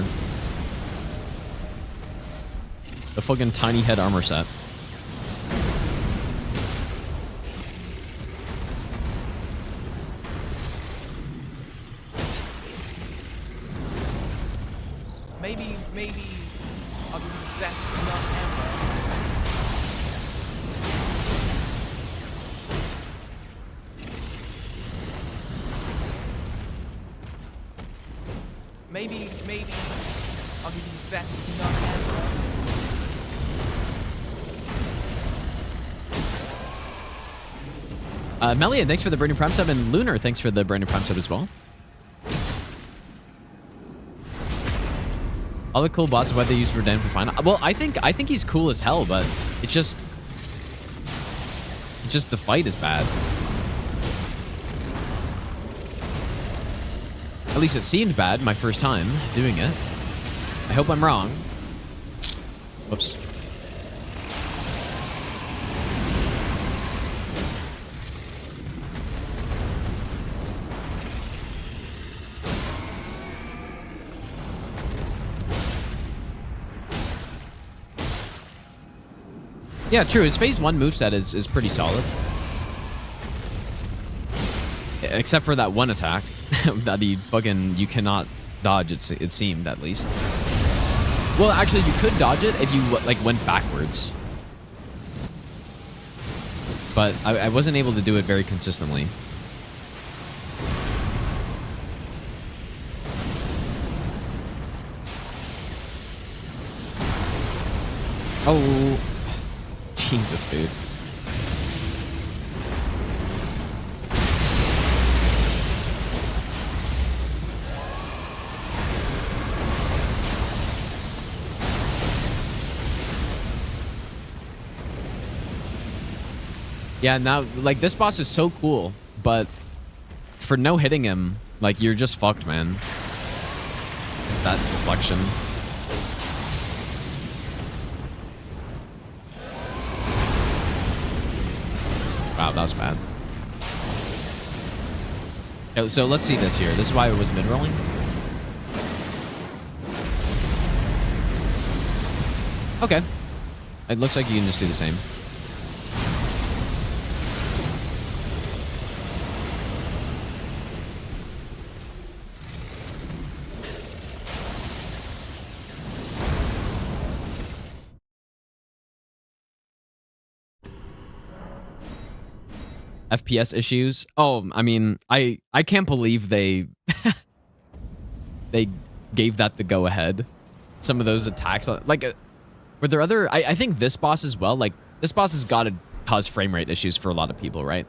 [SPEAKER 2] The fucking tiny head armor set.
[SPEAKER 1] Maybe I'll be the best nut ever. Maybe I'll be the best nut ever.
[SPEAKER 2] Melia, thanks for the brand new Prime sub, and Lunar, thanks for the brand new Prime sub as well. All the cool bosses, why they use Redemption for final. Well, I think he's cool as hell, but it's just the fight is bad. At least it seemed bad my first time doing it. I hope I'm wrong. Whoops. Yeah, true. His phase 1 moveset is pretty solid. Except for that one attack that you cannot dodge, it seemed, at least. Well, actually, you could dodge it if you, like, went backwards. But I wasn't able to do it very consistently. Oh... Jesus, dude. Yeah, now, like, this boss is so cool, but for no hitting him, like, you're just fucked, man. Just that deflection. Wow, that was bad. Okay, so let's see this here. This is why it was mid-rolling. Okay. It looks like you can just do the same. FPS issues. Oh, I mean, I can't believe they they gave that the go ahead. some of those attacks. Like, were there other... I think this boss as well. Like, this boss has got to cause frame rate issues for a lot of people, right?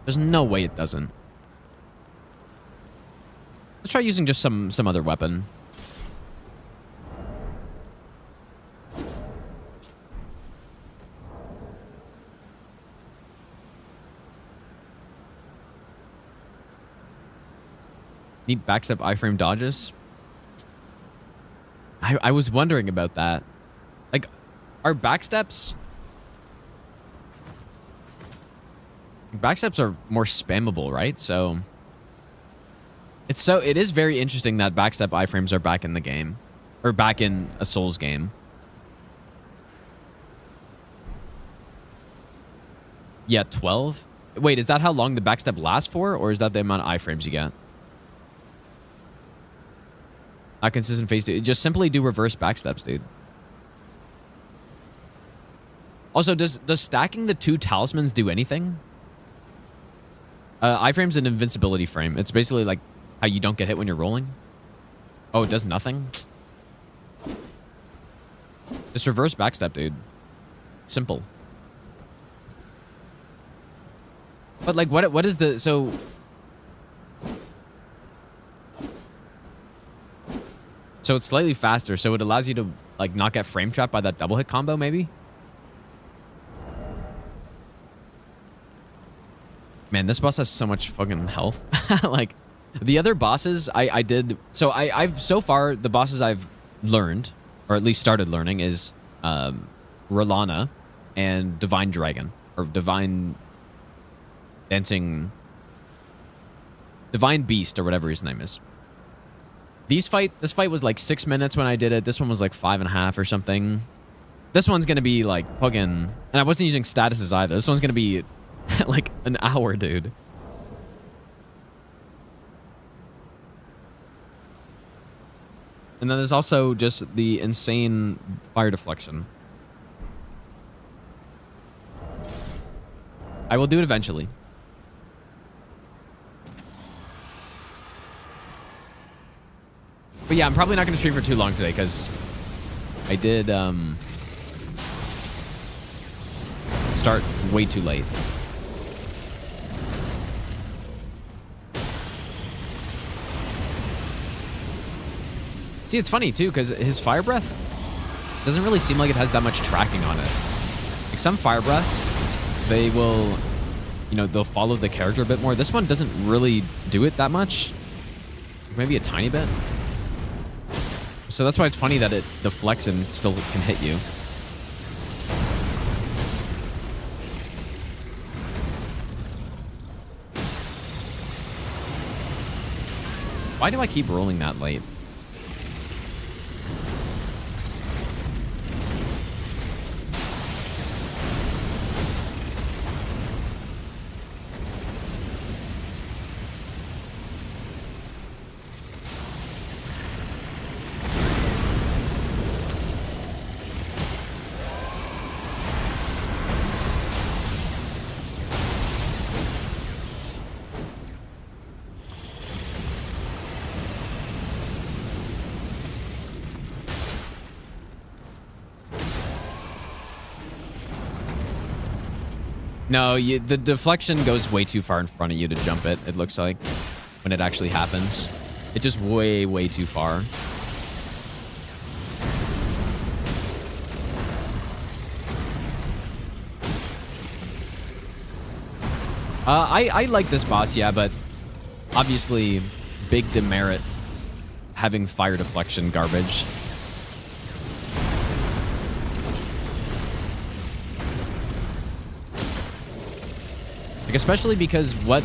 [SPEAKER 2] There's no way it doesn't. Let's try using just some other weapon. Need backstep iframe dodges? I was wondering about that. Like, are backsteps... Backsteps are more spammable, right? So... It is very interesting that backstep iframes are back in the game. Or back in a Souls game. Yeah, 12? Wait, is that how long the backstep lasts for? Or is that the amount of iframes you get? Not consistent phase 2. Just simply do reverse backsteps, dude. Also, does stacking the 2 talismans do anything? Iframe's an invincibility frame. It's basically like how you don't get hit when you're rolling. Oh, it does nothing? Just reverse backstep, dude. Simple. But like, what is the... So... So it's slightly faster, so it allows you to, like, not get frame trapped by that double hit combo, maybe? Man, this boss has so much fucking health. Like, the other bosses I did... So I've... So far, the bosses I've learned, or at least started learning, is Rolana and Divine Dragon. Or Divine... Dancing... Divine Beast, or whatever his name is. This fight was like 6 minutes when I did it. This one was like 5.5 or something. This one's gonna be like fucking... And I wasn't using statuses either. This one's gonna be like an hour, dude. And then there's also just the insane fire deflection. I will do it eventually. But yeah, I'm probably not going to stream for too long today because I did start way too late. See, it's funny too because his fire breath doesn't really seem like it has that much tracking on it. Like some fire breaths, they will, you know, they'll follow the character a bit more. This one doesn't really do it that much. Maybe a tiny bit. So that's why it's funny that it deflects and still can hit you. Why do I keep rolling that late? No, the deflection goes way too far in front of you to jump it, it looks like, when it actually happens. It's just way, way too far. I like this boss, yeah, but obviously big demerit having fire deflection garbage. Like, especially because what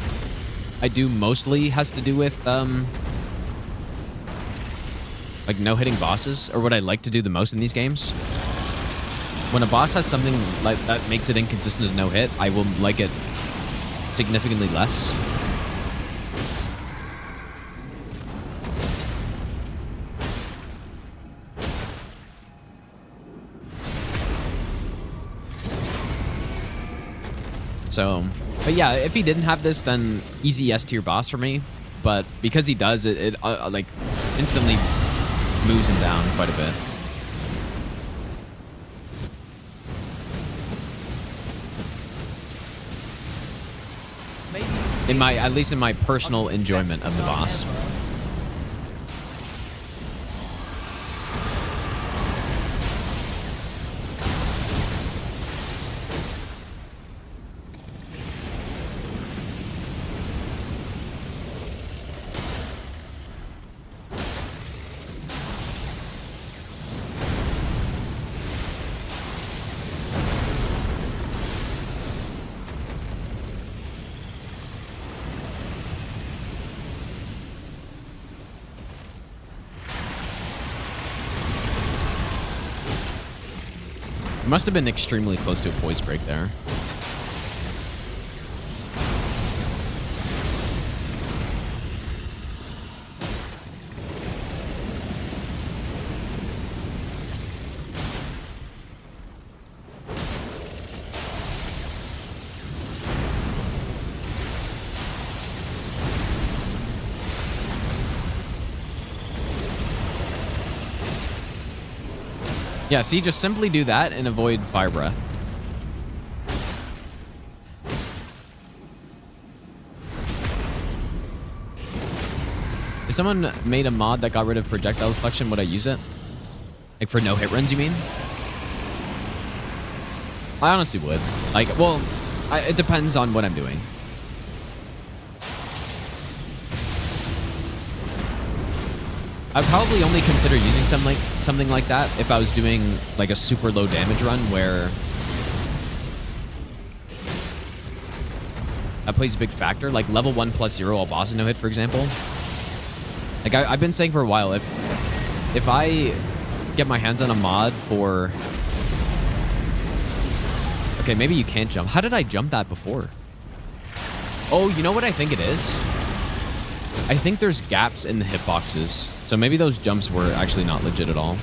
[SPEAKER 2] I do mostly has to do with, like, no-hitting bosses, or what I like to do the most in these games. When a boss has something like that makes it inconsistent to no-hit, I will like it significantly less. So, but yeah, if he didn't have this, then easy S tier boss for me. But because he does, it like instantly moves him down quite a bit.
[SPEAKER 1] Maybe
[SPEAKER 2] At least in my personal enjoyment of the boss. Must have been extremely close to a poise break there. Yeah, see, just simply do that and avoid fire breath. If someone made a mod that got rid of projectile deflection, would I use it? Like for no hit runs, you mean? I honestly would. Like, well, it depends on what I'm doing. I'd probably only consider using something like that if I was doing like a super low damage run where that plays a big factor. Like level 1 plus 0 all bosses no hit, for example. Like I've been saying for a while, if I get my hands on a mod for... Okay, maybe you can't jump. How did I jump that before? Oh, you know what I think it is? I think there's gaps in the hitboxes. So maybe those jumps were actually not legit at all.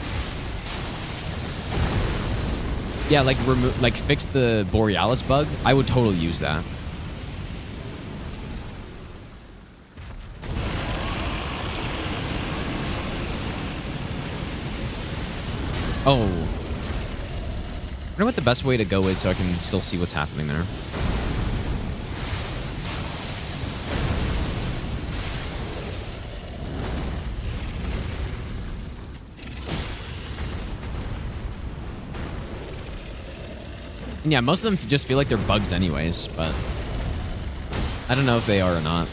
[SPEAKER 2] Yeah, like fix the Borealis bug. I would totally use that. Oh. I wonder what the best way to go is so I can still see what's happening there. And yeah, most of them just feel like they're bugs anyways, but I don't know if they are or not.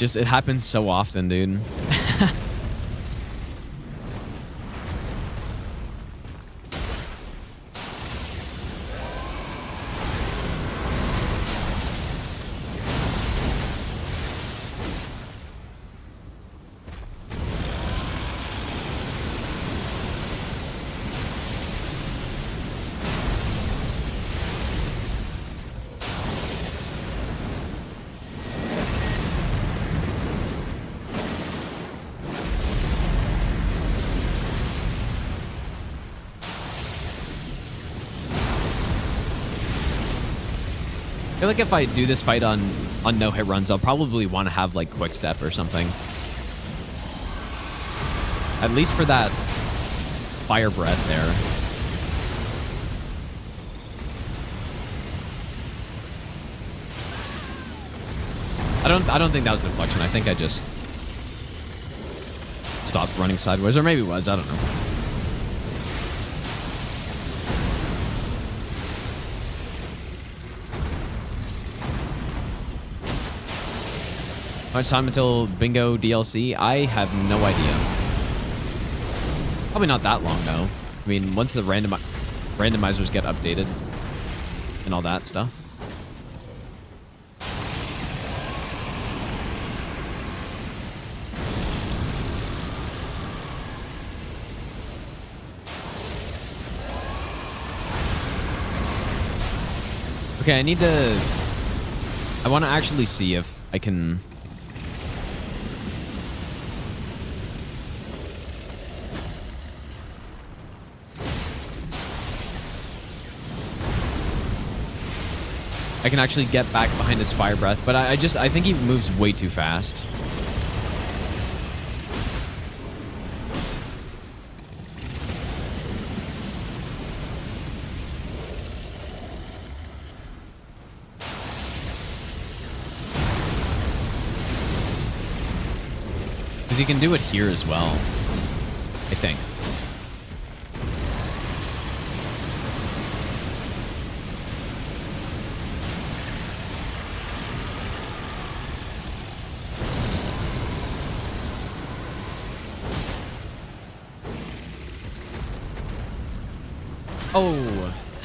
[SPEAKER 2] It happens so often, dude. I feel like if I do this fight on no hit runs, I'll probably want to have like quick step or something. At least for that fire breath there. I don't think that was deflection. I think I just stopped running sideways, or maybe it was. I don't know. How much time until Bingo DLC? I have no idea. Probably not that long, though. I mean, once the randomizers get updated and all that stuff. Okay, I want to actually see if I can... I can actually get back behind his fire breath, but I think he moves way too fast. Because you can do it here as well, I think.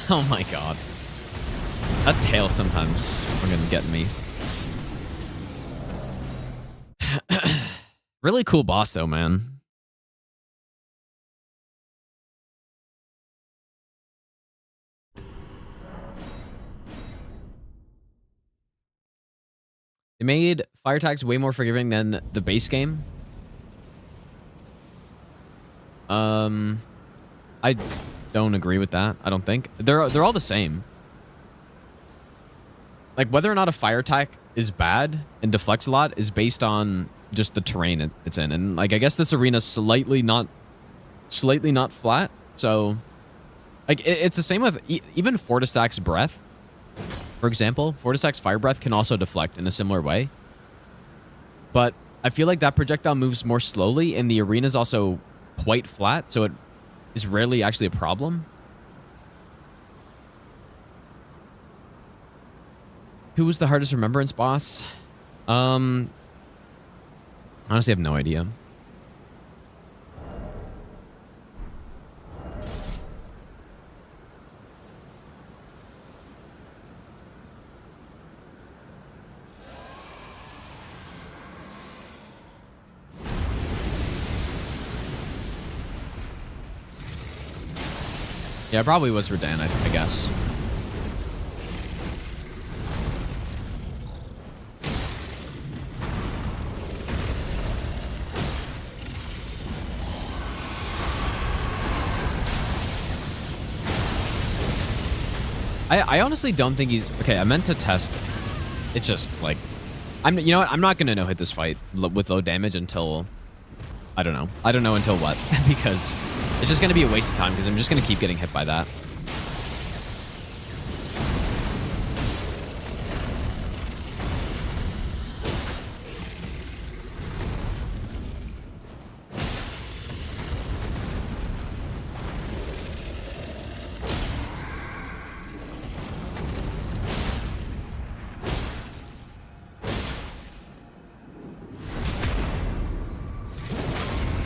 [SPEAKER 2] Oh my god. That tail sometimes fucking get me. Really cool boss though, man. They made fire attacks way more forgiving than the base game. I don't agree with that. I don't think they're all the same. Like whether or not a fire attack is bad and deflects a lot is based on just the terrain it's in, and like I guess this arena's slightly not flat, so like it's the same with even Fortistack's breath. For example, Fortistack's fire breath can also deflect in a similar way, but I feel like that projectile moves more slowly, and the arena is also quite flat, so it is rarely actually a problem. Who was the hardest remembrance boss? Honestly, I have no idea. Yeah, it probably was Redan, I guess. I honestly don't think he's... Okay, I meant to test. It's just, like... You know what? I'm not going to no-hit this fight with low damage until... I don't know. I don't know until what. Because it's just going to be a waste of time, because I'm just going to keep getting hit by that.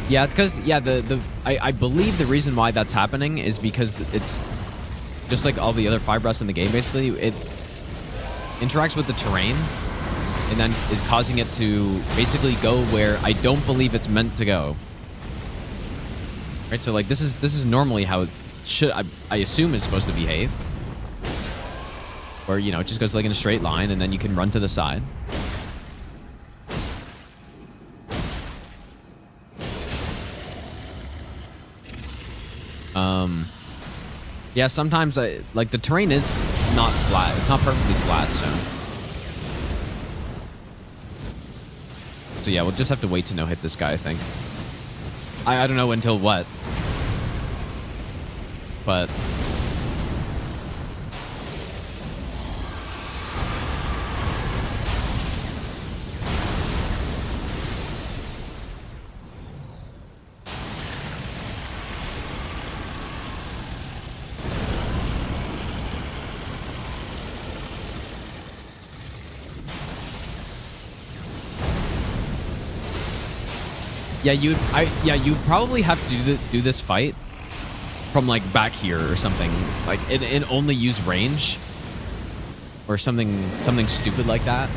[SPEAKER 2] Yeah, it's because, yeah, I believe the reason why that's happening is because it's just like all the other fire breaths in the game, basically. It interacts with the terrain and then is causing it to basically go where I don't believe it's meant to go. Right, so like this is normally how it should, I assume, is supposed to behave. Where, you know, it just goes like in a straight line and then you can run to the side. Yeah, sometimes like the terrain is not flat. It's not perfectly flat, so yeah, we'll just have to wait to no-hit this guy, I think. I don't know until what, but yeah, you'd probably have to do this fight from like back here or something. Like it only use range or something stupid like that.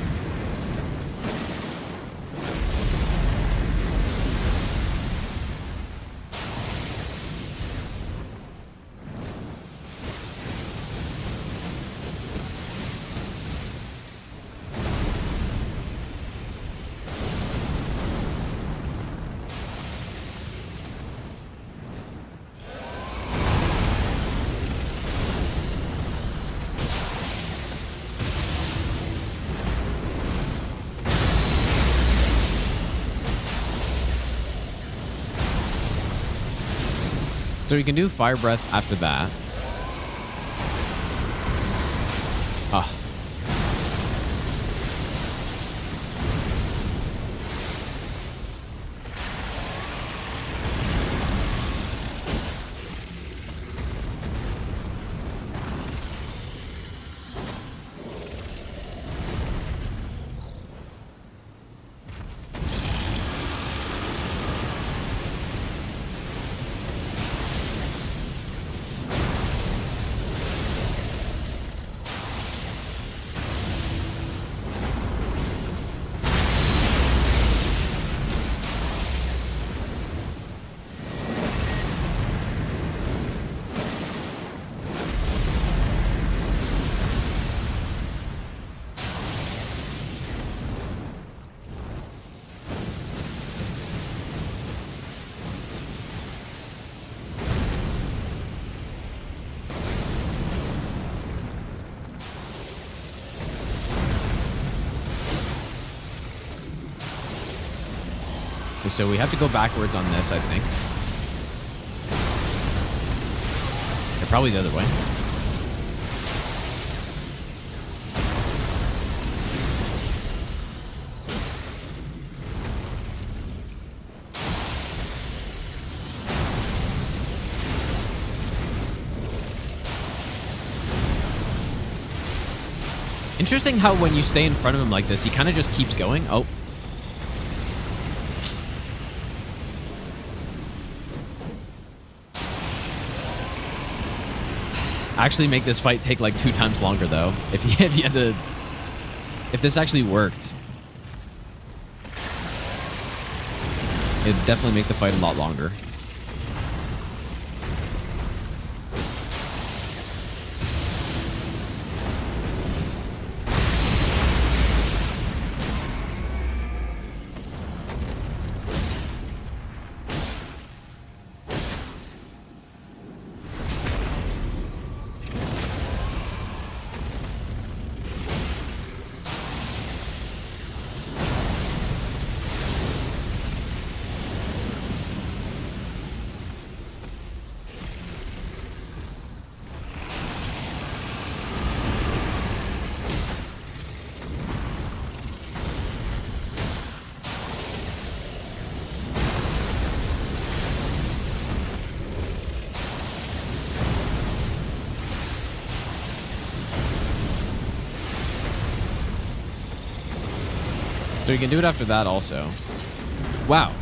[SPEAKER 2] So we can do fire breath after that. Ah. So we have to go backwards on this, I think. Or probably the other way. Interesting how when you stay in front of him like this, he kind of just keeps going. Oh. Actually make this fight take like 2 times longer though. If you had to, if this actually worked, it'd definitely make the fight a lot longer. So you can do it after that also. Wow.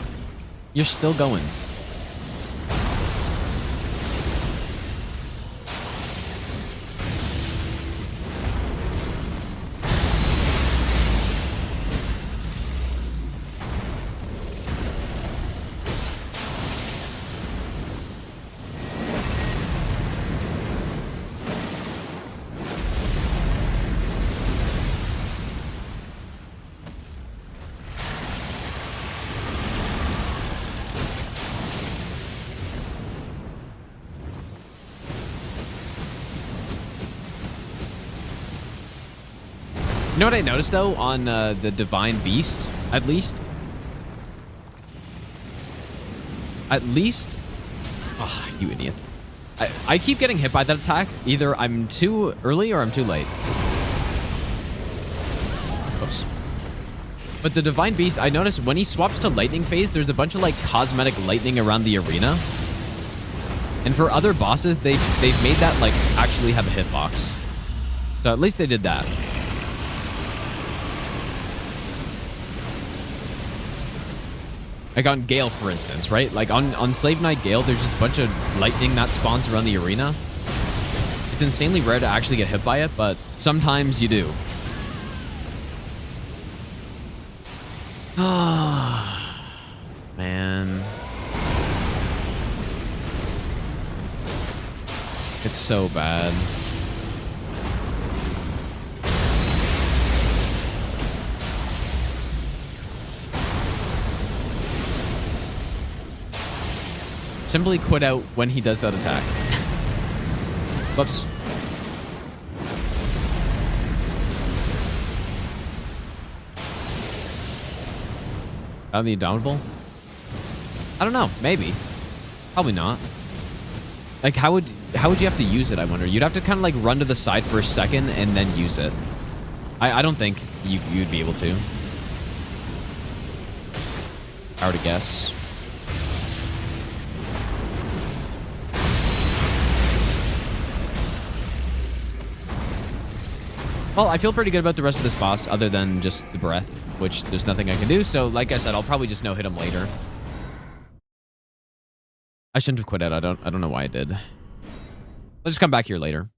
[SPEAKER 2] You're still going. You know what I noticed though on the Divine Beast, at least, oh, you idiot! I keep getting hit by that attack. Either I'm too early or I'm too late. Oops. But the Divine Beast, I noticed when he swaps to Lightning Phase, there's a bunch of like cosmetic lightning around the arena. And for other bosses, they've made that like actually have a hitbox. So at least they did that. Like on Gale, for instance, right? Like on Slave Knight Gale, there's just a bunch of lightning that spawns around the arena. It's insanely rare to actually get hit by it, but sometimes you do. Ah, man. It's so bad. Simply quit out when he does that attack. Whoops. The Indomitable? I don't know. Maybe. Probably not. Like, how would you have to use it, I wonder? You'd have to kind of like run to the side for a second and then use it. I don't think you'd be able to. If I were to guess. Well, I feel pretty good about the rest of this boss other than just the breath, which there's nothing I can do. So, like I said, I'll probably just no-hit him later. I shouldn't have quit it. I don't know why I did. I'll just come back here later.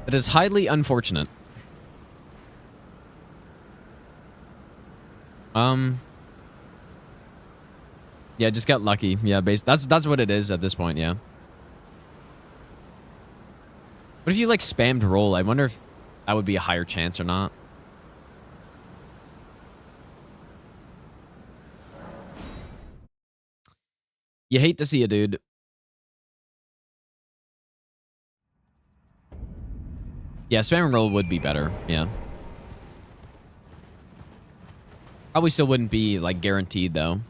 [SPEAKER 2] It is highly unfortunate. Yeah, just got lucky. Yeah, that's what it is at this point, yeah. What if you, like, spammed roll? I wonder if that would be a higher chance or not. You hate to see it, dude. Yeah, spam and roll would be better, yeah. Probably still wouldn't be, like, guaranteed, though.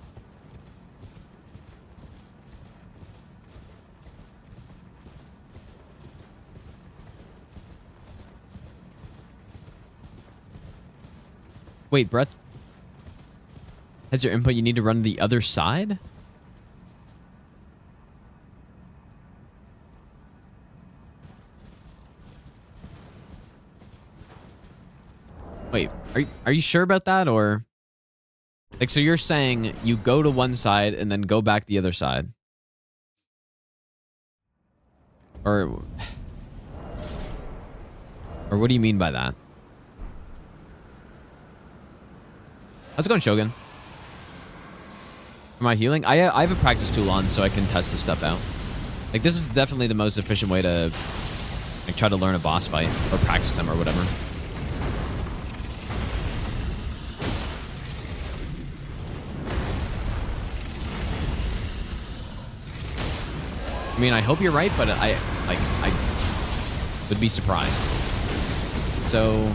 [SPEAKER 2] Wait, breath? Has your input you need to run to the other side? Wait, are you sure about that, or... Like, so you're saying you go to one side and then go back the other side? Or what do you mean by that? How's it going, Shogun? Am I healing? I have a practice tool on so I can test this stuff out. Like, this is definitely the most efficient way to, like, try to learn a boss fight or practice them or whatever. I mean, I hope you're right, but I would be surprised. So...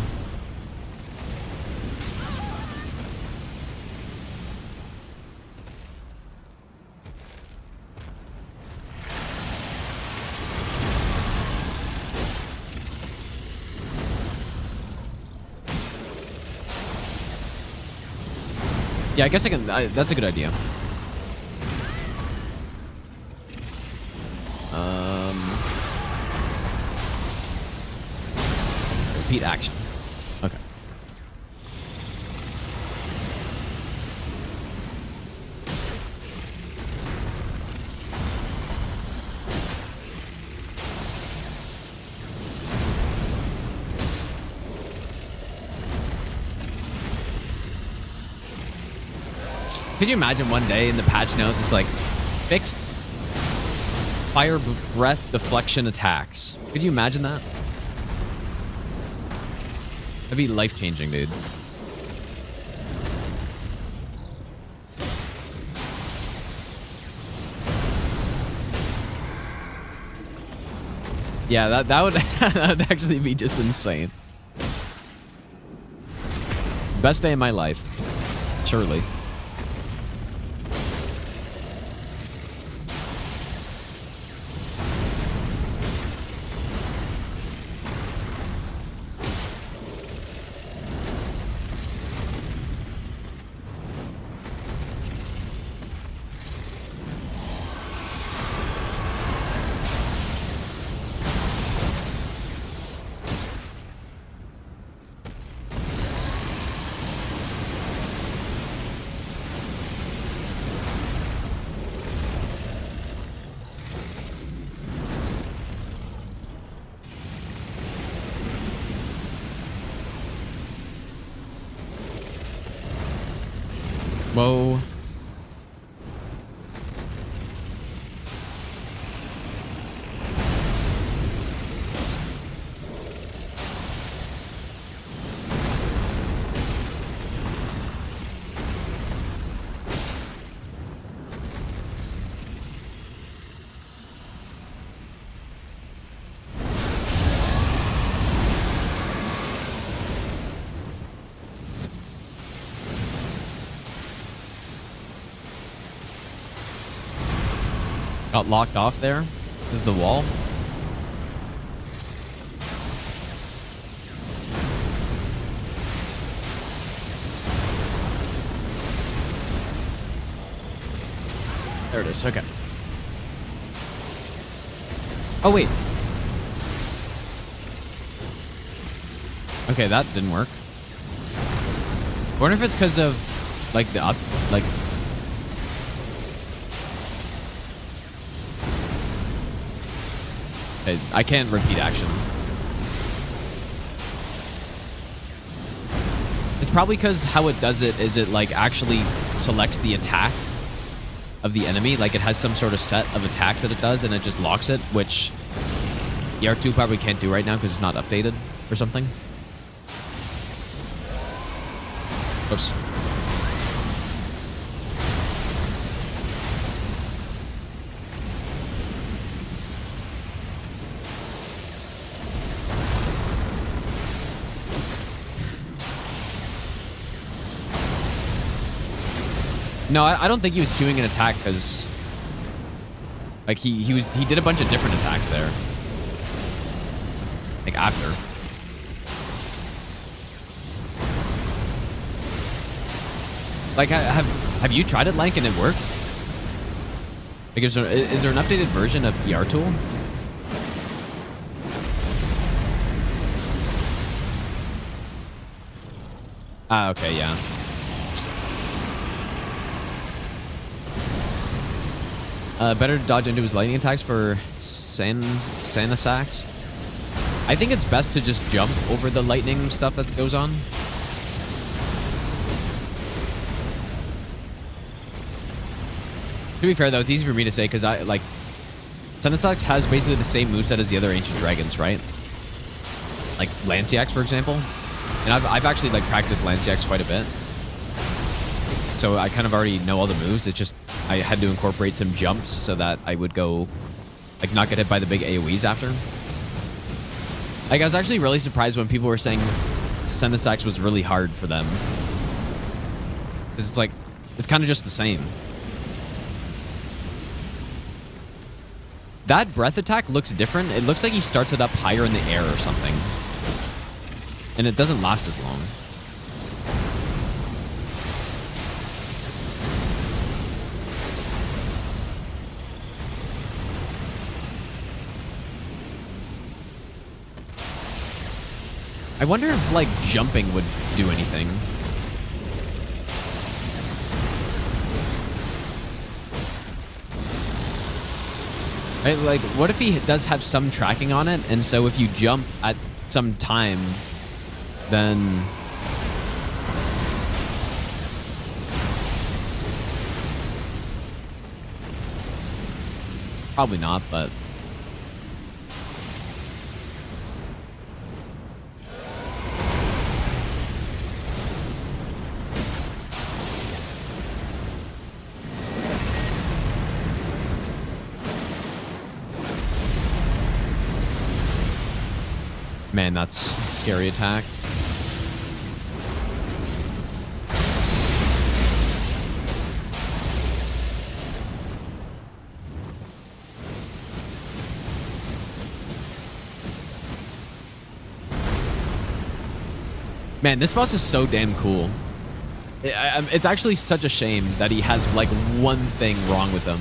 [SPEAKER 2] Yeah, I guess I can... that's a good idea. Repeat action. Okay. Could you imagine one day in the patch notes, it's like, fixed fire breath deflection attacks. Could you imagine that? That'd be life-changing, dude. Yeah, that would that would actually be just insane. Best day of my life. Surely. Whoa. Got locked off there. This is the wall. There it is. Okay. Oh, wait. Okay, that didn't work. I wonder if it's because of, like, the up, like... Okay, I can't repeat action. It's probably because how it does it is it, like, actually selects the attack of the enemy. Like, it has some sort of set of attacks that it does, and it just locks it, which ER2 probably can't do right now because it's not updated or something. Oops. No, I don't think he was queuing an attack because, like, he did a bunch of different attacks there. Like, after. Like, have you tried it, Lank, and it worked? Like, is there an updated version of ER Tool? Ah, okay, yeah. Better to dodge into his lightning attacks for Sanasax. I think it's best to just jump over the lightning stuff that goes on. To be fair, though, it's easy for me to say because I, like, Sanasax has basically the same moveset as the other ancient dragons, right? Like Lanciax, for example. And I've actually, like, practiced Lanciax quite a bit. So I kind of already know all the moves. It's just I had to incorporate some jumps so that I would go, like, not get hit by the big AoEs after. Like, I was actually really surprised when people were saying Sanasax was really hard for them. Because it's like, it's kind of just the same. That breath attack looks different. It looks like he starts it up higher in the air or something. And it doesn't last as long. I wonder if, like, jumping would do anything. Right, like, what if he does have some tracking on it, and so if you jump at some time, then... Probably not, but... Man, that's a scary attack. Man, this boss is so damn cool. It's actually such a shame that he has, like, one thing wrong with him.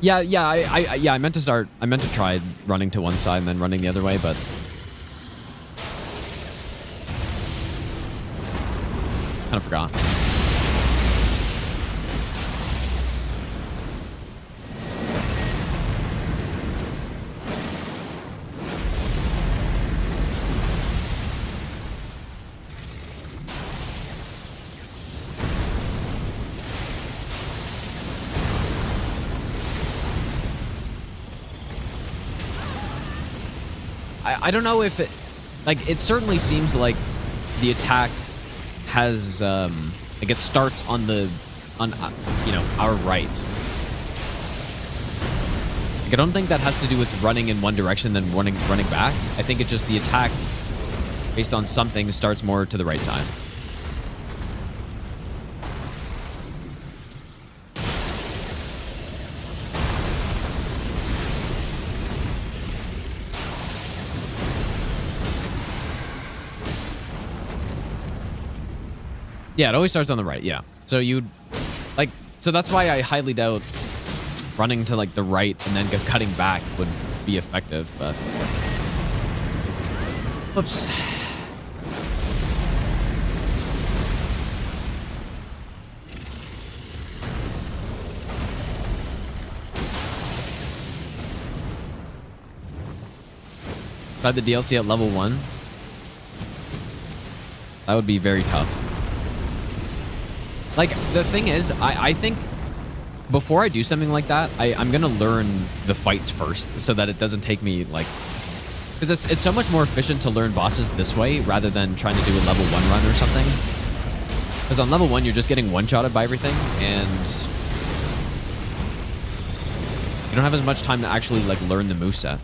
[SPEAKER 2] Yeah, I meant to start. I meant to try running to one side and then running the other way, but kind of forgot. I don't know if it, like, it certainly seems like the attack has, like, it starts on the, you know, our right. Like, I don't think that has to do with running in one direction then running back. I think it's just the attack, based on something, starts more to the right side. Yeah, it always starts on the right, yeah. So you'd, like, so that's why I highly doubt running to, like, the right and then cutting back would be effective, but... Oops. Try the DLC at level 1. That would be very tough. Like, the thing is, I think before I do something like that, I'm going to learn the fights first so that it doesn't take me, like... Because it's so much more efficient to learn bosses this way rather than trying to do a level 1 run or something. Because on level 1, you're just getting one-shotted by everything, and... you don't have as much time to actually, like, learn the moveset.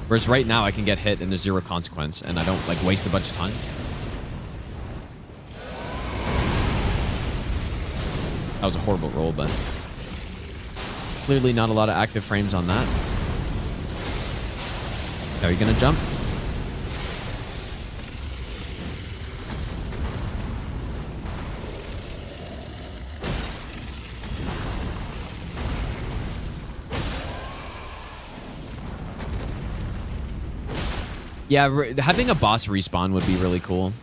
[SPEAKER 2] Whereas right now, I can get hit and there's zero consequence, and I don't, like, waste a bunch of time. That was a horrible roll, but clearly not a lot of active frames on that. Are you gonna jump? Yeah, having a boss respawn would be really cool.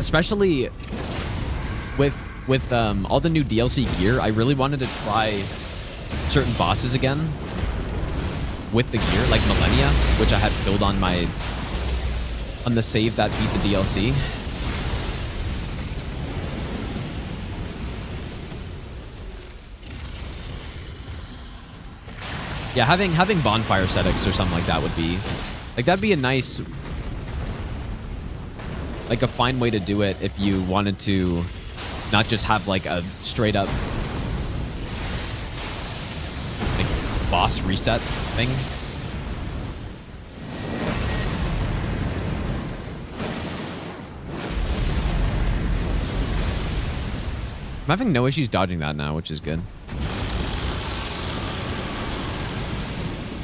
[SPEAKER 2] Especially with all the new DLC gear, I really wanted to try certain bosses again with the gear, like Millennia, which I had killed on the save that beat the DLC. Yeah, having bonfire settings or something like that would be, like, that'd be a nice, like, a fine way to do it if you wanted to not just have, like, a straight up, like, boss reset thing. I'm having no issues dodging that now, which is good.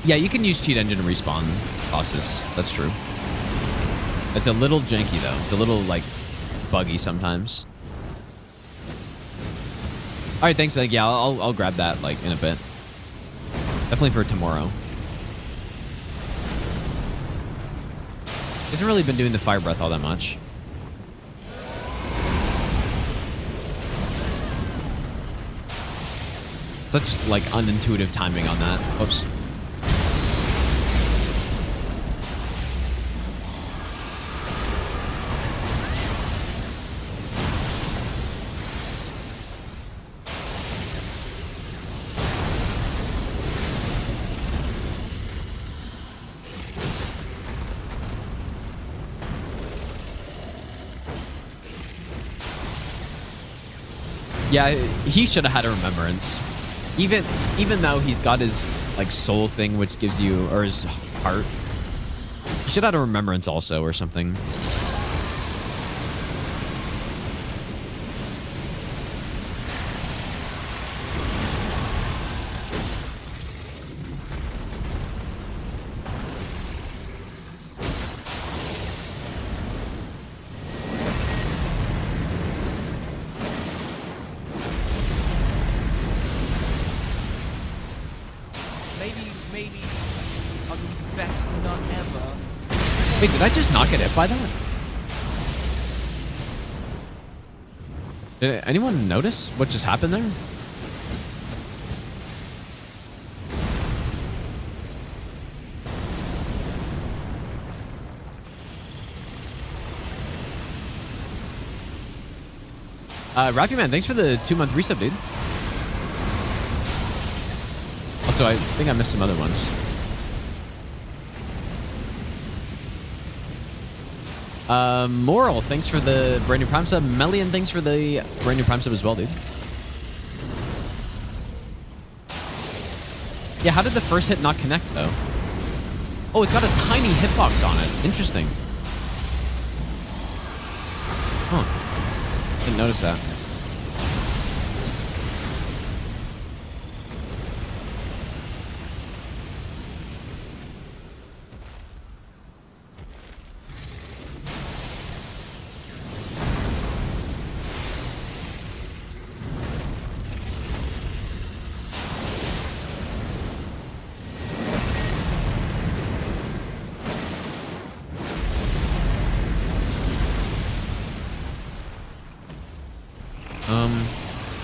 [SPEAKER 2] Yeah, you can use cheat engine to respawn bosses. That's true. It's a little janky, though. It's a little, like, buggy sometimes. All right, thanks. Like, yeah, I'll grab that, like, in a bit. Definitely for tomorrow. Hasn't really been doing the fire breath all that much. Such, like, unintuitive timing on that. Oops. Yeah, he should have had a remembrance. Even though he's got his, like, soul thing, which gives you, or his heart. He should have had a remembrance also or something.
[SPEAKER 1] maybe I'll give you the best none ever.
[SPEAKER 2] Wait, did I just not get hit by that? Did anyone notice what just happened there? Raffy Man, thanks for the 2-month resub, dude. Also, I think I missed some other ones. Moral, thanks for the brand new Prime sub. Melian, thanks for the brand new Prime sub as well, dude. Yeah, how did the first hit not connect, though? Oh, it's got a tiny hitbox on it. Interesting. Huh. Didn't notice that.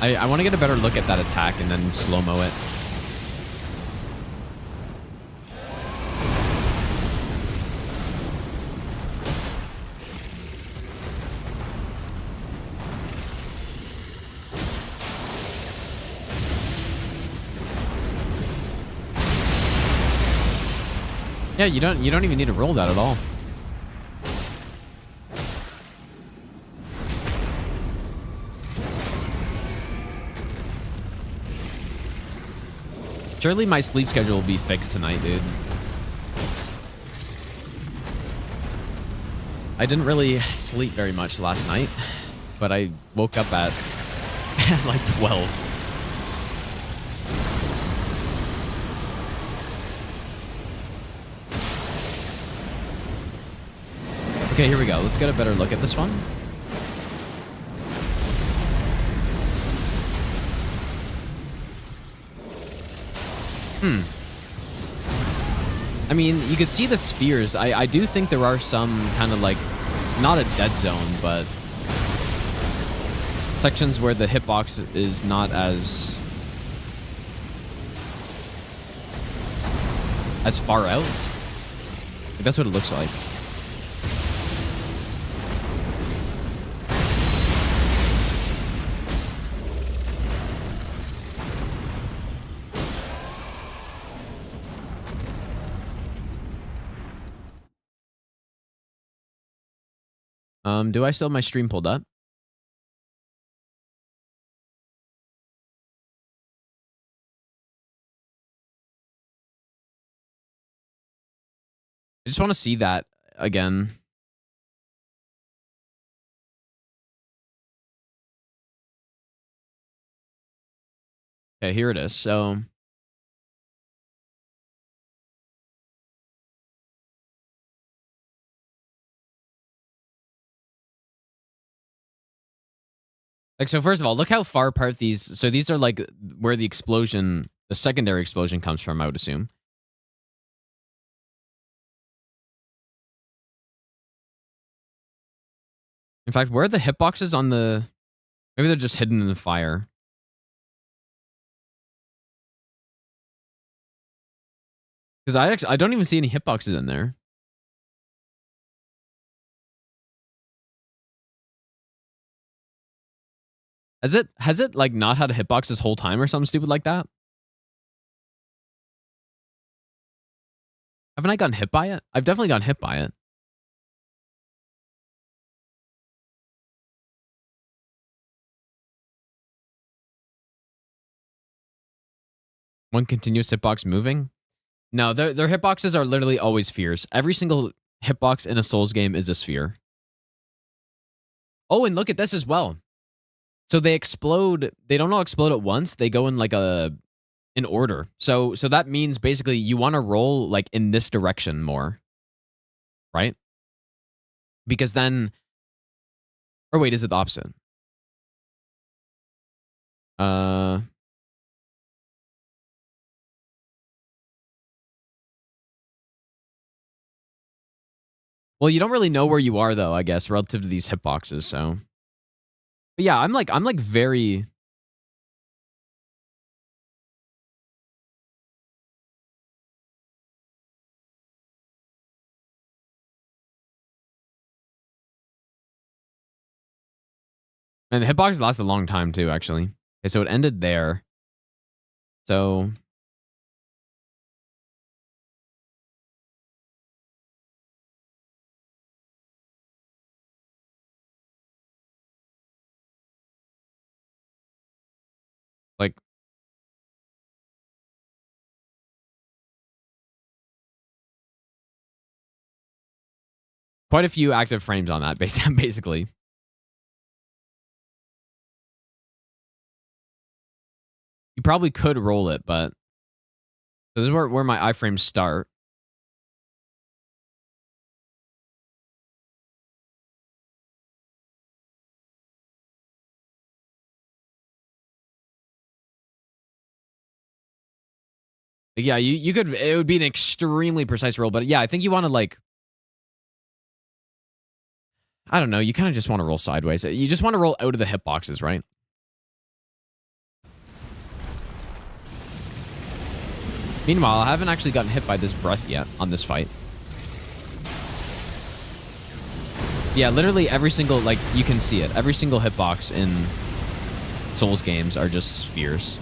[SPEAKER 2] I want to get a better look at that attack and then slow-mo it. Yeah, you don't even need to roll that at all. Surely my sleep schedule will be fixed tonight, dude. I didn't really sleep very much last night, but I woke up at like 12. Okay, here we go. Let's get a better look at this one. I mean, you could see the spheres. I do think there are some kind of like, not a dead zone, but sections where the hitbox is not as far out. Like, that's what it looks like. Do I still have my stream pulled up? I just want to see that again. Okay, here it is. So like, so first of all, look how far apart these... So these are like where the explosion, the secondary explosion comes from, I would assume. In fact, where are the hitboxes on the... Maybe they're just hidden in the fire. Because I don't even see any hitboxes in there. Has it like not had a hitbox this whole time or something stupid like that? Haven't I gotten hit by it? I've definitely gotten hit by it. One continuous hitbox moving? No, their hitboxes are literally always spheres. Every single hitbox in a Souls game is a sphere. Oh, and look at this as well. So they explode. They don't all explode at once. They go in like in order. So that means basically you want to roll like in this direction more, right? Because then, or wait, is it the opposite? Well, you don't really know where you are though, I guess, relative to these hitboxes, so. But yeah, I'm like very. And the hitbox lasted a long time too, actually. Okay, so it ended there. So like quite a few active frames on that, basically. You probably could roll it, but this is where my iframes start. Yeah, you could. It would be an extremely precise roll, but yeah, I think you want to like. I don't know. You kind of just want to roll sideways. You just want to roll out of the hitboxes, right? Meanwhile, I haven't actually gotten hit by this breath yet on this fight. Yeah, literally every single, like, you can see it. Every single hitbox in Souls games are just spheres.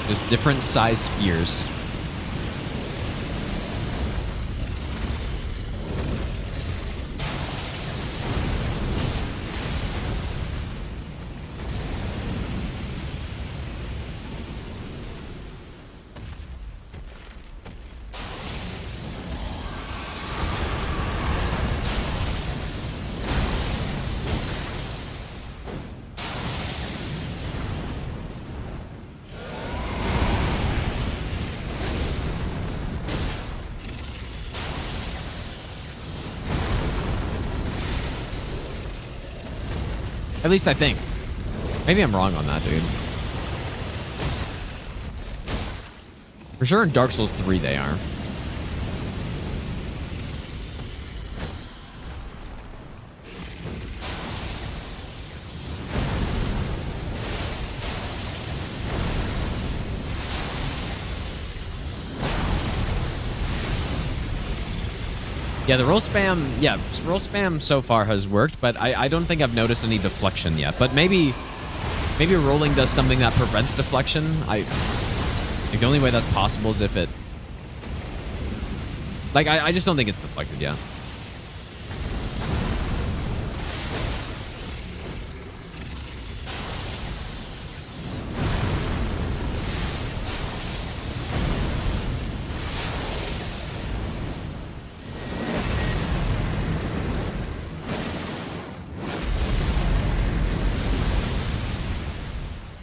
[SPEAKER 2] Just different size spheres. At least I think. Maybe I'm wrong on that, dude. For sure in Dark Souls 3 they are. Yeah, the roll spam, roll spam so far has worked, but I don't think I've noticed any deflection yet. But maybe rolling does something that prevents deflection. Like the only way that's possible is if it... Like, I just don't think it's deflected yet.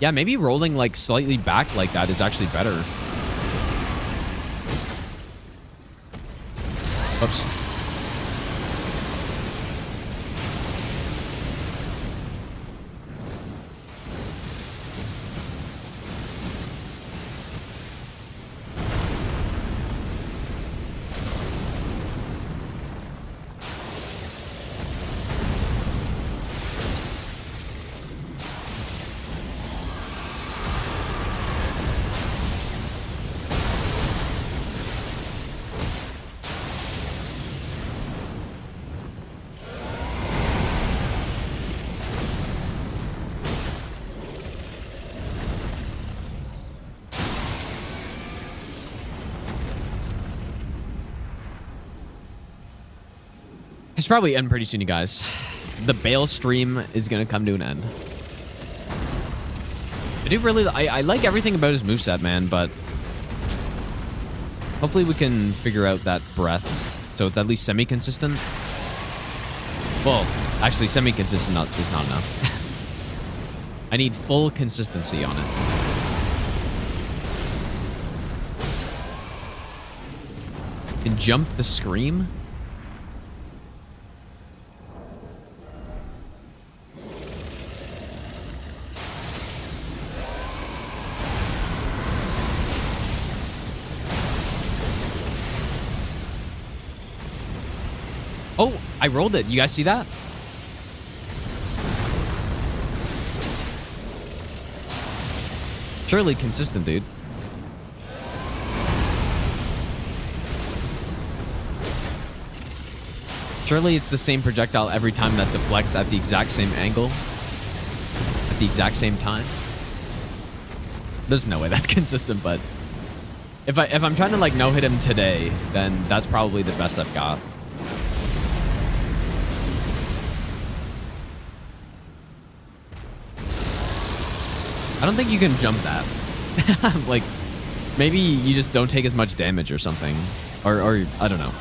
[SPEAKER 2] Yeah, maybe rolling like slightly back like that is actually better. Oops. It's probably end pretty soon, you guys. The Bayle stream is going to come to an end. I do really... I like everything about his moveset, man, but... Hopefully we can figure out that breath. So it's at least semi-consistent. Well, actually, semi-consistent is not enough. I need full consistency on it. Can jump the scream? Oh, I rolled it. You guys see that? Surely consistent, dude. Surely it's the same projectile every time that deflects at the exact same angle. At the exact same time. There's no way that's consistent, but... If I'm trying to, like, no-hit him today, then that's probably the best I've got. I don't think you can jump that. Like, maybe you just don't take as much damage or something. Or I don't know.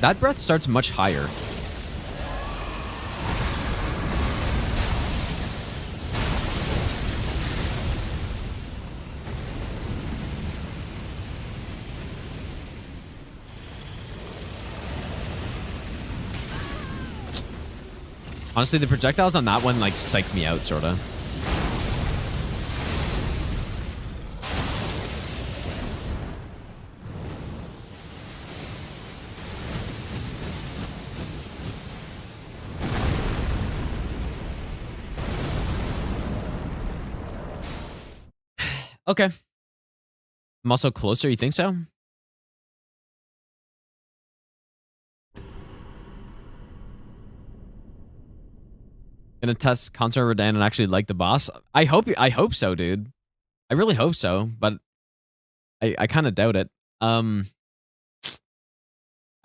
[SPEAKER 2] That breath starts much higher. Honestly, the projectiles on that one like psyched me out, sorta. Okay. I'm also closer, you think so? Gonna test Concert Rodan and actually like the boss. I hope so, dude. I really hope so, but I kind of doubt it. I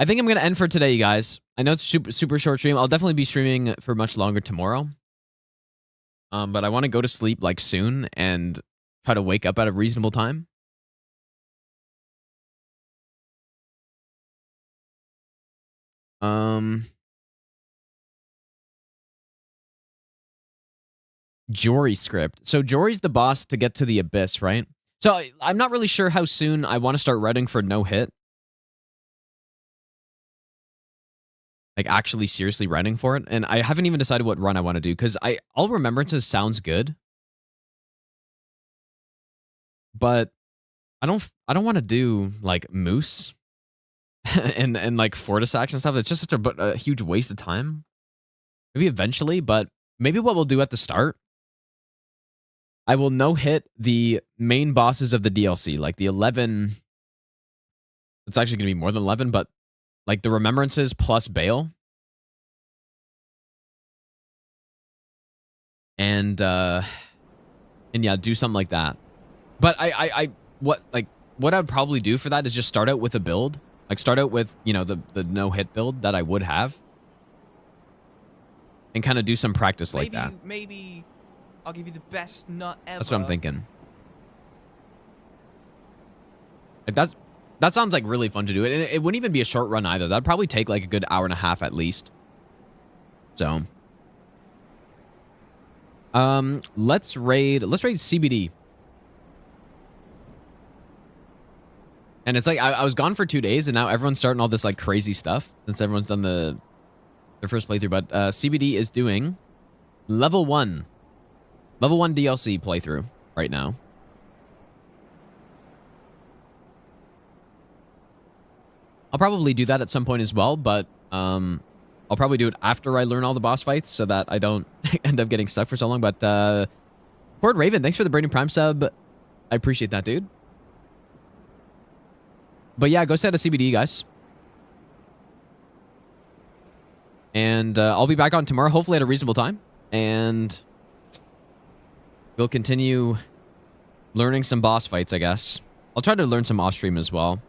[SPEAKER 2] think I'm gonna end for today, you guys. I know it's super short stream. I'll definitely be streaming for much longer tomorrow. But I want to go to sleep like soon and try to wake up at a reasonable time. Jory script. So Jory's the boss to get to the abyss, right? So I'm not really sure how soon I want to start writing for no hit. Like actually seriously writing for it. And I haven't even decided what run I want to do because all Remembrances sounds good. But I don't want to do like Moose and like Fortisax and stuff. It's just such a huge waste of time. Maybe eventually, but maybe what we'll do at the start, I will no-hit the main bosses of the DLC, like the 11. It's actually going to be more than 11, but like the Remembrances plus Bayle. And yeah, do something like that. But what I'd probably do for that is just start out with a build. Like start out with, you know, the no-hit build that I would have. And kind of do some practice like that.
[SPEAKER 1] Maybe I'll give you the best nut ever.
[SPEAKER 2] That's what I'm thinking. Like that sounds like really fun to do. It wouldn't even be a short run either. That'd probably take like a good hour and a half at least. So let's raid CBD. And it's like I was gone for 2 days and now everyone's starting all this like crazy stuff since everyone's done their first playthrough. But CBD is doing level 1 DLC playthrough right now. I'll probably do that at some point as well, but I'll probably do it after I learn all the boss fights so that I don't end up getting stuck for so long. But Port Raven, thanks for the Brandon Prime sub. I appreciate that, dude. But yeah, go set a CBD, guys. And I'll be back on tomorrow, hopefully at a reasonable time. And we'll continue learning some boss fights, I guess. I'll try to learn some off stream as well,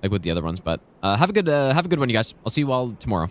[SPEAKER 2] like with the other ones. But have a good one, you guys. I'll see you all tomorrow.